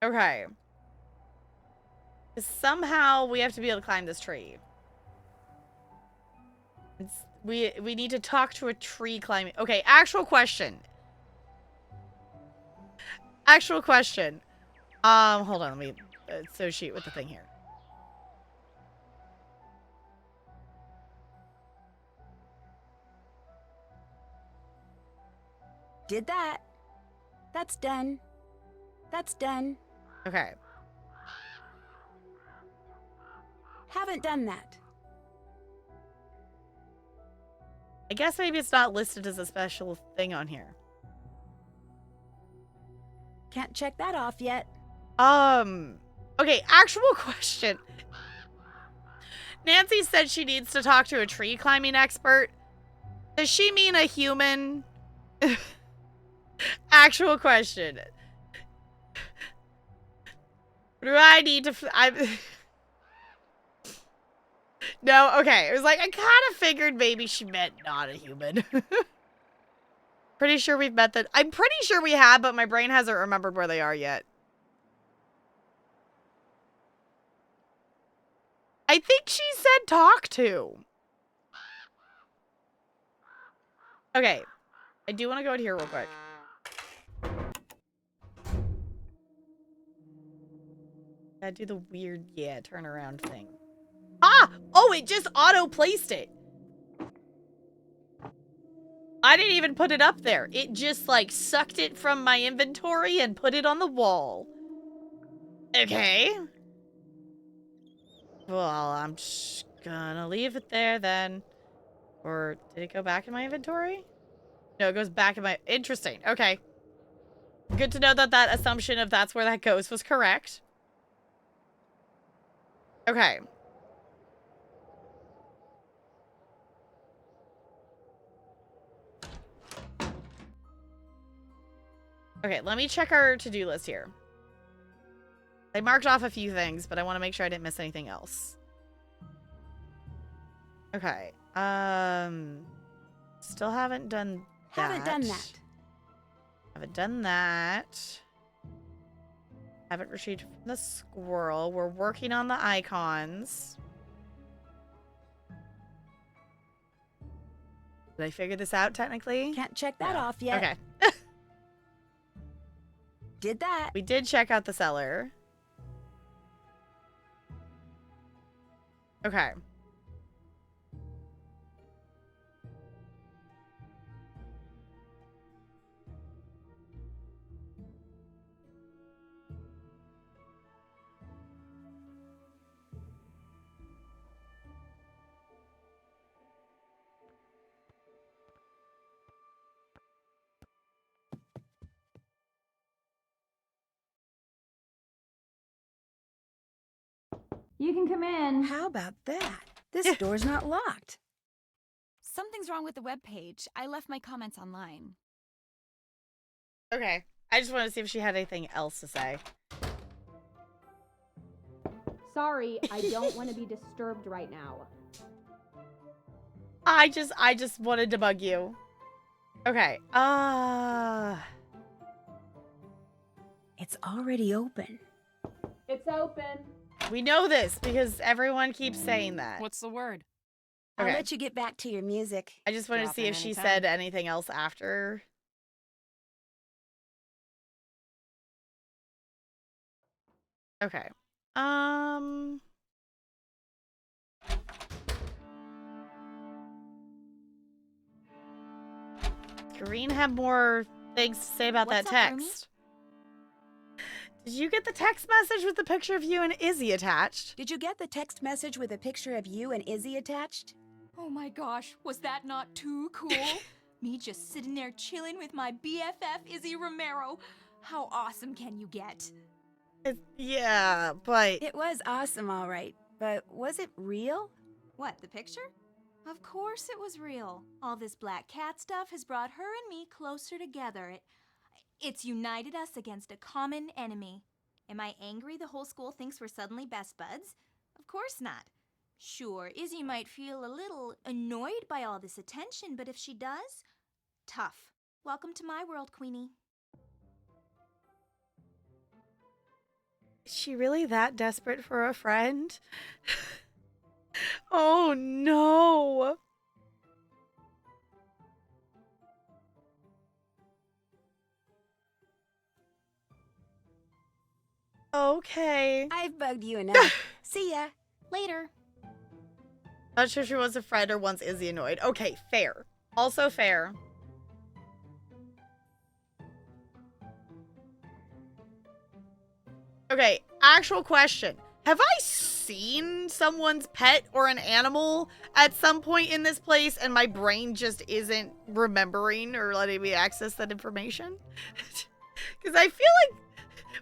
Okay. Somehow we have to be able to climb this tree. We need to talk to a tree climbing. Okay, actual question. Hold on, let me associate with the thing here. Did that. That's done. That's done. Okay. Haven't done that. I guess maybe it's not listed as a special thing on here. Can't check that off yet. Okay, actual question. Nancy said she needs to talk to a tree climbing expert. Does she mean a human? Actual question. What do I need to... No, okay. It was like, I kind of figured maybe she meant not a human. Pretty sure we've met that. I'm pretty sure we have, but my brain hasn't remembered where they are yet. I think she said talk to. Okay. I do want to go in here real quick. Gotta do the weird, turn around thing. Ah! Oh, it just auto-placed it. I didn't even put it up there. It just, like, sucked it from my inventory and put it on the wall. Okay. Well, I'm just gonna leave it there then. Or did it go back in my inventory? No, it goes back in my... Interesting. Okay. Good to know that that assumption of that's where that goes was correct. Okay. Okay, let me check our to-do list here. I marked off a few things, but I want to make sure I didn't miss anything else. Okay. Still haven't done that. Haven't done that. Haven't done that. Haven't retrieved from the squirrel. We're working on the icons. Did I figure this out technically? Can't check that off yet. Okay. Did that. We did check out the cellar. Okay. You can come in. How about that? This door's not locked. Something's wrong with the webpage. I left my comments online. Okay. I just wanted to see if she had anything else to say. Sorry, I don't want to be disturbed right now. I just wanted to bug you. Okay. It's already open. It's open. We know this because everyone keeps saying that. What's the word? I'll Okay. let you get back to your music. I just wanted to Drop see in if she anytime. said anything else after. Okay. Green had more things to say about What's that up, Rumi? text. Did you get the text message with the picture of you and Izzy attached? Did you get the text message with a picture of you and Izzy attached? Oh my gosh, was that not too cool? Me just sitting there chilling with my BFF Izzy Romero. How awesome can you get? Yeah, but... It was awesome, all right. But was it real? What, the picture? Of course it was real. All this black cat stuff has brought her and me closer together. It's united us against a common enemy. Am I angry the whole school thinks we're suddenly best buds? Of course not. Sure, Izzy might feel a little annoyed by all this attention, but if she does, tough. Welcome to my world, Queenie. Is she really that desperate for a friend? Oh no! Okay. I've bugged you enough. See ya. Later. Not sure she wants a friend or wants Izzy annoyed. Okay, fair. Also fair. Okay, actual question. Have I seen someone's pet or an animal at some point in this place and my brain just isn't remembering or letting me access that information? Because I feel like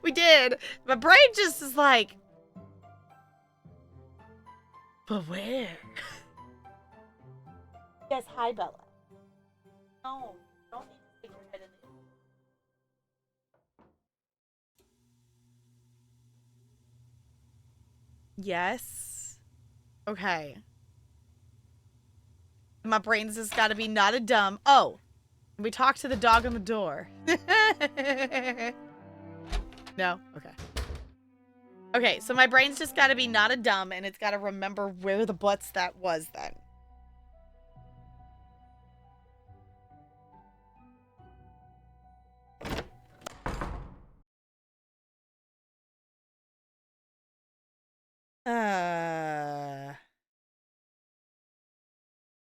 we did. My brain just is like, but where? Yes, hi, Bella. No, don't need to stick your head in Yes. Okay. My brain's just gotta be not a dumb. Oh. We talked to the dog on the door. No? Okay. Okay, so my brain's just gotta be not a dumb, and it's gotta remember where the butts that was then.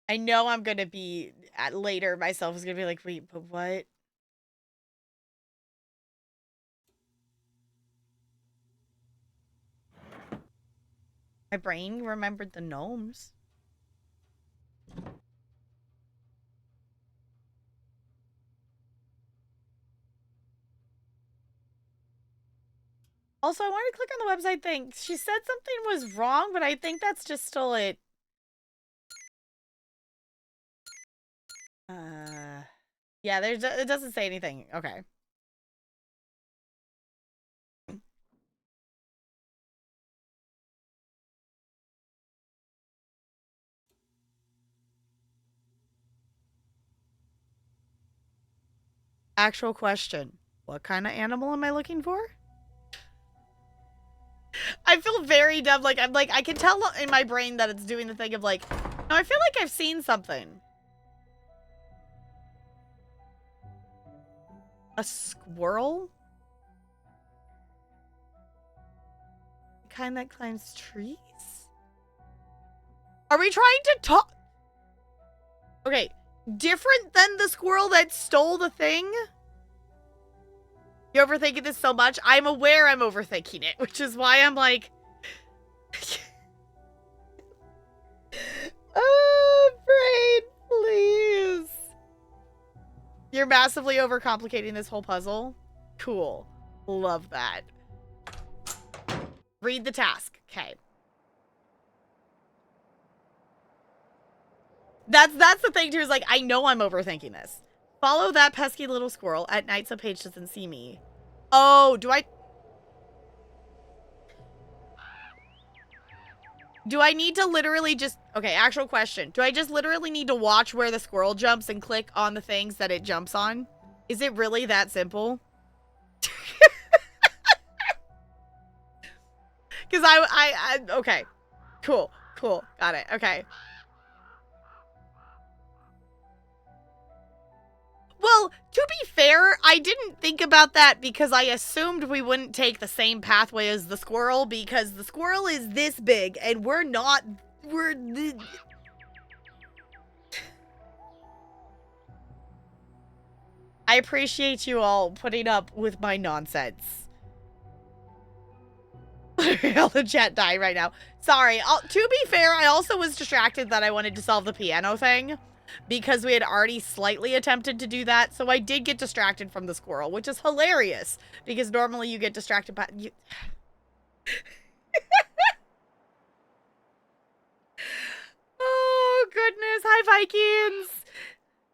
I know I'm gonna be later. Myself is gonna be like, wait, but what? My brain remembered the gnomes. Also, I wanted to click on the website thing. She said something was wrong, but I think that's just still it. Yeah, it doesn't say anything. Okay. Actual question. What kind of animal am I looking for? I feel very dumb. Like, I can tell in my brain that it's doing the thing of like, no, I feel like I've seen something. A squirrel? The kind that climbs trees? Are we trying to talk? Okay, different than the squirrel that stole the thing? You're overthinking this so much? I'm aware I'm overthinking it, which is why I'm like... Oh, brain, please. You're massively overcomplicating this whole puzzle. Cool. Love that. Read the task. Okay. That's the thing too, is like, I know I'm overthinking this. Follow that pesky little squirrel at night so Paige doesn't see me. Oh, do I need to literally just... Okay, actual question. Do I just literally need to watch where the squirrel jumps and click on the things that it jumps on? Is it really that simple? Because okay. Cool. Got it. Okay. Well, to be fair, I didn't think about that because I assumed we wouldn't take the same pathway as the squirrel because the squirrel is this big and we're not... I appreciate you all putting up with my nonsense. All the chat dying right now. Sorry. To be fair, I also was distracted that I wanted to solve the piano thing because we had already slightly attempted to do that. So I did get distracted from the squirrel, which is hilarious because normally you get distracted by... Oh, goodness. Hi, Vikings.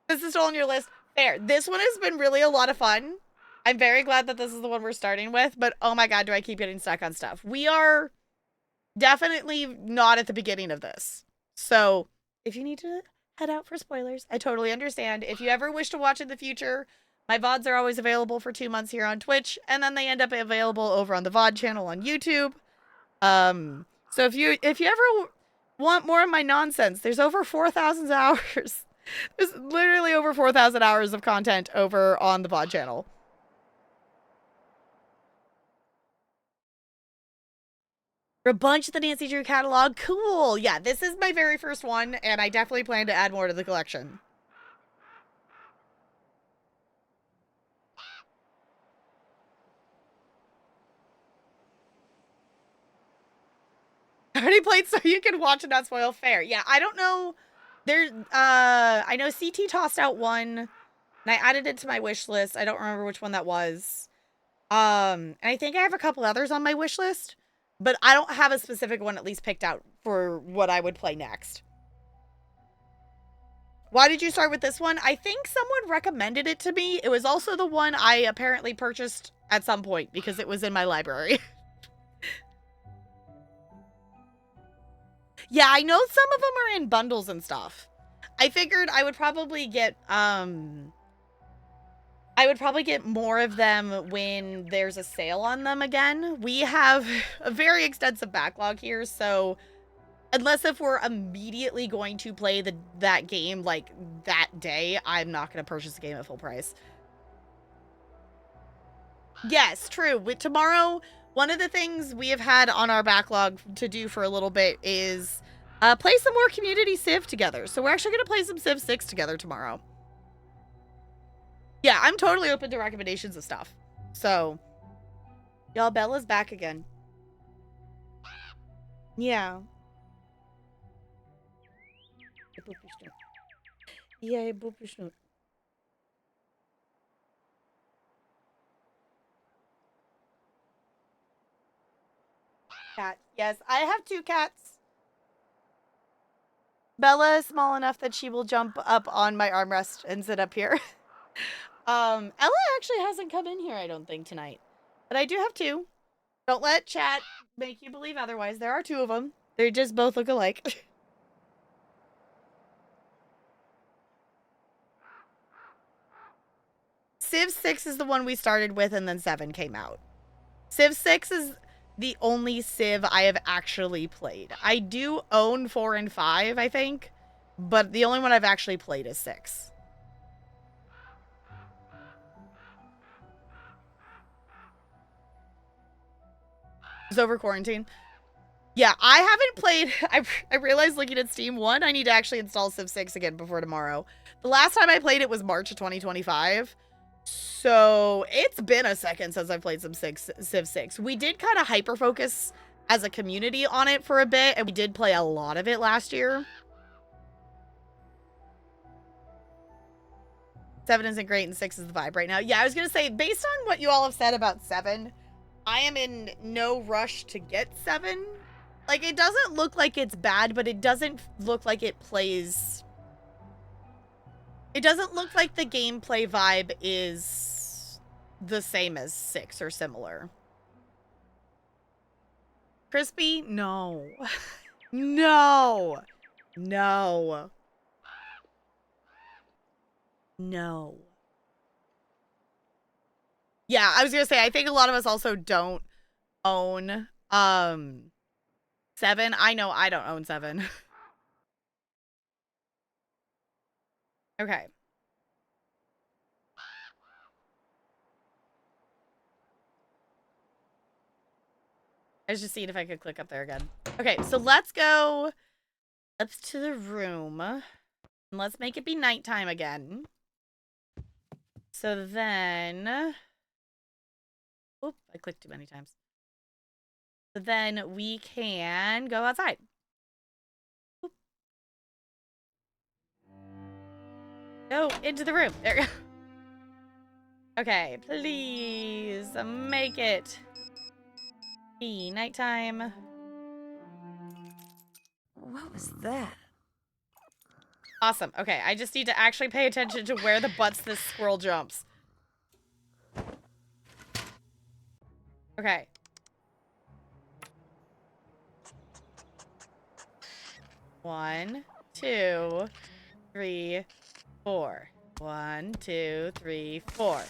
This is still on your list. Fair. This one has been really a lot of fun. I'm very glad that this is the one we're starting with, but oh my god, do I keep getting stuck on stuff. We are definitely not at the beginning of this. So, if you need to head out for spoilers, I totally understand. If you ever wish to watch in the future, my VODs are always available for 2 months here on Twitch, and then they end up available over on the VOD channel on YouTube. So if you ever want more of my nonsense, there's over 4,000 hours. There's literally over 4,000 hours of content over on the VOD channel. For a bunch of the Nancy Drew catalog. Cool. Yeah, this is my very first one, and I definitely plan to add more to the collection. I already played so you can watch and not spoil. Fair. Yeah, I don't know. I know CT tossed out one, and I added it to my wish list. I don't remember which one that was. And I think I have a couple others on my wish list, but I don't have a specific one at least picked out for what I would play next. Why did you start with this one? I think someone recommended it to me. It was also the one I apparently purchased at some point because it was in my library. Yeah, I know some of them are in bundles and stuff. I figured I would probably get more of them when there's a sale on them again. We have a very extensive backlog here, so unless if we're immediately going to play that game like that day, I'm not going to purchase the game at full price. Yes, true. With tomorrow, one of the things we have had on our backlog to do for a little bit is play some more community Civ together. So we're actually going to play some Civ 6 together tomorrow. Yeah, I'm totally open to recommendations of stuff. So, y'all, Bella's back again. Yeah. Yeah, cat. Yes, I have 2 cats. Bella is small enough that she will jump up on my armrest and sit up here. Ella actually hasn't come in here, I don't think, tonight. But I do have 2. Don't let chat make you believe otherwise. There are 2 of them. They just both look alike. Civ 6 is the one we started with, and then 7 came out. Civ 6 is the only Civ I have actually played. I do own 4 and 5, I think, but the only one I've actually played is 6. It's over quarantine. Yeah, I haven't played... I realized looking at Steam, 1, I need to actually install Civ 6 again before tomorrow. The last time I played it was March of 2025. So, it's been a second since I've played some Civ 6. We did kind of hyper-focus as a community on it for a bit, and we did play a lot of it last year. 7 isn't great, and 6 is the vibe right now. Yeah, I was going to say, based on what you all have said about 7, I am in no rush to get 7. Like, it doesn't look like it's bad, but it doesn't look like it plays... It doesn't look like the gameplay vibe is the same as 6 or similar. Crispy? No. No. No. No. Yeah, I was going to say, I think a lot of us also don't own 7. I know I don't own 7. Okay. I was just seeing if I could click up there again. Okay, so let's go up to the room. And let's make it be nighttime again. So then... Oop, I clicked too many times. So then we can go outside. Oop. Go into the room. There we go. Okay, please make it be nighttime. What was that? Awesome. Okay, I just need to actually pay attention to where the butts this squirrel jumps. Okay. One, 2, 3, 4. 1, 2, 3, 4.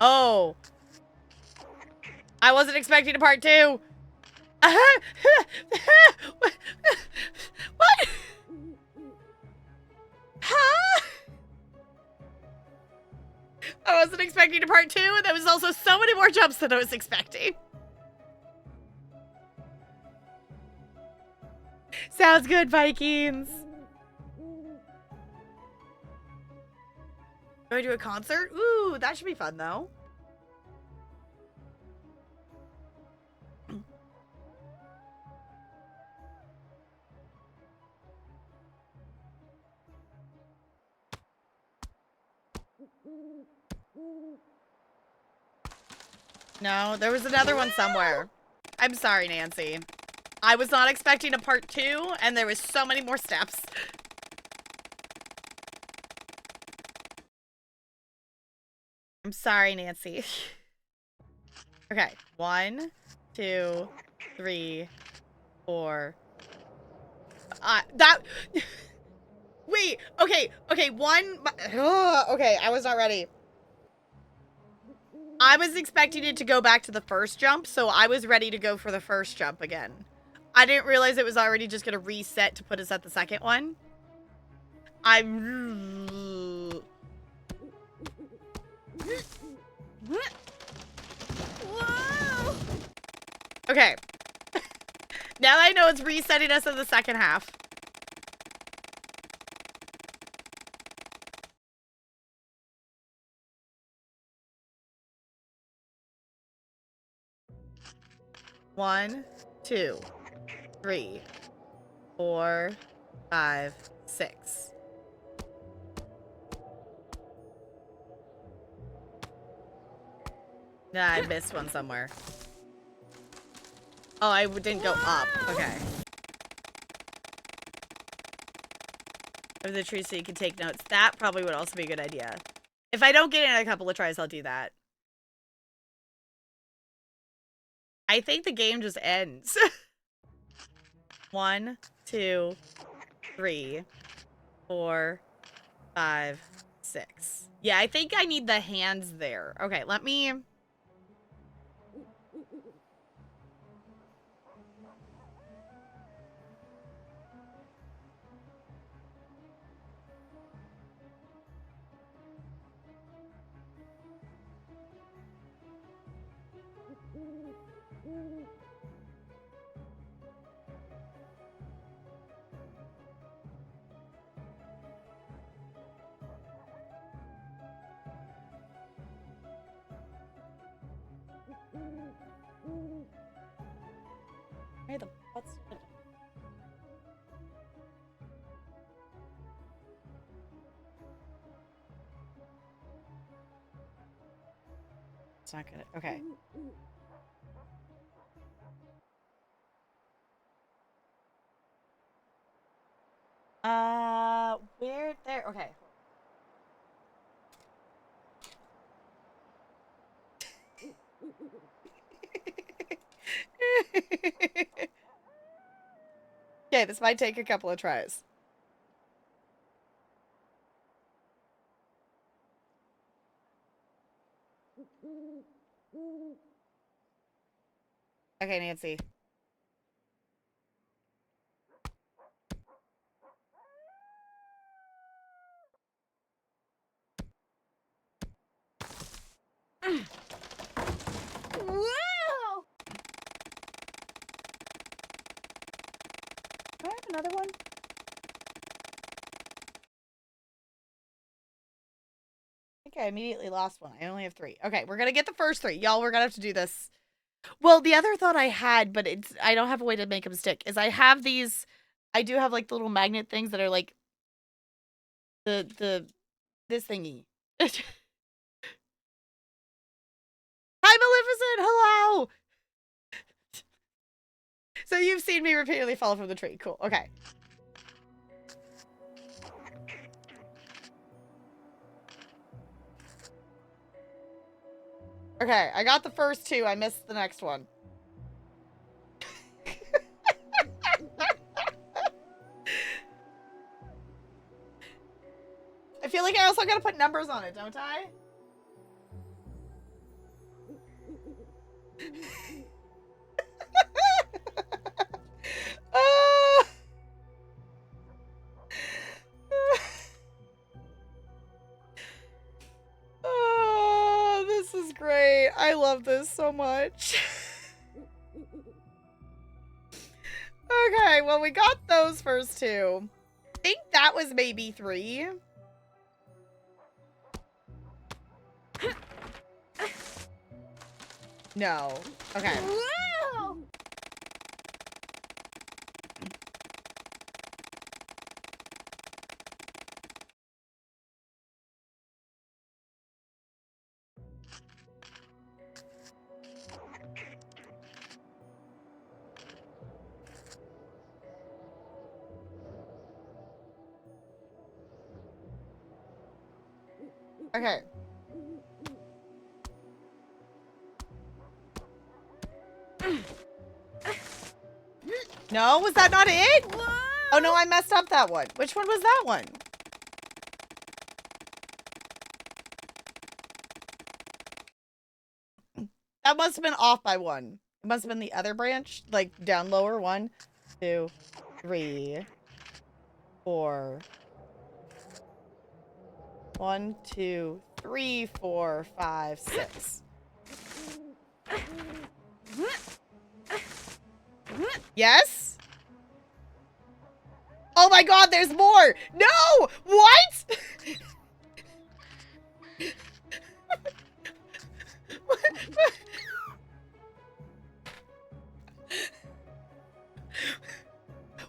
Oh. I wasn't expecting a part 2. What? Huh? I wasn't expecting a part 2, and there was also so many more jumps than I was expecting. Sounds good, Vikings. Going to a concert? Ooh, that should be fun, though. No, there was another one somewhere. I'm sorry, Nancy. I was not expecting a part 2, and there was so many more steps. I'm sorry, Nancy. Okay. 1, 2, 3, 4. That. Wait. Okay. Okay. Okay. I was not ready. I was expecting it to go back to the first jump, so I was ready to go for the first jump again. I didn't realize it was already just going to reset to put us at the second one. Whoa! Okay. Now I know it's resetting us in the second half. One, 2, 3, 4, 5, 6. Nah, I missed one somewhere. Oh, I didn't go up. Okay. Over the tree so you can take notes. That probably would also be a good idea. If I don't get it in a couple of tries, I'll do that. I think the game just ends. 1, 2, 3, 4, 5, 6. Yeah, I think I need the hands there. Okay, let me... Where the... What's... It's not gonna... Okay. Where... There... Okay. Okay, this might take a couple of tries. Okay, Nancy. Whoa! Do I have another one? I think I immediately lost one. I only have 3. Okay, we're gonna get the first 3. Y'all, we're gonna have to do this. Well, the other thought I had, but I don't have a way to make them stick, is I have these... I do have, like, the little magnet things that are, like... This thingy. Hi, Maleficent! Hello! So you've seen me repeatedly fall from the tree. Cool. Okay. Okay, I got the first 2. I missed the next one. I feel like I also gotta put numbers on it, don't I? Oh, this is great. I love this so much. Okay, well, we got those first 2. I think that was maybe 3. No. Okay. Whoa! Okay. No, was that not it? Oh no, I messed up that one. Which one was that one? That must have been off by one. It must have been the other branch, like down lower. 1, 2, 3, 4. 1, 2, 3, 4, 5, 6. Yes? Oh my god, there's more! No! What?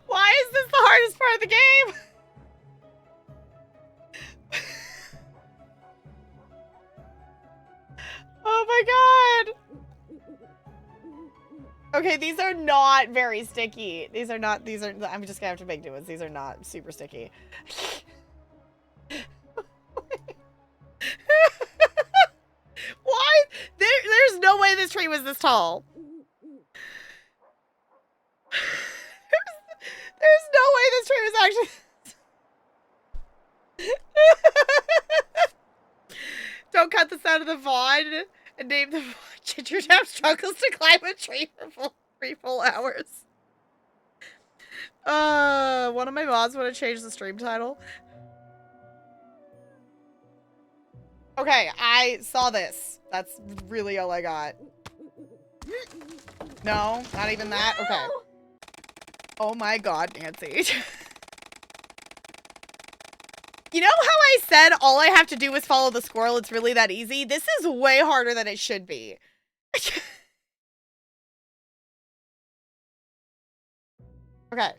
Why is this the hardest part of the game? Oh my god! Okay, these are not very sticky. These are, I'm just gonna have to make new ones. These are not super sticky. Why? There's no way this tree was this tall. There's no way this tree was actually... Don't cut this out of the VOD and name the VOD Ginger Tap struggles to climb a tree for 3 full hours. One of my mods want to change the stream title. Okay, I saw this. That's really all I got. No, not even that? Okay. Oh my god, Nancy. You know how I said all I have to do is follow the squirrel? It's really that easy? This is way harder than it should be. Okay.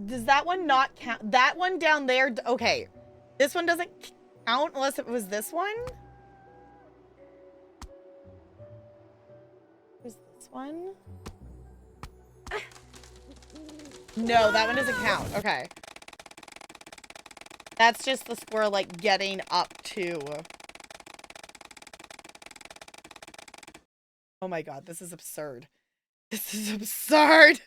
Does that one not count? That one down there, okay. This one doesn't count unless it was this one? Was this one? No, that one doesn't count. Okay. That's just the squirrel, like, getting up to... Oh my god, this is absurd. This is absurd!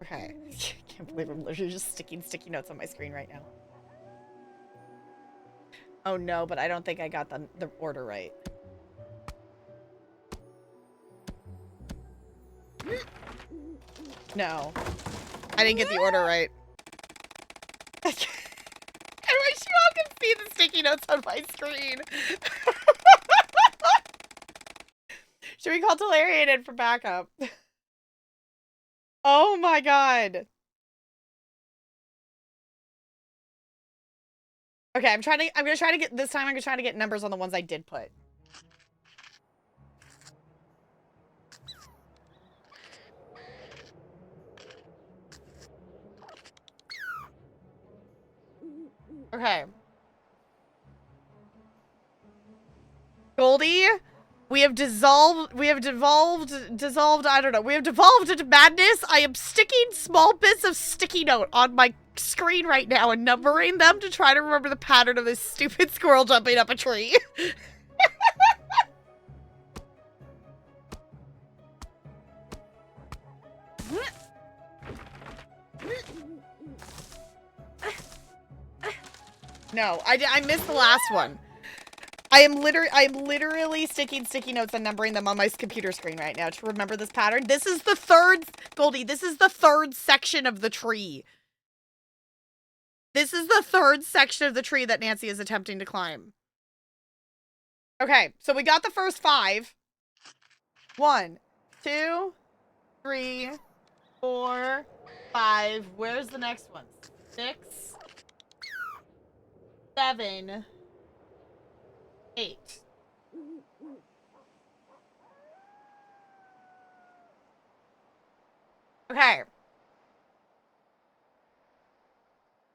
Okay. I can't believe I'm literally just sticking sticky notes on my screen right now. Oh no, but I don't think I got the order right. No. I didn't get the order right. I wish you all could see the sticky notes on my screen. Should we call Talarian in for backup? Oh my god. Okay, I'm gonna try to get, this time I'm gonna try to get numbers on the ones I did put. Okay. Goldie, we have devolved, I don't know, we have devolved into madness. I am sticking small bits of sticky note on my screen right now and numbering them to try to remember the pattern of this stupid squirrel jumping up a tree. No, I missed the last one. I'm literally sticking sticky notes and numbering them on my computer screen right now to remember this pattern. This is the third, Goldie, this is the third section of the tree. This is the third section of the tree that Nancy is attempting to climb. Okay, so we got the first 5. 1, 2, 3, 4, 5. Where's the next one? 6, 7, 8. Okay.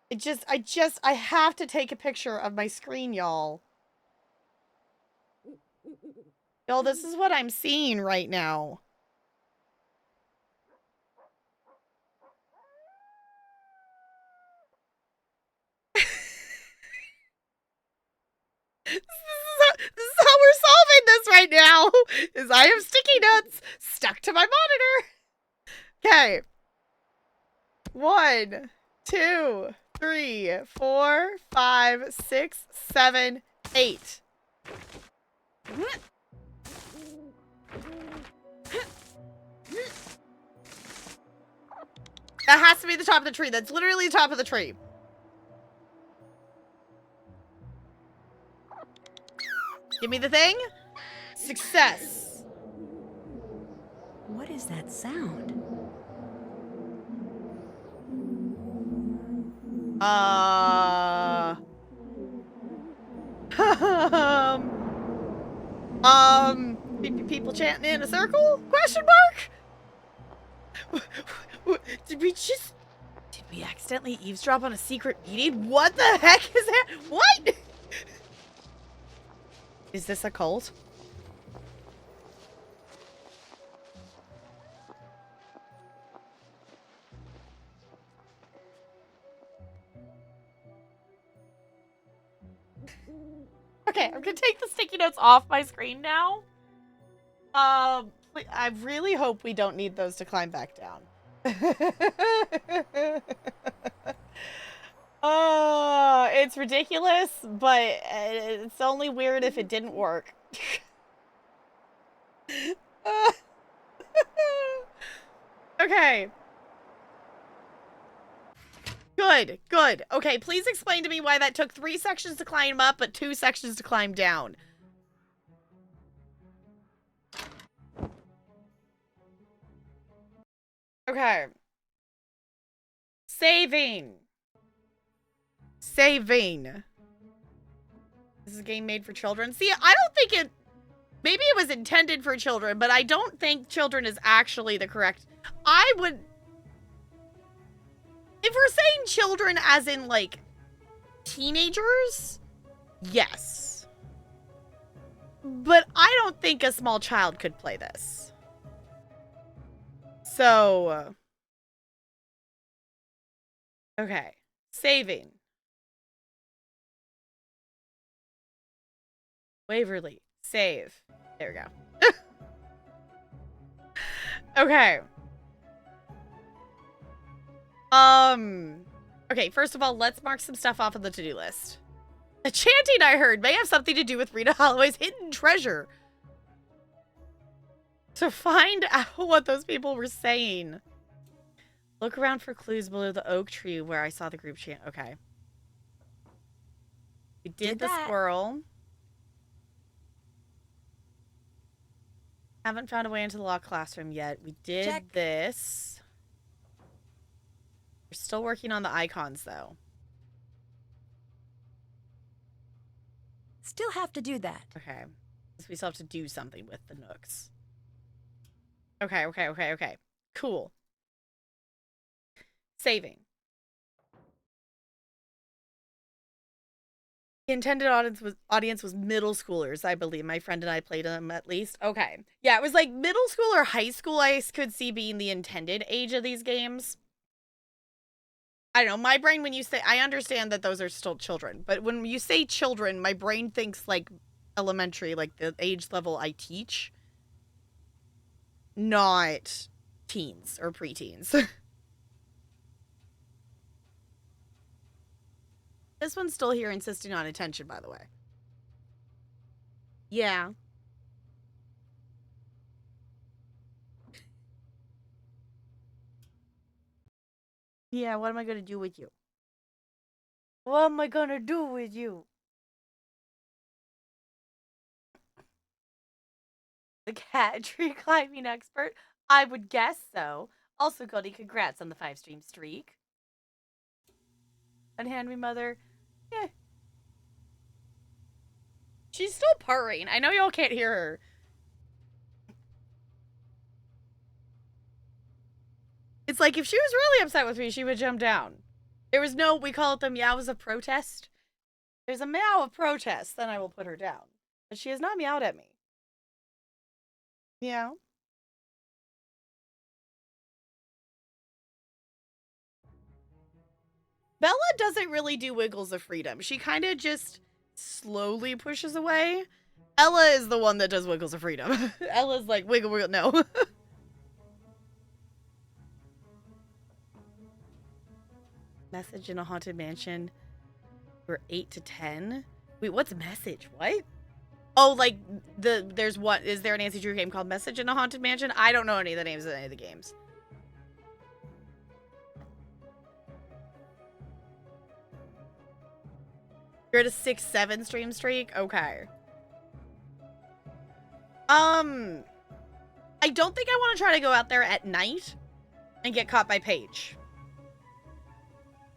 I have to take a picture of my screen, y'all. Y'all, this is what I'm seeing right now. This is how we're solving this right now. Is I have sticky notes stuck to my monitor. Okay. 1, 2, 3, 4, 5, 6, 7, 8. That has to be the top of the tree. That's literally the top of the tree. Give me the thing. Success. What is that sound? People chanting in a circle? Question mark? Did we accidentally eavesdrop on a secret meeting? What the heck is that? What? Is this a cult? Okay, I'm gonna take the sticky notes off my screen now. I really hope we don't need those to climb back down. It's ridiculous, but it's only weird if it didn't work. Okay. Good, good. Okay, please explain to me why that took 3 sections to climb up, but 2 sections to climb down. Okay. Saving. This is a game made for children. See, I don't think it... Maybe it was intended for children, but I don't think children is actually the correct... I would... If we're saying children as in, like, teenagers, yes. But I don't think a small child could play this. So... Okay. Saving. Waverly. Save. There we go. Okay. Okay, first of all, let's mark some stuff off of the to-do list. The chanting I heard may have something to do with Rita Holloway's hidden treasure. To find out what those people were saying. Look around for clues below the oak tree where I saw the group chant. Okay. We did the squirrel. Haven't found a way into the locked classroom yet. We did this. We're still working on the icons, though. Still have to do that. Okay. We still have to do something with the nooks. Okay. Cool. Saving. The intended audience was middle schoolers, I believe. My friend and I played them at least. Okay. Yeah, it was like middle school or high school I could see being the intended age of these games. I don't know. My brain, when you say... I understand that those are still children. But when you say children, my brain thinks like elementary, like the age level I teach. Not teens or preteens. This one's still here insisting on attention, by the way. Yeah. Yeah, what am I going to do with you? What am I going to do with you? The cat tree climbing expert? I would guess so. Also, Cody, congrats on the 5-stream streak. Unhand me, mother. Yeah. She's still purring. I know y'all can't hear her. It's like if she was really upset with me, she would jump down. There was no, we call it the meows of protest. There's a meow of protest, then I will put her down. But she has not meowed at me. Meow. Bella doesn't really do wiggles of freedom. She kind of just slowly pushes away. Ella is the one that does wiggles of freedom. Ella's like, wiggle, wiggle, no. Message in a haunted mansion. We're 8 to 10. Wait, what's message? What? Oh, like, there's what? Is there a Nancy Drew game called Message in a Haunted Mansion? I don't know any of the names of any of the games. You're at a 6-7 stream streak? Okay. I don't think I want to try to go out there at night and get caught by Paige.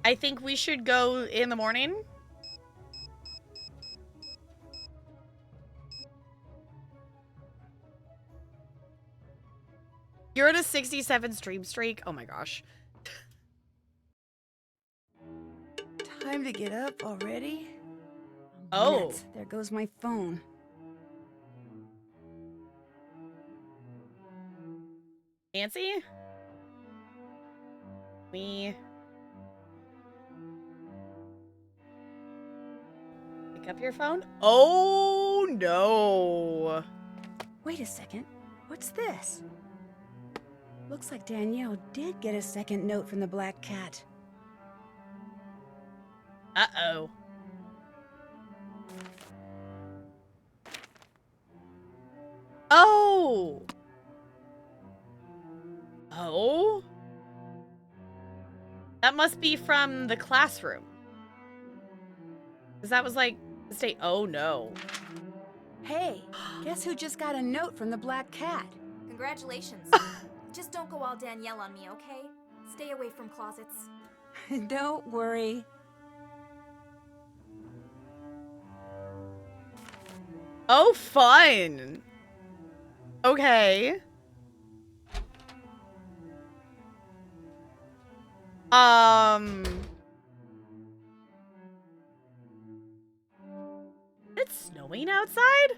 I think we should go in the morning. You're at a 67 stream streak? Oh my gosh. Time to get up already? Oh. Nuts. There goes my phone. Nancy? We pick up your phone? Oh no. Wait a second. What's this? Looks like Danielle did get a second note from the Black Cat. Uh-oh. Oh! Oh? That must be from the classroom. Because that was like, say, oh no. Hey, guess who just got a note from the Black Cat? Congratulations. Just don't go all Danielle on me, okay? Stay away from closets. Don't worry. Oh, fun. Okay. It's snowing outside?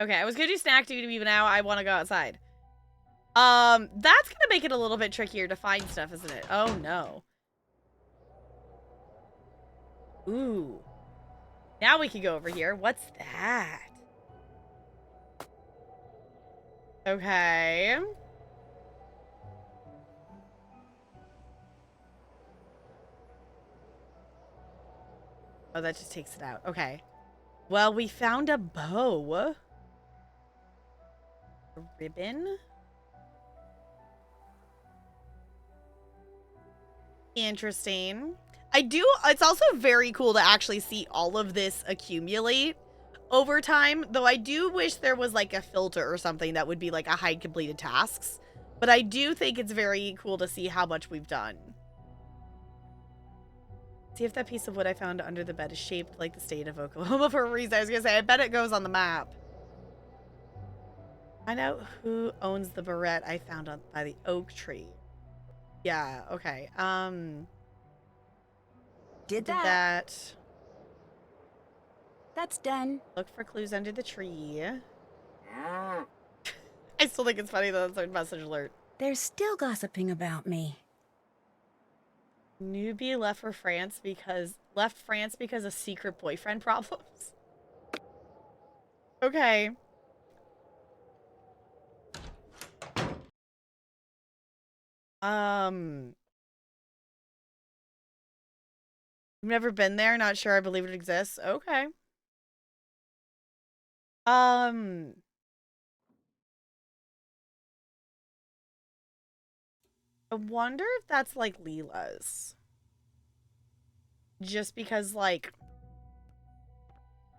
Okay, I was gonna do snack duty, but now I want to go outside. That's gonna make it a little bit trickier to find stuff, isn't it? Oh no. Ooh. Now we can go over here. What's that? Okay. Oh, that just takes it out. Okay. Well, we found a bow. A ribbon. Interesting. It's also very cool to actually see all of this accumulate over time, though I do wish there was like a filter or something that would be like a hide completed tasks. But I do think it's very cool to see how much we've done. See if that piece of wood I found under the bed is shaped like the state of Oklahoma for a reason. I was gonna say, I bet it goes on the map. Find out who owns the barrette I found by the oak tree. Yeah, okay. Did that. That's done. Look for clues under the tree. I still think it's funny that that's our message alert. They're still gossiping about me. Newbie left France because of secret boyfriend problems. Okay. I've never been there, not sure I believe it exists. Okay. I wonder if that's like Leela's. Just because like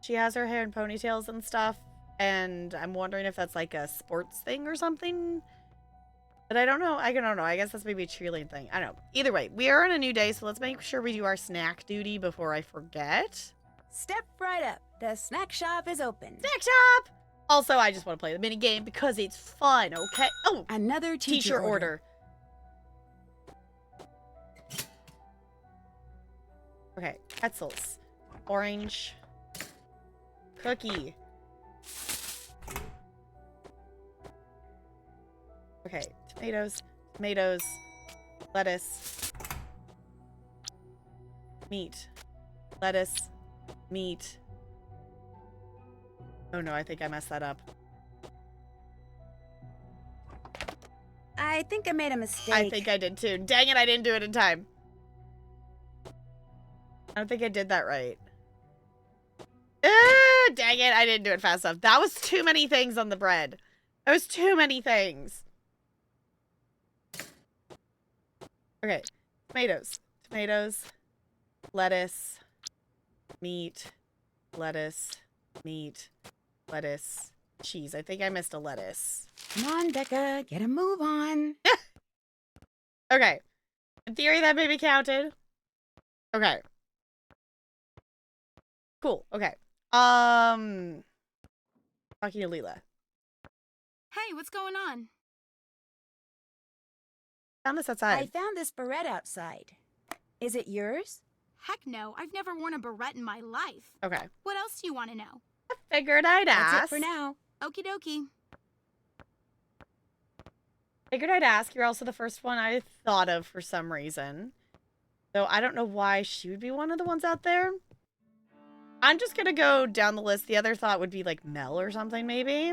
she has her hair in ponytails and stuff, and I'm wondering if that's like a sports thing or something. But I don't know. I don't know. I guess that's maybe a cheerleading thing. I don't know. Either way, we are on a new day, so let's make sure we do our snack duty before I forget. Step right up. The snack shop is open. Snack shop! Also, I just want to play the mini game because it's fun, okay? Oh, Another teacher order. Okay, pretzels. Orange. Cookie. Okay, tomatoes. Tomatoes. Lettuce. Meat. Lettuce. Meat. Oh no, I think I messed that up. I think I made a mistake. I think I did too. Dang it, I didn't do it in time. I don't think I did that right. Dang it, I didn't do it fast enough. That was too many things on the bread. That was too many things. Okay, tomatoes. Tomatoes. Lettuce. Meat. Lettuce. Meat. Lettuce. Cheese. I think I missed a lettuce. Come on, Becca, get a move on. Okay. In theory, that maybe counted. Okay. Cool. Okay. Talking to Leela. Hey, what's going on? Found this I outside. found this beret outside. Is it yours? Heck no, I've never worn a beret in my life. Okay. What else do you want to know? I figured I'd ask. That's it for now. Okie dokie. Figured I'd ask. You're also the first one I thought of for some reason. Though I don't know why she would be one of the ones out there. I'm just gonna go down the list. The other thought would be like Mel or something, maybe.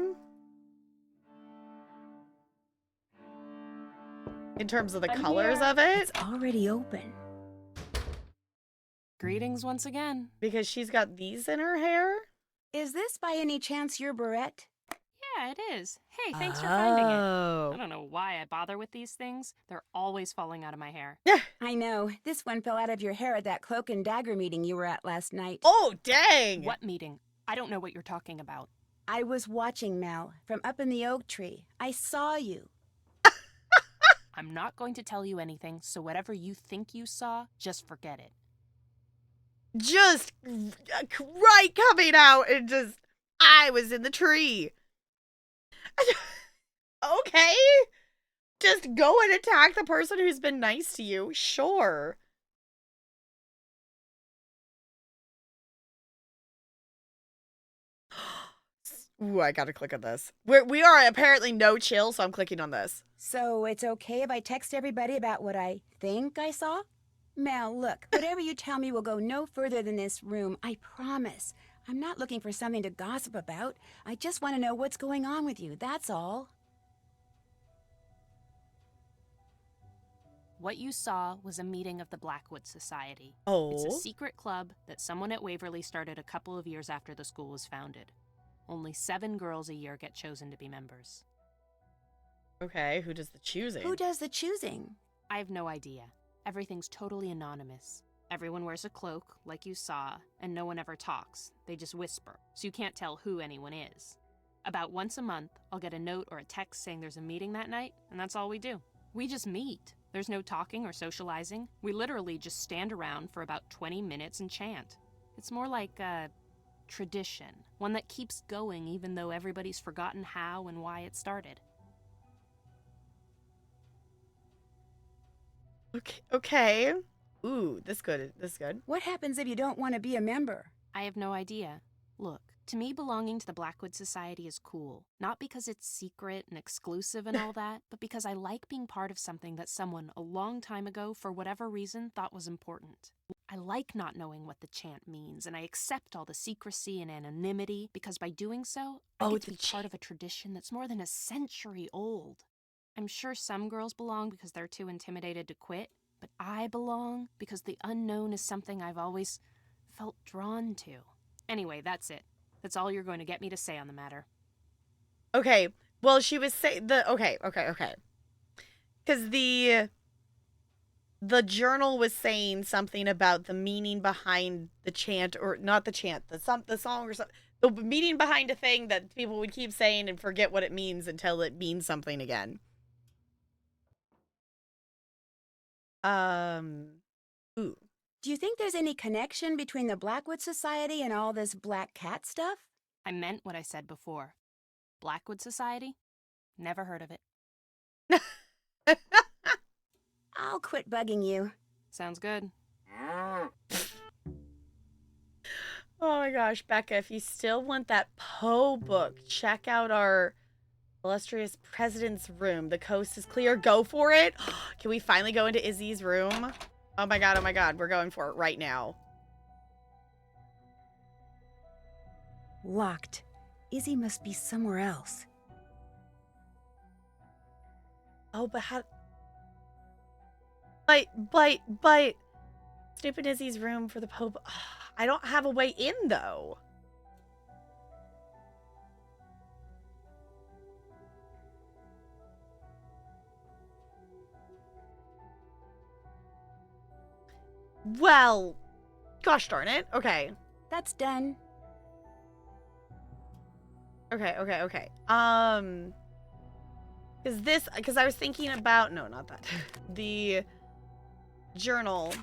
In terms of the colors of it. It's already open. Greetings once again. Because she's got these in her hair. Is this by any chance your beret? Yeah, it is. Hey, thanks for finding it. I Oh. don't know why I bother with these things. They're always falling out of my hair. I know. This one fell out of your hair at that cloak and dagger meeting you were at last night. Oh, dang. What meeting? I don't know what you're talking about. I was watching, Mel, from up in the oak tree. I saw you. I'm not going to tell you anything, so whatever you think you saw, just forget it. Just right coming out and just, I was in the tree. Okay. Just go and attack the person who's been nice to you. Sure. Ooh, I gotta click on this. We are apparently no chill, so I'm clicking on this. So it's okay if I text everybody about what I think I saw? Mel, look, whatever you tell me will go no further than this room. I promise. I'm not looking for something to gossip about. I just want to know what's going on with you, that's all. What you saw was a meeting of the Blackwood Society. Oh. It's a secret club that someone at Waverly started a couple of years after the school was founded. Only 7 girls a year get chosen to be members. Okay, who does the choosing? Who does the choosing? I have no idea. Everything's totally anonymous. Everyone wears a cloak, like you saw, and no one ever talks. They just whisper, so you can't tell who anyone is. About once a month, I'll get a note or a text saying there's a meeting that night, and that's all we do. We just meet. There's no talking or socializing. We literally just stand around for about 20 minutes and chant. It's more like a tradition, one that keeps going even though everybody's forgotten how and why it started. Okay. Ooh, this good. This good. What happens if you don't want to be a member? I have no idea. Look, to me belonging to the Blackwood Society is cool. Not because it's secret and exclusive and all that, but because I like being part of something that someone a long time ago, for whatever reason, thought was important. I like not knowing what the chant means, and I accept all the secrecy and anonymity, because by doing so, I get to be part of a tradition that's more than a century old. I'm sure some girls belong because they're too intimidated to quit, but I belong because the unknown is something I've always felt drawn to. Anyway, that's it. That's all you're going to get me to say on the matter. Okay. Well, she was saying okay. Because the journal was saying something about the meaning behind the chant, or not the chant, the song or something. The meaning behind a thing that people would keep saying and forget what it means until it means something again. Ooh. Do you think there's any connection between the Blackwood Society and all this black cat stuff? I meant what I said before. Blackwood Society? Never heard of it. I'll quit bugging you. Sounds good. Oh my gosh, Becca, if you still want that Poe book, check out our illustrious president's room. The coast is clear. Go for it. Can we finally go into Izzy's room? Oh my god, we're going for it right now. Locked. Izzy must be somewhere else. Oh, but how... But... Stupid Izzy's room for the Pope. I don't have a way in, though. Well, gosh darn it. Okay. That's done. Okay. Because I was thinking about, no, not that. The journal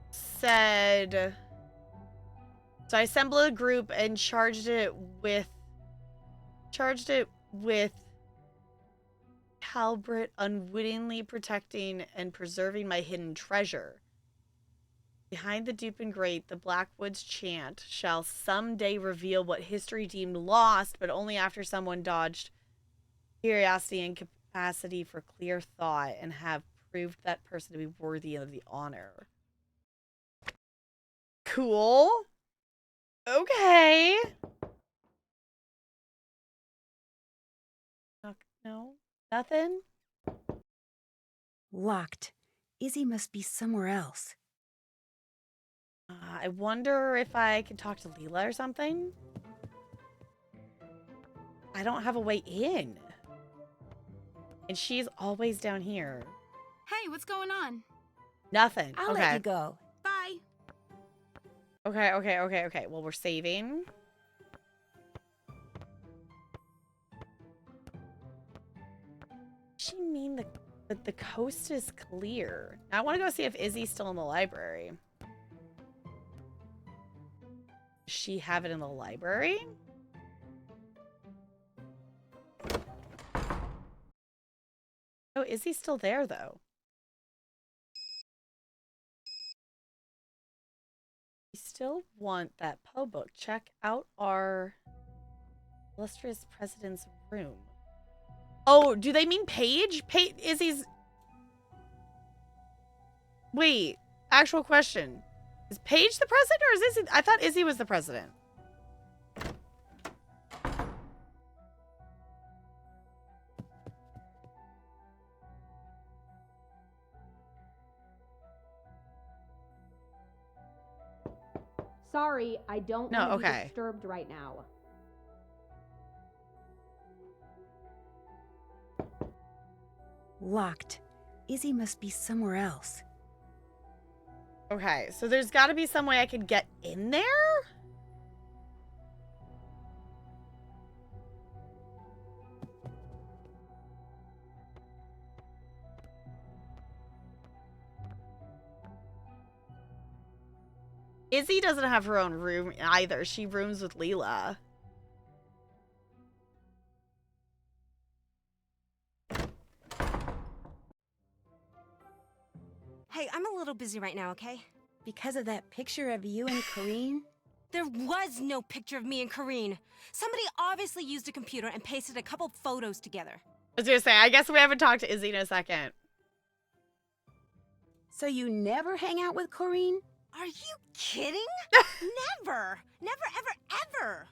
said, so I assembled a group and charged it with Calbert unwittingly protecting and preserving my hidden treasure. Behind the dupe and grate, the Blackwoods chant shall someday reveal what history deemed lost, but only after someone dodged curiosity and capacity for clear thought and have proved that person to be worthy of the honor. Cool. Okay. No, nothing. Locked. Izzy must be somewhere else. I wonder if I can talk to Leela or something. I don't have a way in. And she's always down here. Hey, what's going on? Nothing. I'll okay. let you go. Bye. Okay. Well, we're saving. She mean the coast is clear. Now I want to go see if Izzy's still in the library. Does she have it in the library? Oh, Izzy's still there though. We still want that Poe book. Check out our illustrious president's room. Oh, do they mean Paige? Izzy's... Wait, actual question. Is Paige the president or is Izzy... I thought Izzy was the president. Sorry, I don't No, want to okay. be disturbed right now. Locked. Izzy must be somewhere else. Okay, so there's got to be some way I can get in there? Izzy doesn't have her own room either. She rooms with Leela. Hey, I'm a little busy right now, okay? Because of that picture of you and Corrine? There was no picture of me and Corrine. Somebody obviously used a computer and pasted a couple photos together. I was gonna say, I guess we haven't talked to Izzy in a second. So you never hang out with Corrine? Are you kidding? Never! Never, ever, ever!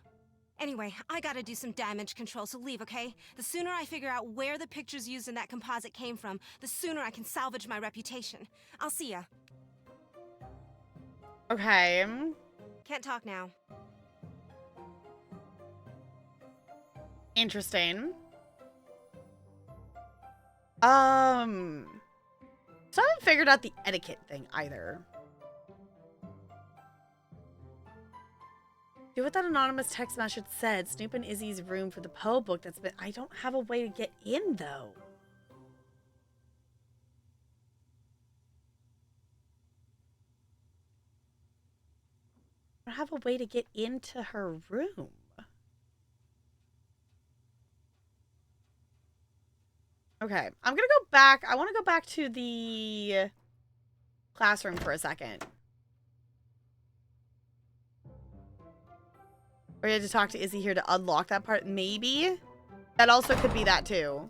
Anyway, I gotta do some damage control, so leave, okay? The sooner I figure out where the pictures used in that composite came from, the sooner I can salvage my reputation. I'll see ya. Okay. Can't talk now. Interesting. So I haven't figured out the etiquette thing either. Do what that anonymous text message said. Snoop in Izzy's room for the Poe book that's been... I don't have a way to get in, though. I don't have a way to get into her room. Okay, I'm gonna go back. I want to go back to the classroom for a second. Or you had to talk to Izzy here to unlock that part. Maybe. That also could be that too.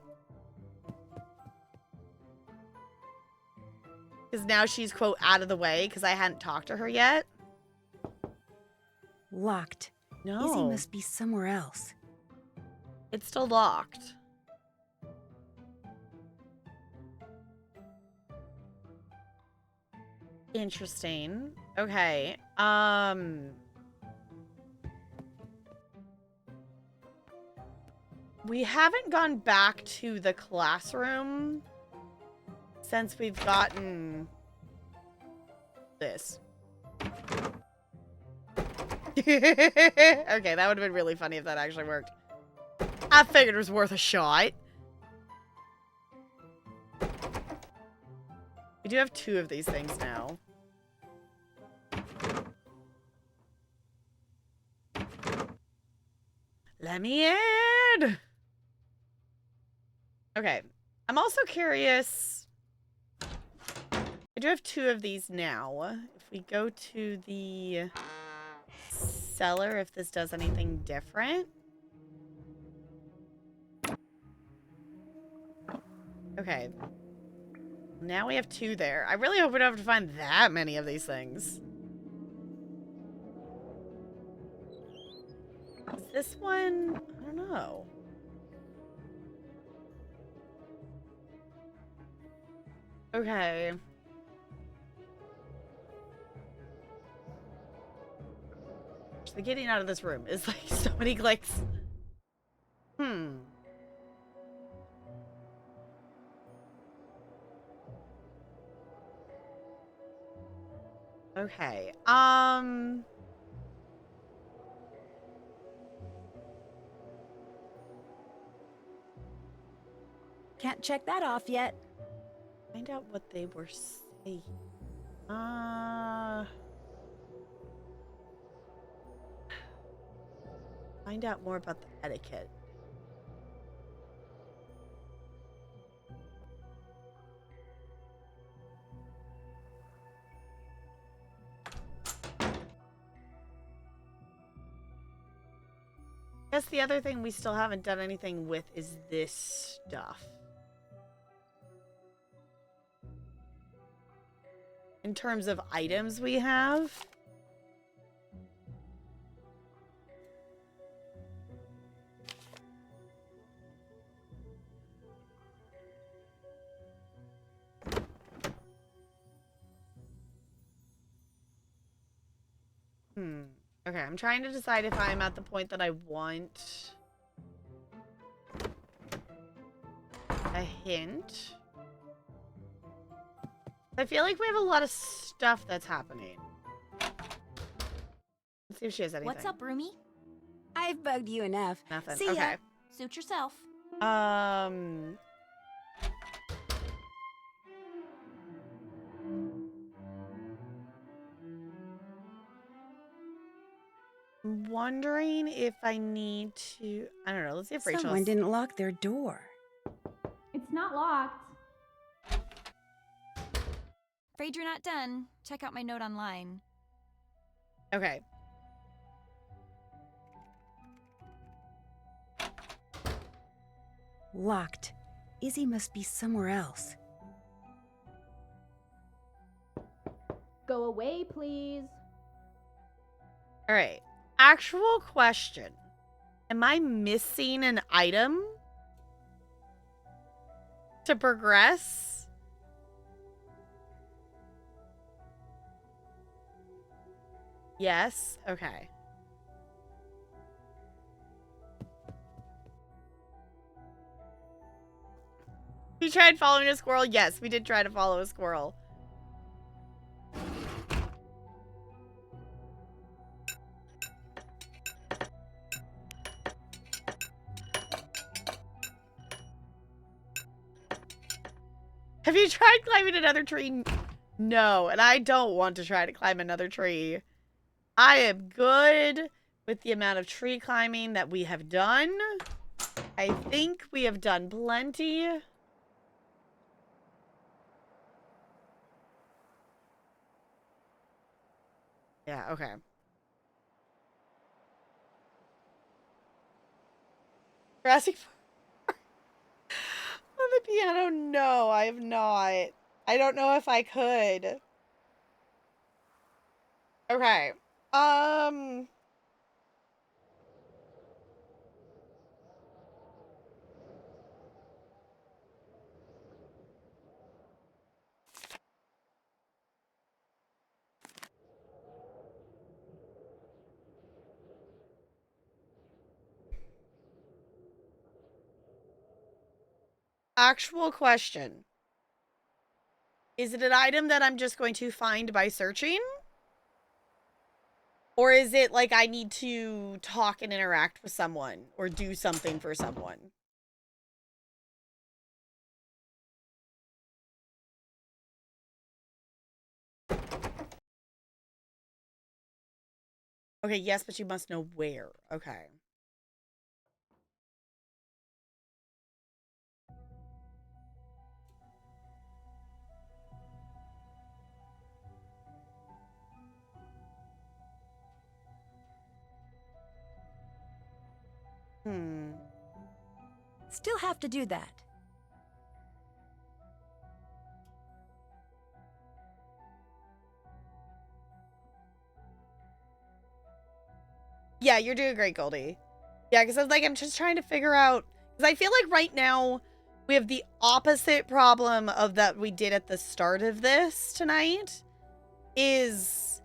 Because now she's, quote, out of the way because I hadn't talked to her yet. Locked. No. Izzy must be somewhere else. It's still locked. Interesting. Okay. We haven't gone back to the classroom since we've gotten this. Okay, that would have been really funny if that actually worked. I figured it was worth a shot. We do have 2 of these things now. Let me in! Okay. I'm also curious. I do have 2 of these now. If we go to the cellar, if this does anything different. Okay. Now we have 2 there. I really hope we don't have to find that many of these things. Is this one? I don't know. Okay. The getting out of this room is like so many clicks. Okay. Can't check that off yet. Find out what they were saying. Find out more about the etiquette. I guess the other thing we still haven't done anything with is this stuff. In terms of items we have. Okay, I'm trying to decide if I'm at the point that I want a hint. I feel like we have a lot of stuff that's happening. Let's see if she has anything. What's up, Roomy? I've bugged you enough. Nothing. See ya. Okay. Suit yourself. I'm wondering if I need to... I don't know. Let's see if Rachel... Someone didn't lock their door. It's not locked. Afraid you're not done. Check out my note online. Okay. Locked. Izzy must be somewhere else. Go away, please. All right. Actual question. Am I missing an item to progress? Yes. Okay. We tried following a squirrel. Yes, we did try to follow a squirrel. Have you tried climbing another tree? No, and I don't want to try to climb another tree. I am good with the amount of tree climbing that we have done. I think we have done plenty. Yeah, okay. Jurassic Park on the piano? No, I have not. I don't know if I could. Okay. Actual question. Is it an item that I'm just going to find by searching? Or is it like I need to talk and interact with someone or do something for someone? Okay, yes, but you must know where. Okay. Still have to do that. Yeah, you're doing great, Goldie. Yeah, because I was like, I'm just trying to figure out, because I feel like right now we have the opposite problem of that we did at the start of this tonight. Is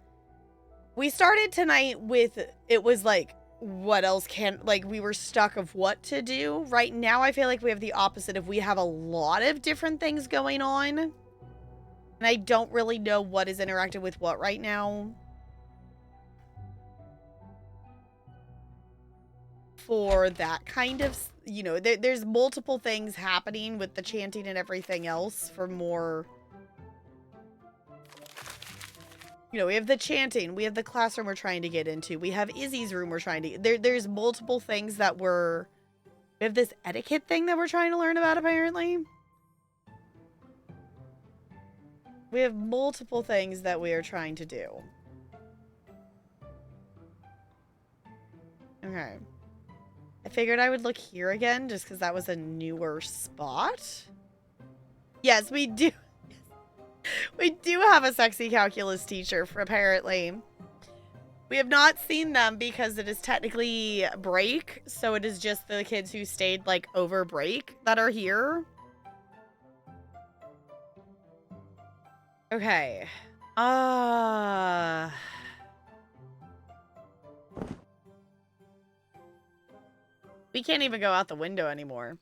we started tonight with, it was like, what else can, like, we were stuck of what to do. Right now, I feel like we have the opposite of we have a lot of different things going on. And I don't really know what is interacting with what right now. For that kind of, you know, there's multiple things happening with the chanting and everything else for more. You know, we have the chanting, we have the classroom we're trying to get into, we have Izzy's room we're trying to, there's multiple things that we have this etiquette thing that we're trying to learn about, apparently. We have multiple things that we are trying to do. Okay. I figured I would look here again just because that was a newer spot. Yes, we do. We do have a sexy calculus teacher, apparently. We have not seen them because it is technically break, so it is just the kids who stayed, like, over break that are here. Okay. We can't even go out the window anymore.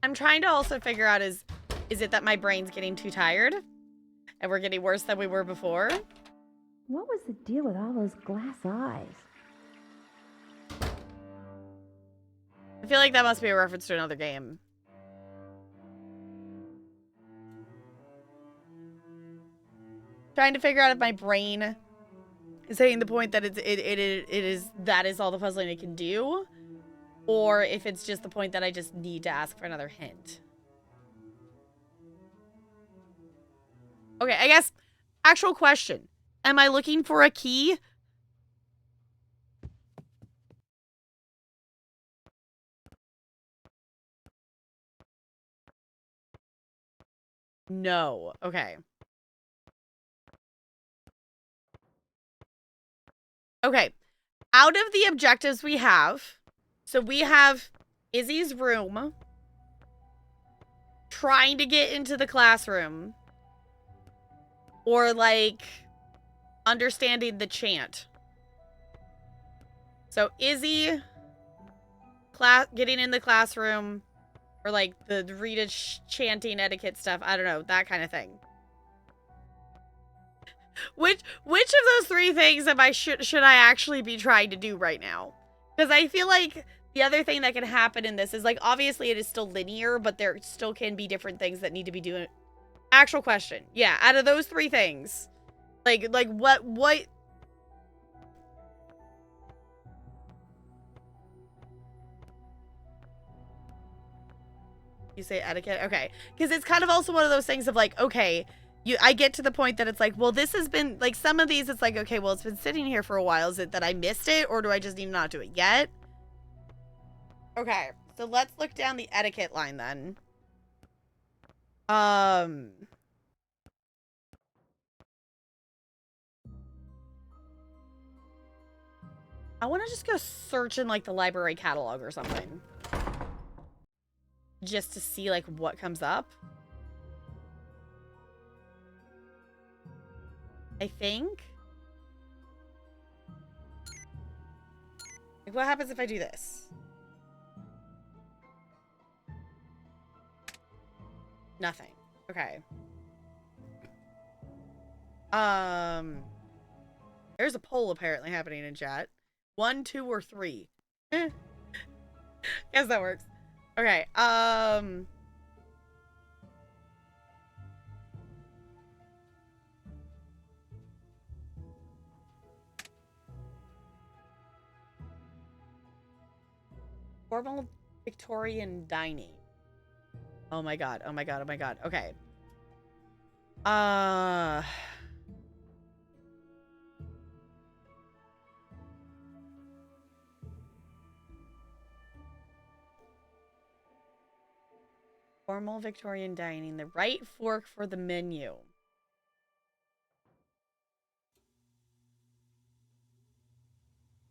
I'm trying to also figure out is it that my brain's getting too tired? And we're getting worse than we were before? What was the deal with all those glass eyes? I feel like that must be a reference to another game. Trying to figure out if my brain is hitting the point that that is all the puzzling it can do, or if it's just the point that I just need to ask for another hint. Okay, I guess, actual question. Am I looking for a key? No. Okay. Okay. Out of the objectives we have, so we have Izzy's room, trying to get into the classroom, or, like, understanding the chant. So Izzy, getting in the classroom, or, like, the Rita chanting etiquette stuff. I don't know, that kind of thing. Which of those three things am I should I actually be trying to do right now? Because I feel like the other thing that can happen in this is, like, obviously it is still linear, but there still can be different things that need to be doing. Actual question. Yeah, out of those three things, like what You say etiquette? Okay. Because it's kind of also one of those things of like, okay, I get to the point that it's like, well, this has been, like, some of these, it's like, okay, well, it's been sitting here for a while. Is it that I missed it, or do I just need to not do it yet? Okay. So let's look down the etiquette line then. I want to just go search in, like, the library catalog or something. Just to see, like, what comes up. I think. Like, what happens if I do this? Nothing. Okay. There's a poll apparently happening in chat. 1, 2, or 3. Guess that works. Okay. Formal Victorian dining. Oh my god. Oh my god. Oh my god. Okay. Formal Victorian dining. The right fork for the menu.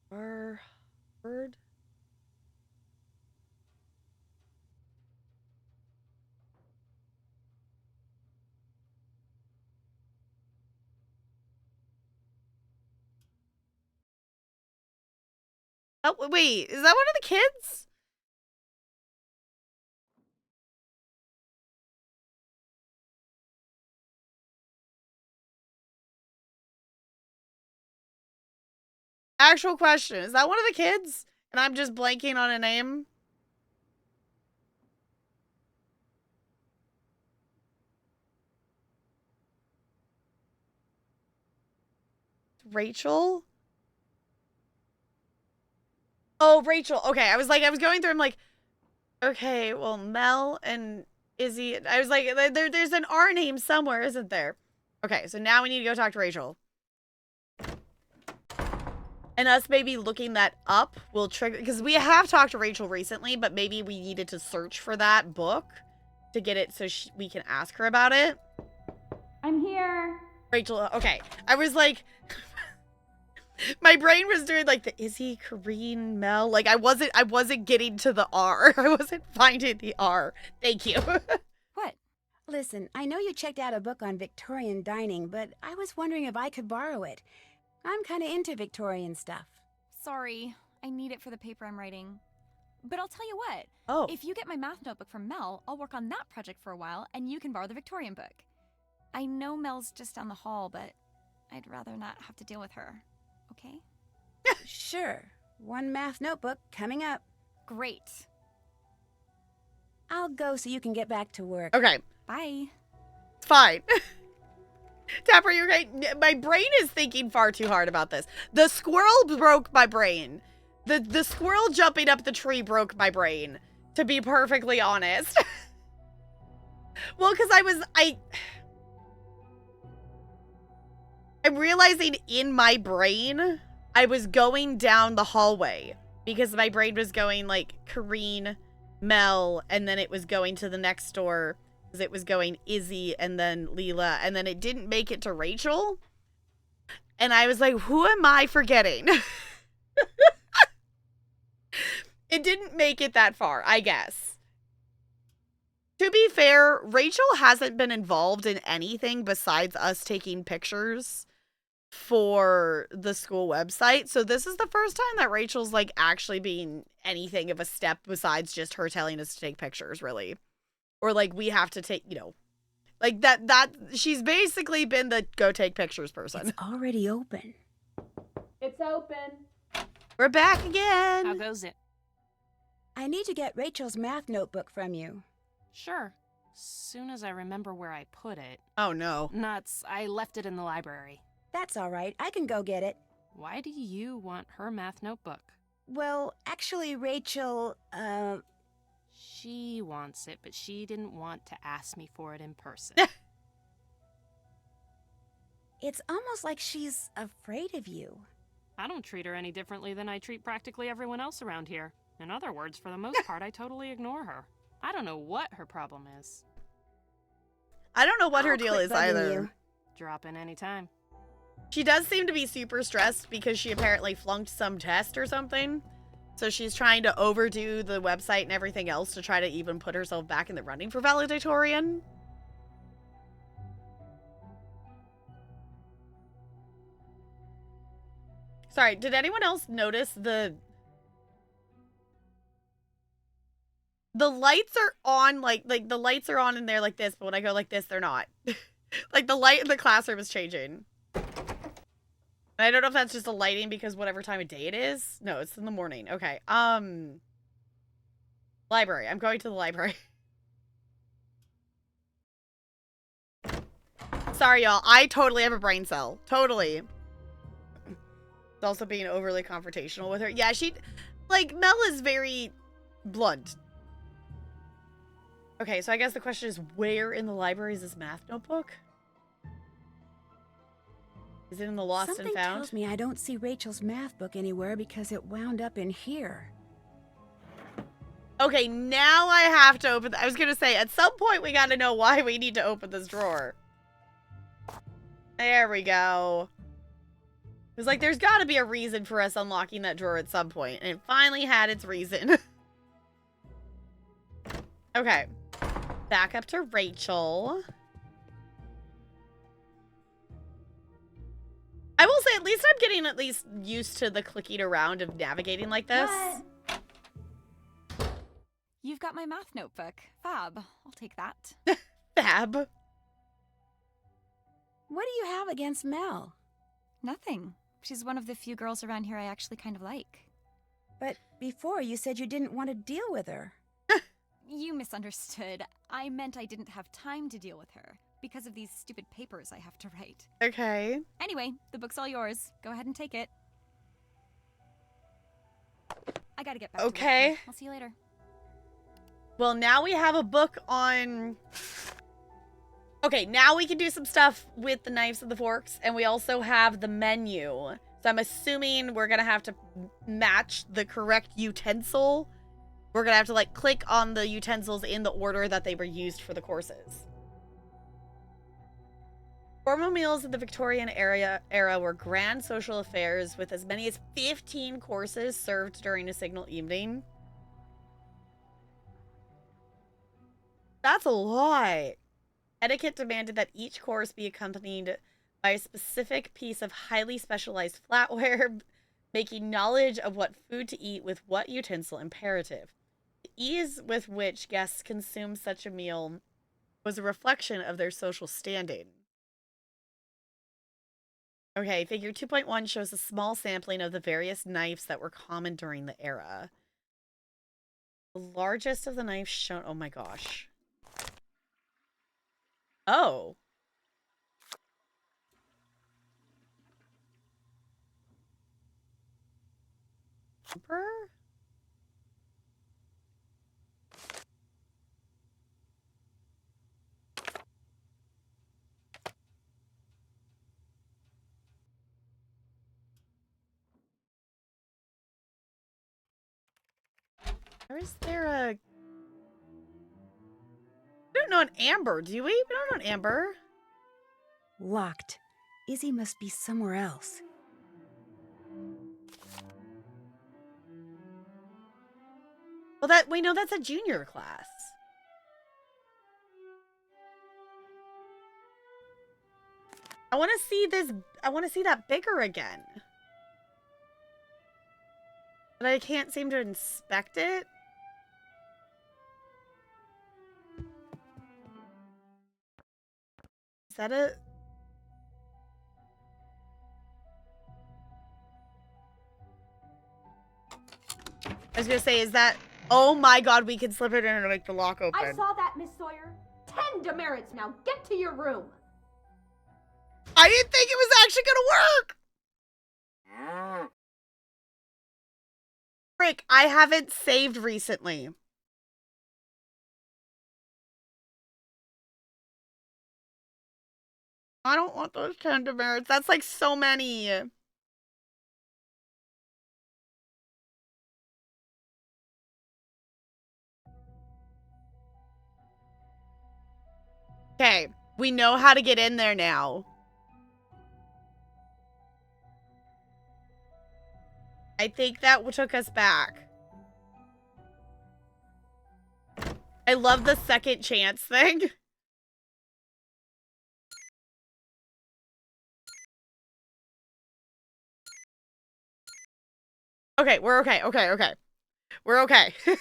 Word. Oh, wait. Is that one of the kids? Actual question. Is that one of the kids? And I'm just blanking on a name? Rachel? Oh, Rachel. Okay, I was going through, I'm like, okay, well, Mel and Izzy. I was like, there's an R name somewhere, isn't there? Okay, so now we need to go talk to Rachel. And us maybe looking that up will trigger, because we have talked to Rachel recently, but maybe we needed to search for that book to get it so we can ask her about it. I'm here. Rachel, okay. I was like, my brain was doing like the Izzy, Kareen, Mel. Like I wasn't getting to the R. I wasn't finding the R. Thank you. What? Listen, I know you checked out a book on Victorian dining, but I was wondering if I could borrow it. I'm kind of into Victorian stuff. Sorry, I need it for the paper I'm writing. But I'll tell you what. Oh. If you get my math notebook from Mel, I'll work on that project for a while, and you can borrow the Victorian book. I know Mel's just down the hall, but I'd rather not have to deal with her. Okay? Sure. One math notebook coming up. Great. I'll go so you can get back to work. Okay. Bye. It's fine. Tapper, you're okay. My brain is thinking far too hard about this. The squirrel broke my brain. The squirrel jumping up the tree broke my brain, to be perfectly honest. Well, because I'm realizing in my brain, I was going down the hallway because my brain was going like Kareen, Mel, and then it was going to the next door because it was going Izzy and then Leela, and then it didn't make it to Rachel. And I was like, who am I forgetting? It didn't make it that far, I guess. To be fair, Rachel hasn't been involved in anything besides us taking pictures for the school website. So this is the first time that Rachel's like actually being anything of a step besides just her telling us to take pictures, really. Or like we have to take, like that she's basically been the go take pictures person. It's already open. It's open. We're back again. How goes it? I need to get Rachel's math notebook from you. Sure. Soon as I remember where I put it. Oh no. Nuts. I left it in the library. That's all right. I can go get it. Why do you want her math notebook? Well, actually, Rachel, She wants it, but she didn't want to ask me for it in person. It's almost like she's afraid of you. I don't treat her any differently than I treat practically everyone else around here. In other words, for the most part, I totally ignore her. I don't know what her problem is. I don't know what her I'll deal quit is bugging either. you. Drop in anytime. She does seem to be super stressed because she apparently flunked some test or something. So she's trying to overdo the website and everything else to try to even put herself back in the running for valedictorian. Sorry, did anyone else notice the lights are on, like the lights are on in there like this, but when I go like this, they're not. Like the light in the classroom is changing. And I don't know if that's just a lighting because whatever time of day it is. No, it's in the morning. Okay. Library. I'm going to the library. Sorry, y'all. I totally have a brain cell. Totally. It's also being overly confrontational with her. Yeah, like, Mel is very blunt. Okay, so I guess the question is, where in the library is this math notebook? Is it in the lost Something and found? tells me I don't see Rachel's math book anywhere because it wound up in here. Okay, now I have to open... I was going to say, at some point we got to know why we need to open this drawer. There we go. It was like, there's got to be a reason for us unlocking that drawer at some point. And it finally had its reason. Okay. Back up to Rachel. I will say, at least I'm getting at least used to the clicking around of navigating like this. What? You've got my math notebook. Fab. I'll take that. Fab. What do you have against Mel? Nothing. She's one of the few girls around here I actually kind of like. But before you said you didn't want to deal with her. You misunderstood. I meant I didn't have time to deal with her because of these stupid papers I have to write. Okay. Anyway, the book's all yours. Go ahead and take it. I gotta get back to Okay. work. I'll see you later. Well, now we have a book on... Okay, now we can do some stuff with the knives and the forks, and we also have the menu. So I'm assuming we're going to have to match the correct utensil. We're going to have to, like, click on the utensils in the order that they were used for the courses. Formal meals in the Victorian era were grand social affairs with as many as 15 courses served during a single evening. That's a lot. Etiquette demanded that each course be accompanied by a specific piece of highly specialized flatware, making knowledge of what food to eat with what utensil imperative. The ease with which guests consumed such a meal was a reflection of their social standing. Okay, figure 2.1 shows a small sampling of the various knives that were common during the era. The largest of the knives shown... Oh my gosh. Oh. Emperor? Or is there a... We don't know an amber, do we? We don't know an amber. Locked. Izzy must be somewhere else. Well, that we know that's a junior class. I want to see this. I want to see that bigger again. But I can't seem to inspect it. Is that it? I was gonna say, is that... Oh my god, we can slip it in and make the lock open. I saw that, Miss Sawyer. 10 demerits now. Get to your room. I didn't think it was actually gonna work! Frick, I haven't saved recently. I don't want those 10 demerits. That's like so many. Okay, we know how to get in there now. I think that took us back. I love the second chance thing. Okay, we're okay. We're okay. It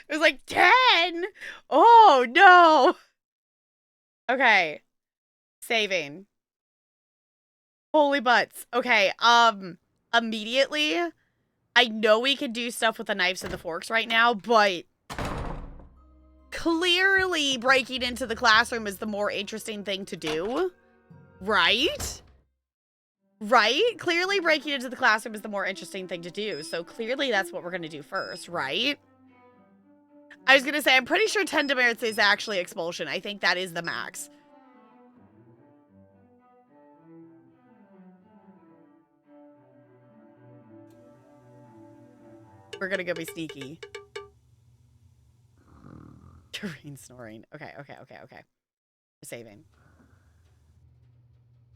was like 10. Oh, no. Okay. Saving. Holy butts. Okay, immediately, I know we can do stuff with the knives and the forks right now, but clearly breaking into the classroom is the more interesting thing to do. Right? Right? Clearly breaking into the classroom is the more interesting thing to do. So clearly that's what we're going to do first, right? I was going to say, I'm pretty sure 10 demerits is actually expulsion. I think that is the max. We're going to go be sneaky. Terrain snoring. Okay. We're saving.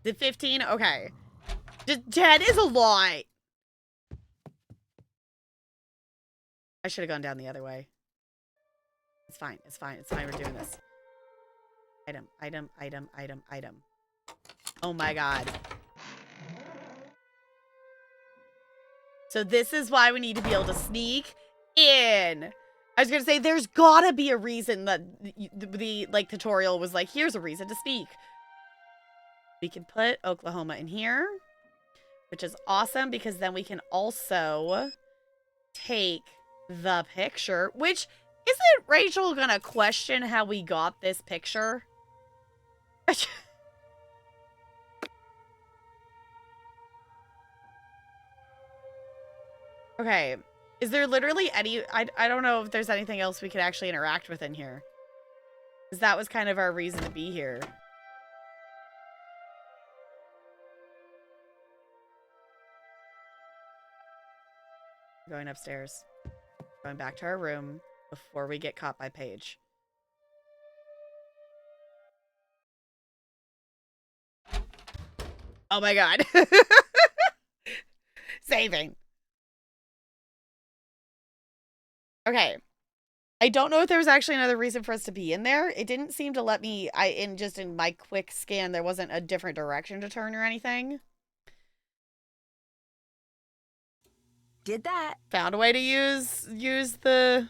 The 15? Okay. 10 is a lot. I should have gone down the other way. It's fine. We're doing this. Item. Oh my god. So this is why we need to be able to sneak in. I was gonna say, there's gotta be a reason that the tutorial was like, here's a reason to sneak. We can put Oklahoma in here, which is awesome because then we can also take the picture, which isn't Rachel gonna question how we got this picture? Okay. Is there literally any... I don't know if there's anything else we could actually interact with in here. Because that was kind of our reason to be here. Going upstairs. Going back to our room before we get caught by Paige. Oh my god. Saving. Okay. I don't know if there was actually another reason for us to be in there. It didn't seem to let me... in my quick scan, there wasn't a different direction to turn or anything. Did that. Found a way to use the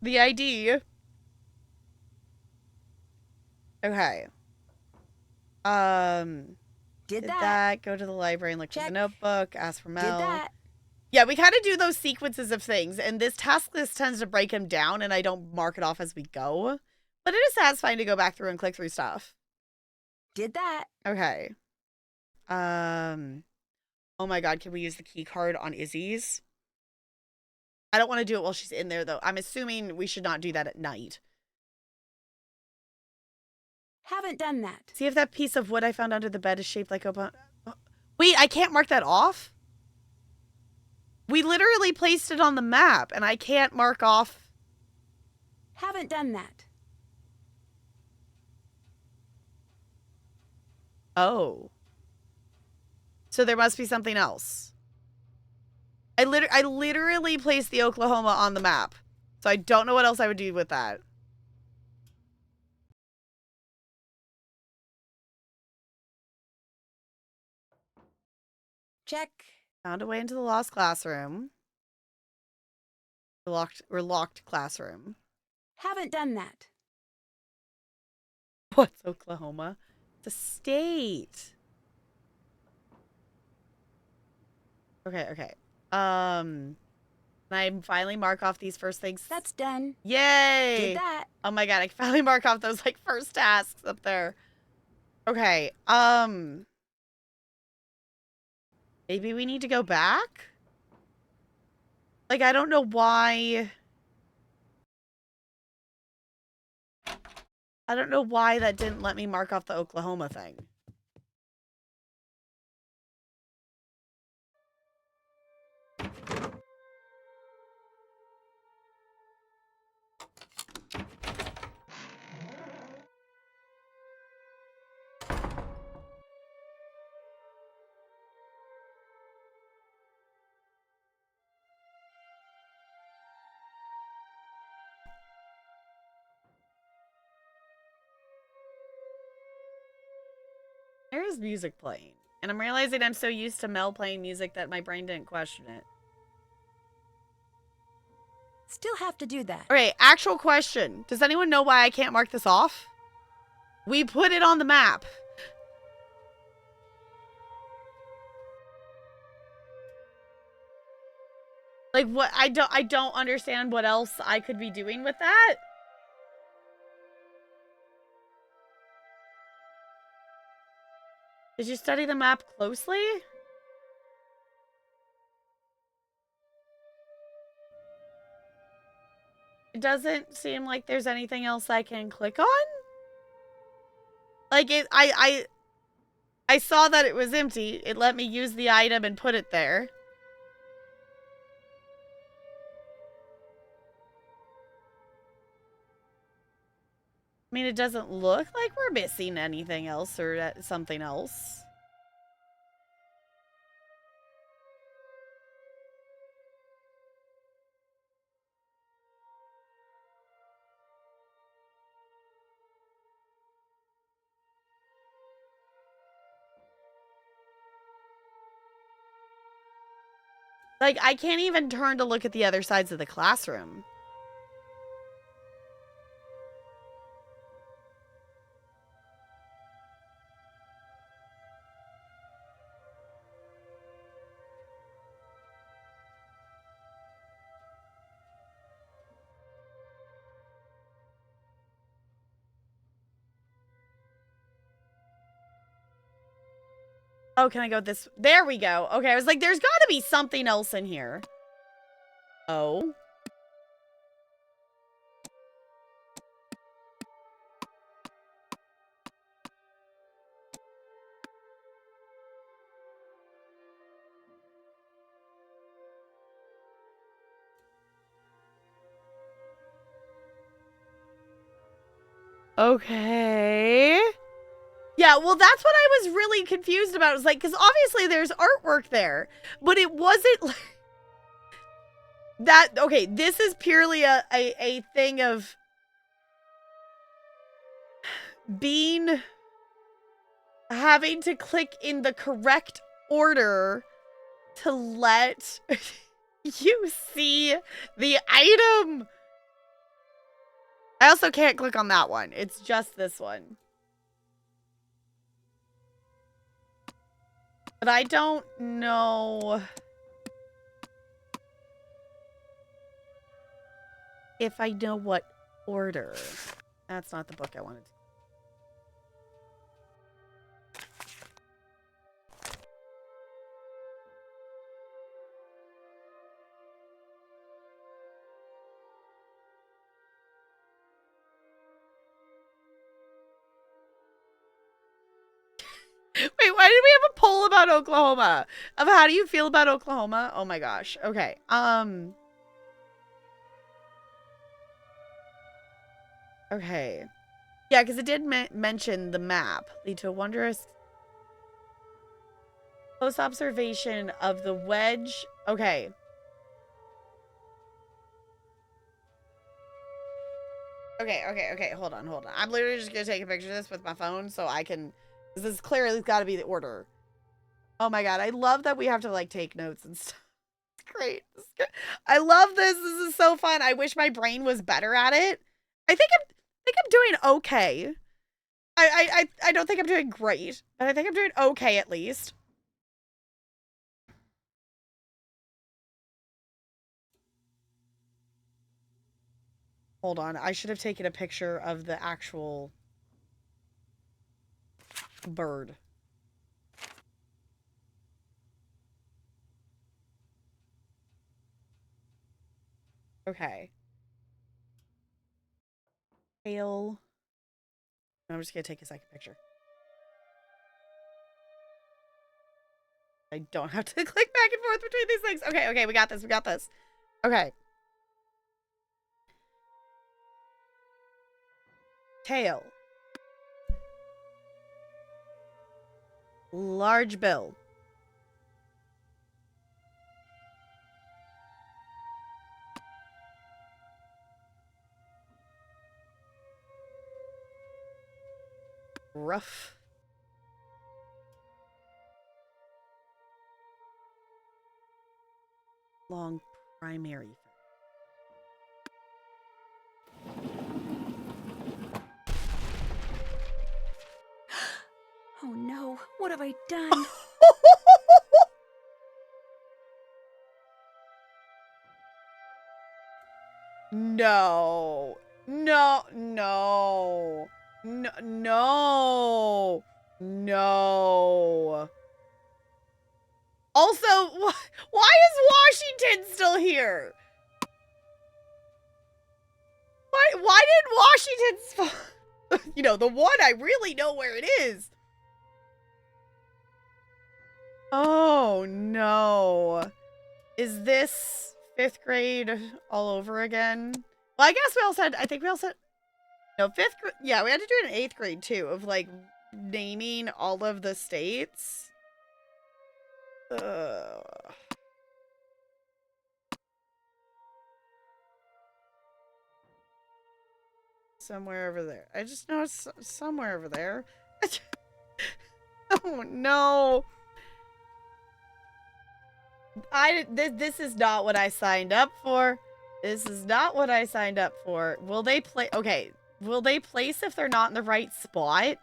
ID. Okay. Did that. Go to the library and look for the notebook. Ask for Mel. Did that. Yeah, we kind of do those sequences of things, and this task list tends to break them down, and I don't mark it off as we go. But it is satisfying to go back through and click through stuff. Did that. Okay. Oh my god, can we use the key card on Izzy's? I don't want to do it while she's in there, though. I'm assuming we should not do that at night. Haven't done that. See if that piece of wood I found under the bed is shaped like a... Wait, I can't mark that off? We literally placed it on the map, and I can't mark off... Haven't done that. Oh. So there must be something else. I literally placed the Oklahoma on the map. So I don't know what else I would do with that. Check. Found a way into the lost classroom. Locked classroom. Haven't done that. What's Oklahoma? It's a state. Okay. Can I finally mark off these first things? That's done. Yay! Did that. Oh my god, I can finally mark off those first tasks up there. Okay, maybe we need to go back? I don't know why... I don't know why that didn't let me mark off the Oklahoma thing. There is music playing. And I'm realizing I'm so used to Mel playing music that my brain didn't question it. Still have to do that. All right, actual question. Does anyone know why I can't mark this off? We put it on the map. Like what? I don't understand what else I could be doing with that. Did you study the map closely? It doesn't seem like there's anything else I can click on. Like I saw that it was empty. It let me use the item and put it there. I mean, it doesn't look like we're missing anything else or something else. Like, I can't even turn to look at the other sides of the classroom. Oh, can I go this? There we go. Okay, I was like, there's got to be something else in here. Oh. Okay. Yeah, well, that's what I was really confused about. It was like, because obviously there's artwork there, but it wasn't like that. Okay, this is purely a thing of having to click in the correct order to let you see the item. I also can't click on that one. It's just this one. But I don't know if I know what order. That's not the book I wanted to. Wait, why did we have a poll about Oklahoma? Of how do you feel about Oklahoma? Oh my gosh. Okay. Okay. Yeah, because it did mention the map. Lead to a wondrous close observation of the wedge. Okay. Okay. Hold on. I'm literally just going to take a picture of this with my phone so I can... This is clearly got to be the order. Oh my god, I love that we have to like take notes and stuff. It's great. I love this. This is so fun. I wish my brain was better at it. I think I'm doing okay. I don't think I'm doing great, but I think I'm doing okay at least. Hold on. I should have taken a picture of the actual bird. Okay. Tail. I'm just gonna take a second picture. I don't have to click back and forth between these things. Okay, okay, we got this, we got this. Okay. Tail. Large bill. Rough. Long primary. Oh no, what have I done? No. No, no. No, no. No. Also, why is Washington still here? Why did Washington's... You know, the one I really know where it is. Oh, no. Is this 5th grade all over again? Well, I guess we all said... I think we all said... No, 5th grade... Yeah, we had to do it in 8th grade, too. Of, like, naming all of the states. Somewhere over there. I just know it's somewhere over there. Oh, no. This is not what I signed up for. This is not what I signed up for. Will they play? Okay. Will they place if they're not in the right spot?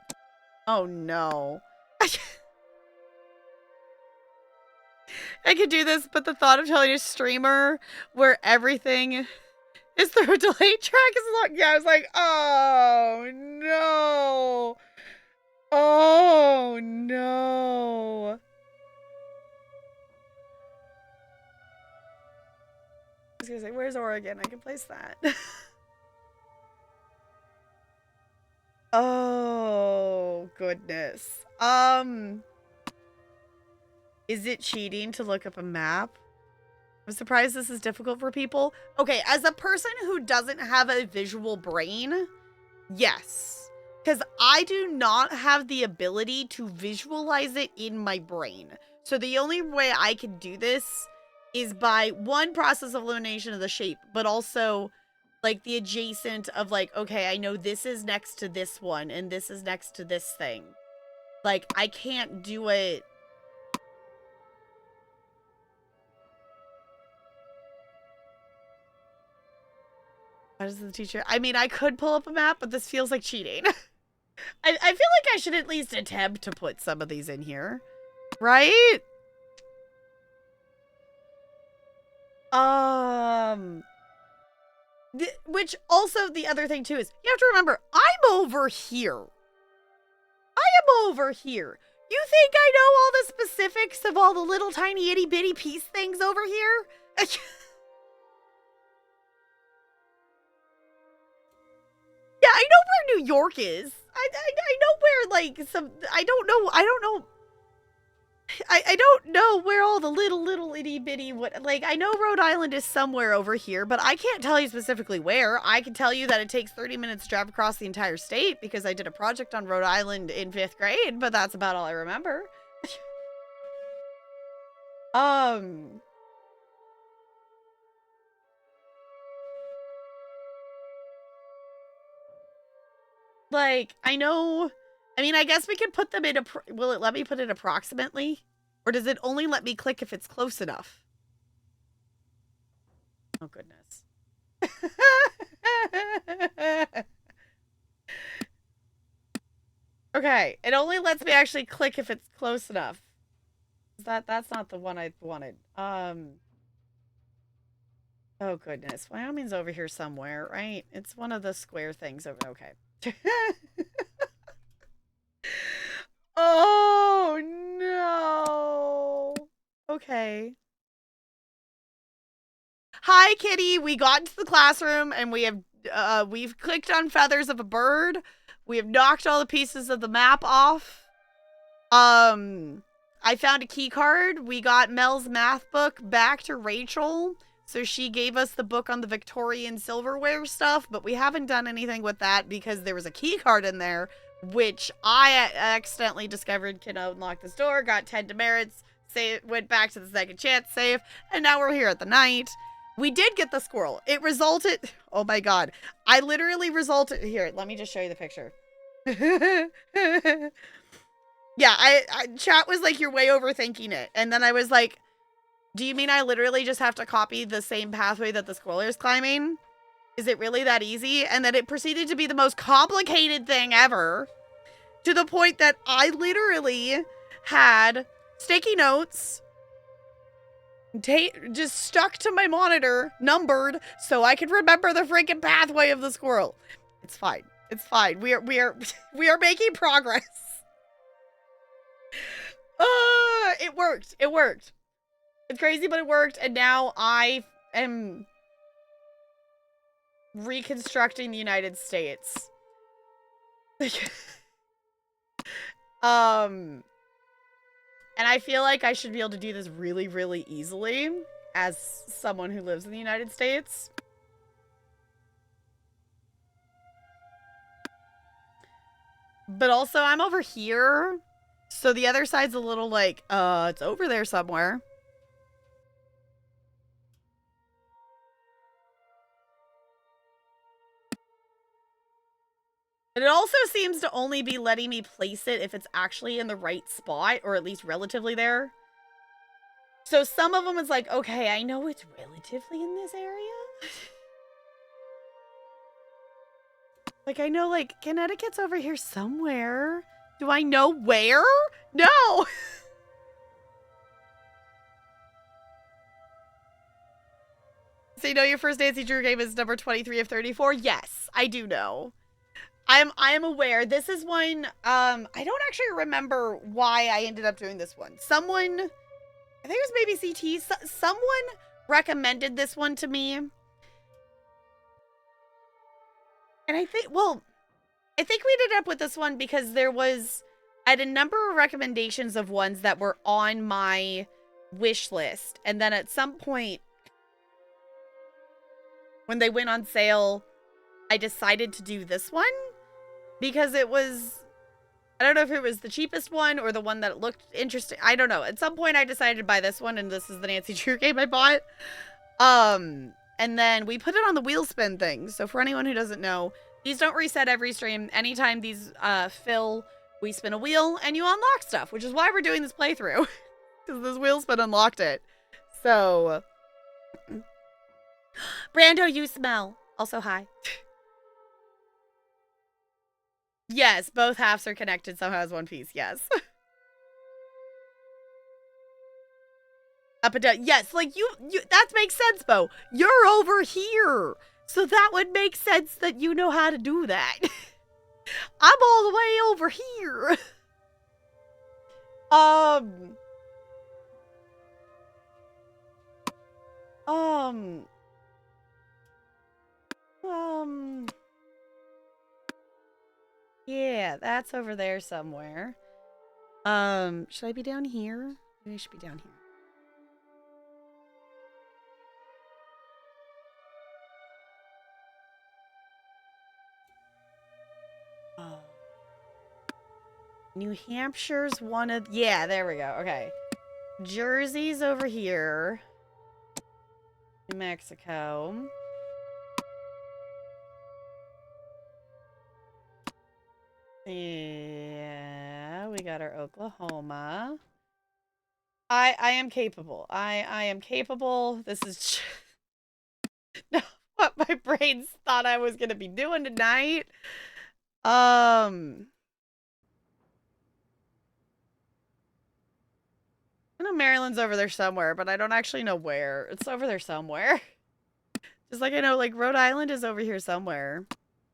Oh, no. I could do this, but the thought of telling a streamer where everything is through a delay track is long. Yeah, I was like, oh, no. Oh, no. I was gonna say, where's Oregon? I can place that. Oh, goodness. Is it cheating to look up a map? I'm surprised this is difficult for people. Okay, as a person who doesn't have a visual brain, yes. Because I do not have the ability to visualize it in my brain. So the only way I can do this is by one process of elimination of the shape, but also like the adjacent of like, okay, I know this is next to this one and this is next to this thing. Like, I can't do it. How does the teacher? I mean, I could pull up a map, but this feels like cheating. I feel like I should at least attempt to put some of these in here. Right? Which also the other thing too is you have to remember, I'm over here. I am over here. You think I know all the specifics of all the little tiny itty bitty piece things over here? Yeah, I know where New York is. I know where, like, some... I don't know... I don't know where all the little itty bitty... Like, I know Rhode Island is somewhere over here, but I can't tell you specifically where. I can tell you that it takes 30 minutes to drive across the entire state because I did a project on Rhode Island in 5th grade, but that's about all I remember. Like, I know... I mean, I guess we could put them in a... Will it let me put it approximately? Or does it only let me click if it's close enough? Oh, goodness. Okay, it only lets me actually click if it's close enough. That's not the one I wanted. Oh, goodness. Wyoming's over here somewhere, right? It's one of the square things over... Okay. Oh, no. Okay. Hi, Kitty. We got into the classroom and we have we've clicked on feathers of a bird. We have knocked all the pieces of the map off. I found a key card. We got Mel's math book back to Rachel. So she gave us the book on the Victorian silverware stuff, but we haven't done anything with that because there was a key card in there, which I accidentally discovered can unlock this door, got 10 demerits, went back to the second chance save, and now we're here at the night. We did get the squirrel. It resulted, oh my god, I literally resulted, here, let me just show you the picture. Yeah, I chat was like, you're way overthinking it, and then I was like, do you mean I literally just have to copy the same pathway that the squirrel is climbing? Is it really that easy? And then it proceeded to be the most complicated thing ever, to the point that I literally had sticky notes just stuck to my monitor, numbered, so I could remember the freaking pathway of the squirrel. It's fine. It's fine. We are making progress. It worked. It worked. It's crazy, but it worked, and now I am reconstructing the United States. And I feel like I should be able to do this really, really easily as someone who lives in the United States. But also, I'm over here, so the other side's a little like, it's over there somewhere. And it also seems to only be letting me place it if it's actually in the right spot, or at least relatively there. So some of them is like, okay, I know it's relatively in this area. Like, I know, like, Connecticut's over here somewhere. Do I know where? No! So you know your first Nancy Drew game is number 23 of 34? Yes, I do know. I am aware. This is one, I don't actually remember why I ended up doing this one. Someone, I think it was maybe CT, someone recommended this one to me. And I think, well, I think we ended up with this one because there was, I had a number of recommendations of ones that were on my wish list. And then at some point, when they went on sale, I decided to do this one. Because it was, I don't know if it was the cheapest one or the one that looked interesting. I don't know. At some point I decided to buy this one, and this is the Nancy Drew game I bought. And then we put it on the wheel spin thing. So for anyone who doesn't know, these don't reset every stream. Anytime these fill, we spin a wheel and you unlock stuff, which is why we're doing this playthrough. Because this wheel spin unlocked it. So, Brando, you smell. Also, hi. Yes, both halves are connected somehow as one piece. Yes. Up and down. Yes, like you that makes sense, Bo. You're over here. So that would make sense that you know how to do that. I'm all the way over here. Yeah, that's over there somewhere. Should I be down here? Maybe I should be down here. New Hampshire's one of... Yeah, there we go. Okay. Jersey's over here. New Mexico. Yeah, we got our Oklahoma. I am capable. I am capable. This is not what my brains thought I was gonna be doing tonight. I know Maryland's over there somewhere, but I don't actually know where. It's over there somewhere. Just like I know, like, Rhode Island is over here somewhere.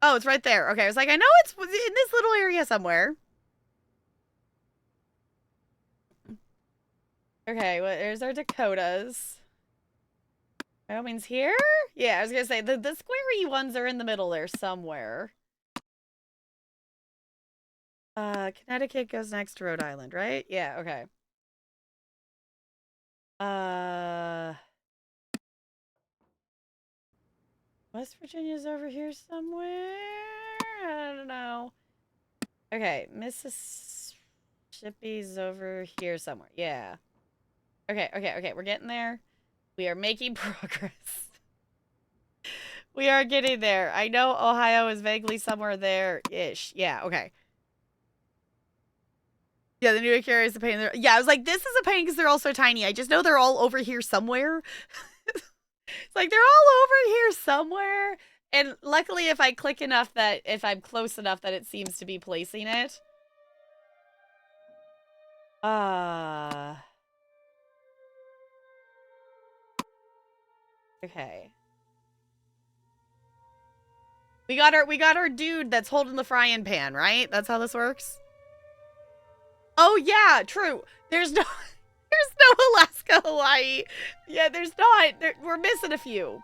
Oh, it's right there. Okay, I was like, I know it's in this little area somewhere. Okay, well, there's our Dakotas. Wyoming's here? Yeah, I was gonna say, the squarey ones are in the middle there somewhere. Connecticut goes next to Rhode Island, right? Yeah, okay. West Virginia's over here somewhere? I don't know. Okay, Mississippi's over here somewhere. Yeah. Okay, we're getting there. We are making progress. We are getting there. I know Ohio is vaguely somewhere there-ish. Yeah, okay. Yeah, the New York area is a pain. Yeah, I was like, this is a pain because they're all so tiny. I just know they're all over here somewhere. It's like, they're all over here somewhere. And luckily, if I click enough that, if I'm close enough that it seems to be placing it. Okay. We got our dude that's holding the frying pan, right? That's how this works? Oh, yeah, true. There's no Alaska, Hawaii. Yeah, there's not. We're missing a few.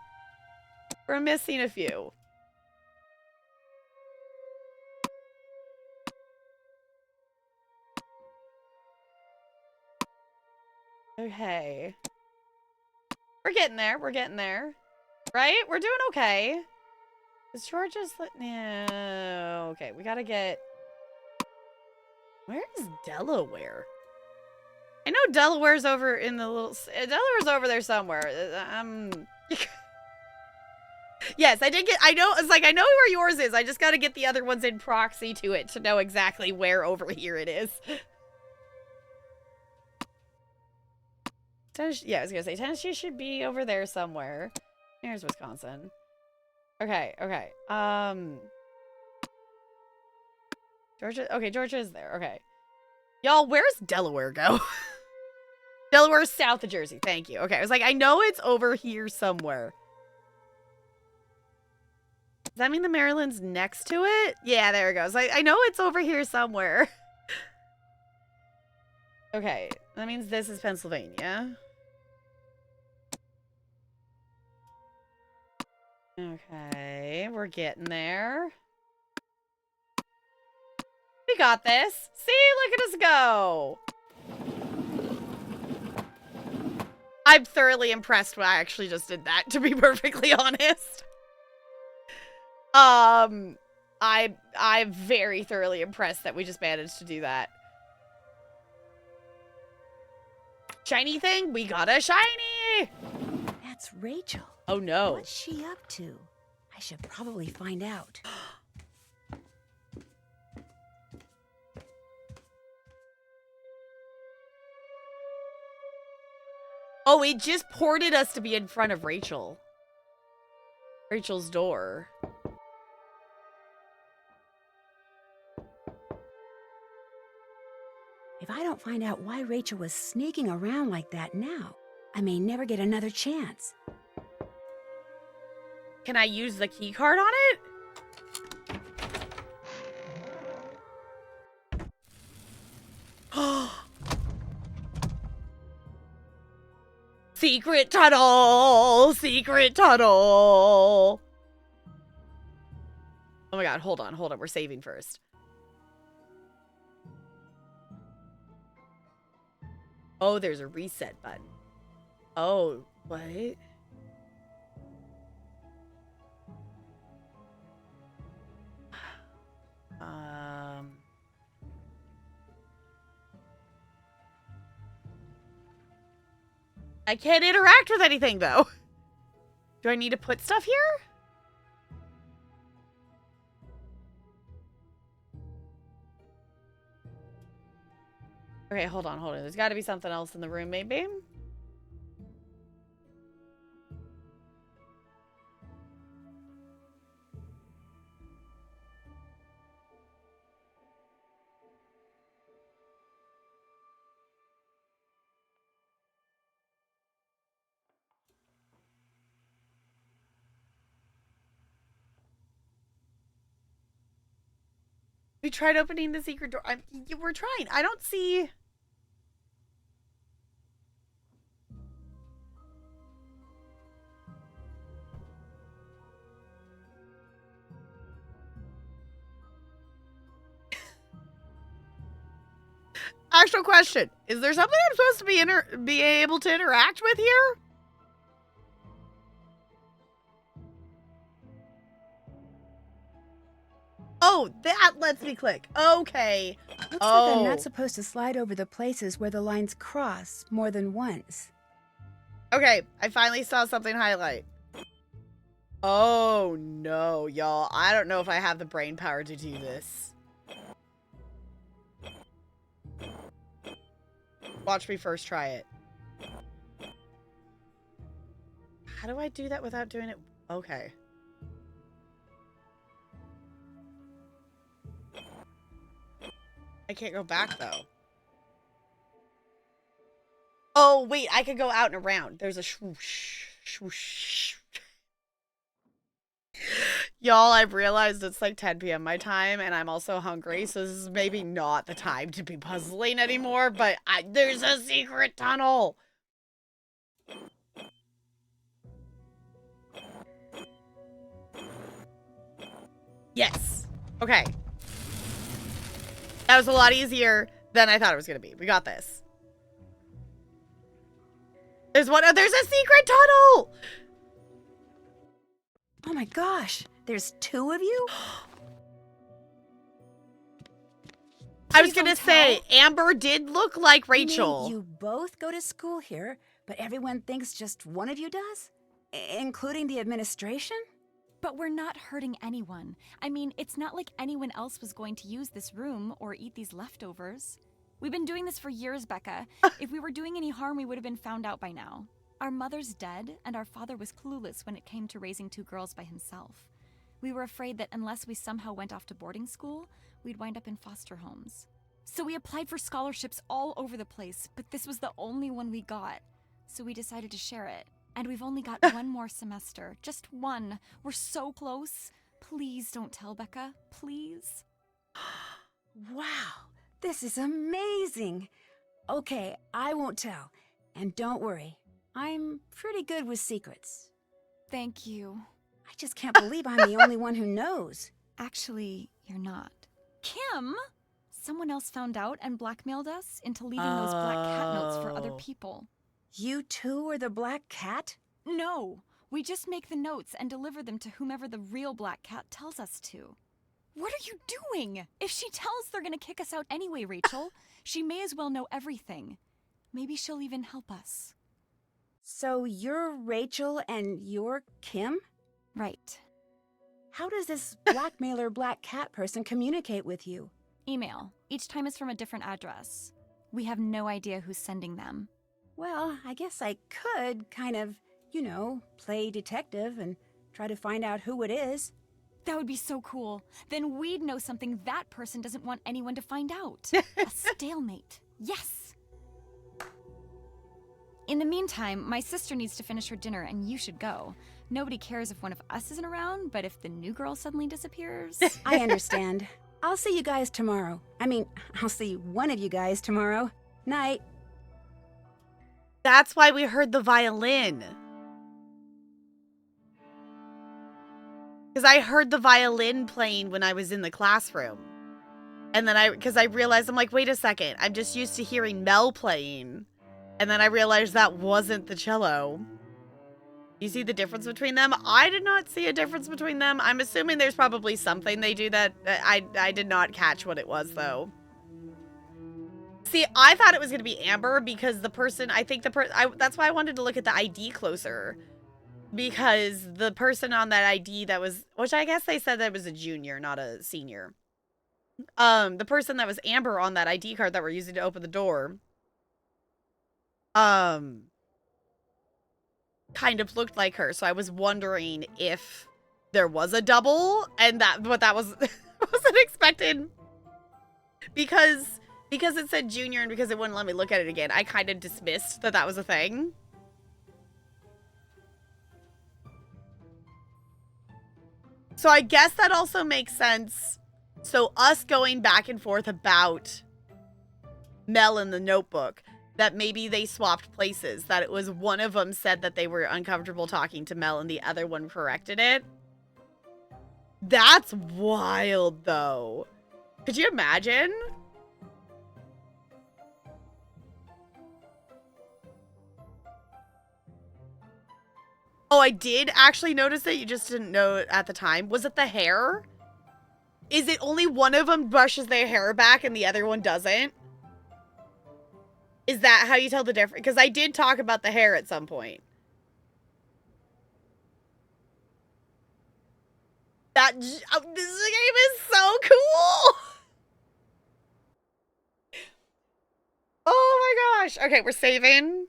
We're missing a few. Okay. We're getting there. We're getting there. Right? We're doing okay. Is Georgia's... No. Okay, we gotta get... Where is Delaware? I know Delaware's over in the little... Delaware's over there somewhere. Yes, I did get... I know... It's like, I know where yours is. I just gotta get the other ones in proxy to it to know exactly where over here it is. Yeah, I was gonna say, Tennessee should be over there somewhere. Here's Wisconsin. Okay. Georgia... Okay, Georgia is there. Okay. Y'all, where's Delaware go? Delaware's south of Jersey. Thank you. Okay, I was like, I know it's over here somewhere. Does that mean the Maryland's next to it? Yeah, there it goes. I know it's over here somewhere. Okay, that means this is Pennsylvania. Okay, we're getting there. We got this. See, look at us go. I'm thoroughly impressed when I actually just did that, to be perfectly honest. I'm very thoroughly impressed that we just managed to do that. Shiny thing? We got a shiny! That's Rachel. Oh no. What's she up to? I should probably find out. Oh, it just ported us to be in front of Rachel. Rachel's door. If I don't find out why Rachel was sneaking around like that now, I may never get another chance. Can I use the key card on it? Secret tunnel! Secret tunnel! Oh my god, hold on. We're saving first. Oh, there's a reset button. Oh, what? I can't interact with anything, though. Do I need to put stuff here? Okay, hold on. There's got to be something else in the room, maybe? We tried opening the secret door. We're trying. I don't see... Actual question. Is there something I'm supposed to be able to interact with here? Oh, that lets me click. Okay. Looks like I'm not supposed to slide over the places where the lines cross more than once. Okay, I finally saw something highlight. Oh, no, y'all. I don't know if I have the brain power to do this. Watch me first try it. How do I do that without doing it? Okay. I can't go back, though. Oh, wait, I could go out and around. There's a swoosh, swoosh. Y'all, I've realized it's like 10 p.m. my time, and I'm also hungry, so this is maybe not the time to be puzzling anymore, but there's a secret tunnel! Yes! Okay. That was a lot easier than I thought it was gonna be. We got this. There's a secret tunnel! Oh my gosh, there's 2 of you? I was gonna say, Amber did look like Rachel. You both go to school here, but everyone thinks just one of you does? Including the administration? But we're not hurting anyone. I mean, it's not like anyone else was going to use this room or eat these leftovers. We've been doing this for years, Becca. If we were doing any harm, we would have been found out by now. Our mother's dead, and our father was clueless when it came to raising 2 girls by himself. We were afraid that unless we somehow went off to boarding school, we'd wind up in foster homes. So we applied for scholarships all over the place, but this was the only one we got. So we decided to share it. And we've only got 1 more semester. Just 1. We're so close. Please don't tell Becca. Please. Wow, this is amazing. Okay, I won't tell. And don't worry, I'm pretty good with secrets. Thank you. I just can't believe I'm the only one who knows. Actually, you're not. Kim! Someone else found out and blackmailed us into leaving those black cat notes for other people. You two are the black cat? No, we just make the notes and deliver them to whomever the real black cat tells us to. What are you doing? If she tells they're gonna kick us out anyway, Rachel, she may as well know everything. Maybe she'll even help us. So you're Rachel and you're Kim? Right. How does this blackmailer black cat person communicate with you? Email. Each time it's from a different address. We have no idea who's sending them. Well, I guess I could kind of, play detective and try to find out who it is. That would be so cool. Then we'd know something that person doesn't want anyone to find out. A stalemate. Yes! In the meantime, my sister needs to finish her dinner and you should go. Nobody cares if one of us isn't around, but if the new girl suddenly disappears... I understand. I'll see you guys tomorrow. I'll see one of you guys tomorrow. Night. That's why we heard the violin. Because I heard the violin playing when I was in the classroom. And then because I realized, I'm like, wait a second. I'm just used to hearing Mel playing. And then I realized that wasn't the cello. You see the difference between them? I did not see a difference between them. I'm assuming there's probably something they do that I did not catch what it was, though. See, I thought it was going to be Amber because the person, that's why I wanted to look at the ID closer. Because the person on that ID that was, which I guess they said that was a junior, not a senior. The person that was Amber on that ID card that we're using to open the door, kind of looked like her. So I was wondering if there was a double and but that was, wasn't expected. Because it said junior and because it wouldn't let me look at it again, I kind of dismissed that was a thing. So I guess that also makes sense. So us going back and forth about Mel in the notebook, that maybe they swapped places, that it was one of them said that they were uncomfortable talking to Mel and the other one corrected it. That's wild, though. Could you imagine? Oh, I did actually notice it. You just didn't know it at the time. Was it the hair? Is it only one of them brushes their hair back and the other one doesn't? Is that how you tell the difference? Because I did talk about the hair at some point. This game is so cool. Oh my gosh. Okay, we're saving.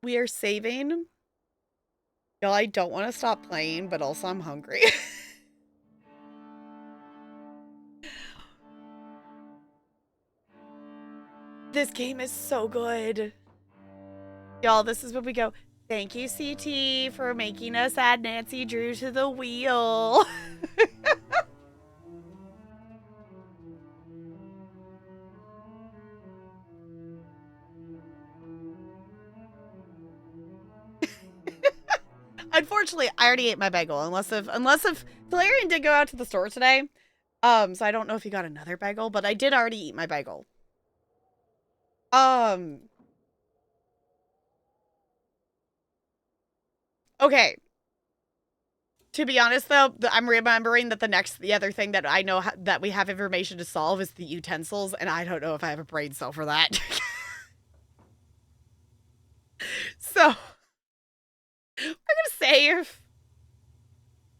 We are saving. Y'all, I don't want to stop playing, but also I'm hungry. This game is so good. Y'all, this is when we go, thank you, CT, for making us add Nancy Drew to the wheel. Unfortunately, I already ate my bagel, unless if Valerian did go out to the store today. So I don't know if he got another bagel, but I did already eat my bagel. Okay. To be honest, though, I'm remembering that the other thing that I know that we have information to solve is the utensils, and I don't know if I have a brain cell for that. So, we're gonna save.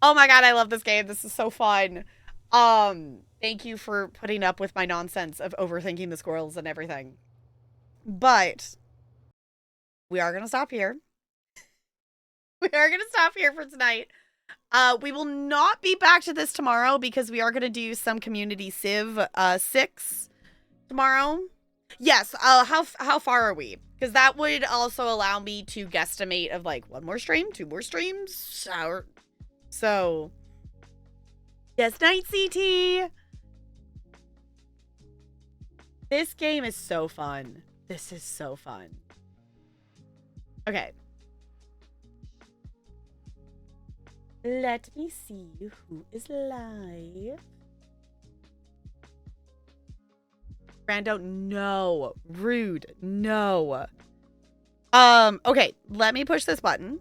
Oh my god, I love this game. This is so fun. Thank you for putting up with my nonsense of overthinking the squirrels and everything. But, we are gonna stop here. We are gonna stop here for tonight. We will not be back to this tomorrow because we are going to do some community Civ 6 tomorrow. Yes, how far are we? Because that would also allow me to guesstimate of like 1 more stream, 2 more streams. So, yes, night CT. This game is so fun. This is so fun. Okay. Let me see who is live. Brando, no. Rude, no. Okay, let me push this button.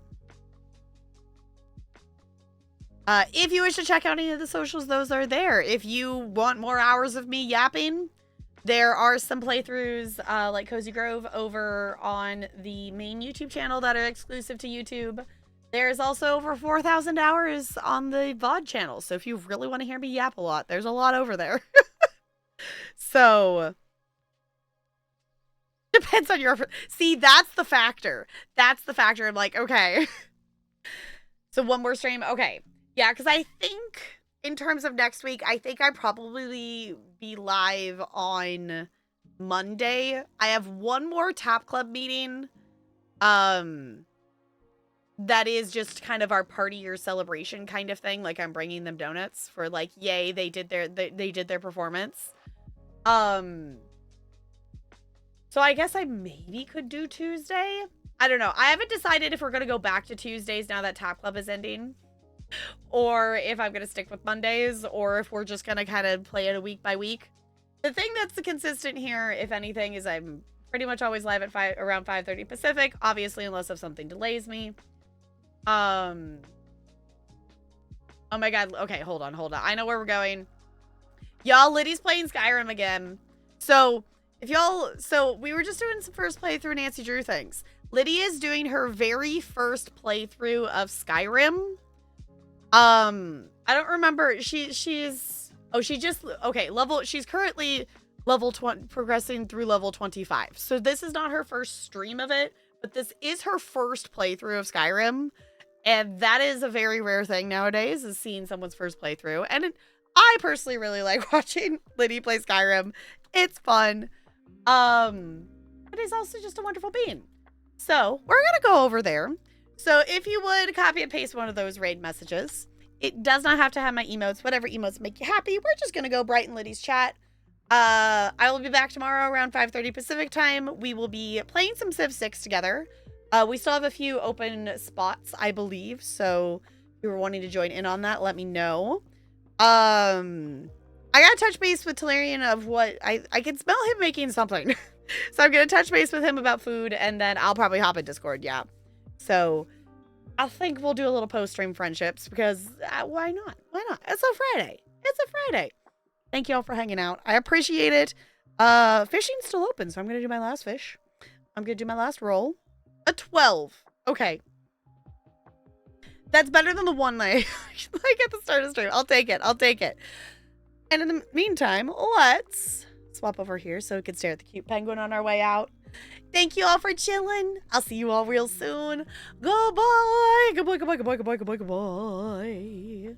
If you wish to check out any of the socials, those are there. If you want more hours of me yapping, there are some playthroughs like Cozy Grove over on the main YouTube channel that are exclusive to YouTube. There's also over 4,000 hours on the VOD channel. So if you really want to hear me yap a lot, there's a lot over there. So, depends on your... See, that's the factor. That's the factor. I'm like, okay. So 1 more stream. Okay. Yeah, because I think in terms of next week, I think I'd probably be live on Monday. I have 1 more Tap Club meeting. That is just kind of our party or celebration kind of thing. Like I'm bringing them donuts for like, yay, they did their performance. So I guess I maybe could do Tuesday. I don't know. I haven't decided if we're going to go back to Tuesdays now that Tap Club is ending, or if I'm going to stick with Mondays, or if we're just going to kind of play it a week by week. The thing that's consistent here, if anything, is I'm pretty much always live at around 5:30 Pacific, obviously, unless if something delays me. Oh my god. Okay, hold on. I know where we're going. Y'all, Liddy's playing Skyrim again. So, we were just doing some first playthrough Nancy Drew things. Liddy is doing her very first playthrough of Skyrim. I don't remember. She's currently level 20, progressing through level 25. So this is not her first stream of it, but this is her first playthrough of Skyrim. And that is a very rare thing nowadays, is seeing someone's first playthrough. And I personally really like watching Liddy play Skyrim. It's fun. But he's also just a wonderful being. So we're going to go over there. So if you would copy and paste one of those raid messages, it does not have to have my emotes. Whatever emotes make you happy. We're just going to go brighten Liddy's chat. I will be back tomorrow around 5:30 Pacific time. We will be playing some Civ 6 together. We still have a few open spots, I believe. So if you were wanting to join in on that, let me know. I got to touch base with Talarian of what I can smell him making something. So I'm going to touch base with him about food, and then I'll probably hop in Discord, yeah. So I think we'll do a little post-stream friendships, because why not? Why not? It's a Friday. It's a Friday. Thank you all for hanging out. I appreciate it. Fishing's still open, so I'm going to do my last fish. I'm going to do my last roll. A 12. Okay. That's better than the one like at the start of the stream. I'll take it. I'll take it. And in the meantime, let's swap over here so we can stare at the cute penguin on our way out. Thank you all for chilling. I'll see you all real soon. Goodbye. Goodbye, goodbye, goodbye, goodbye, goodbye, goodbye.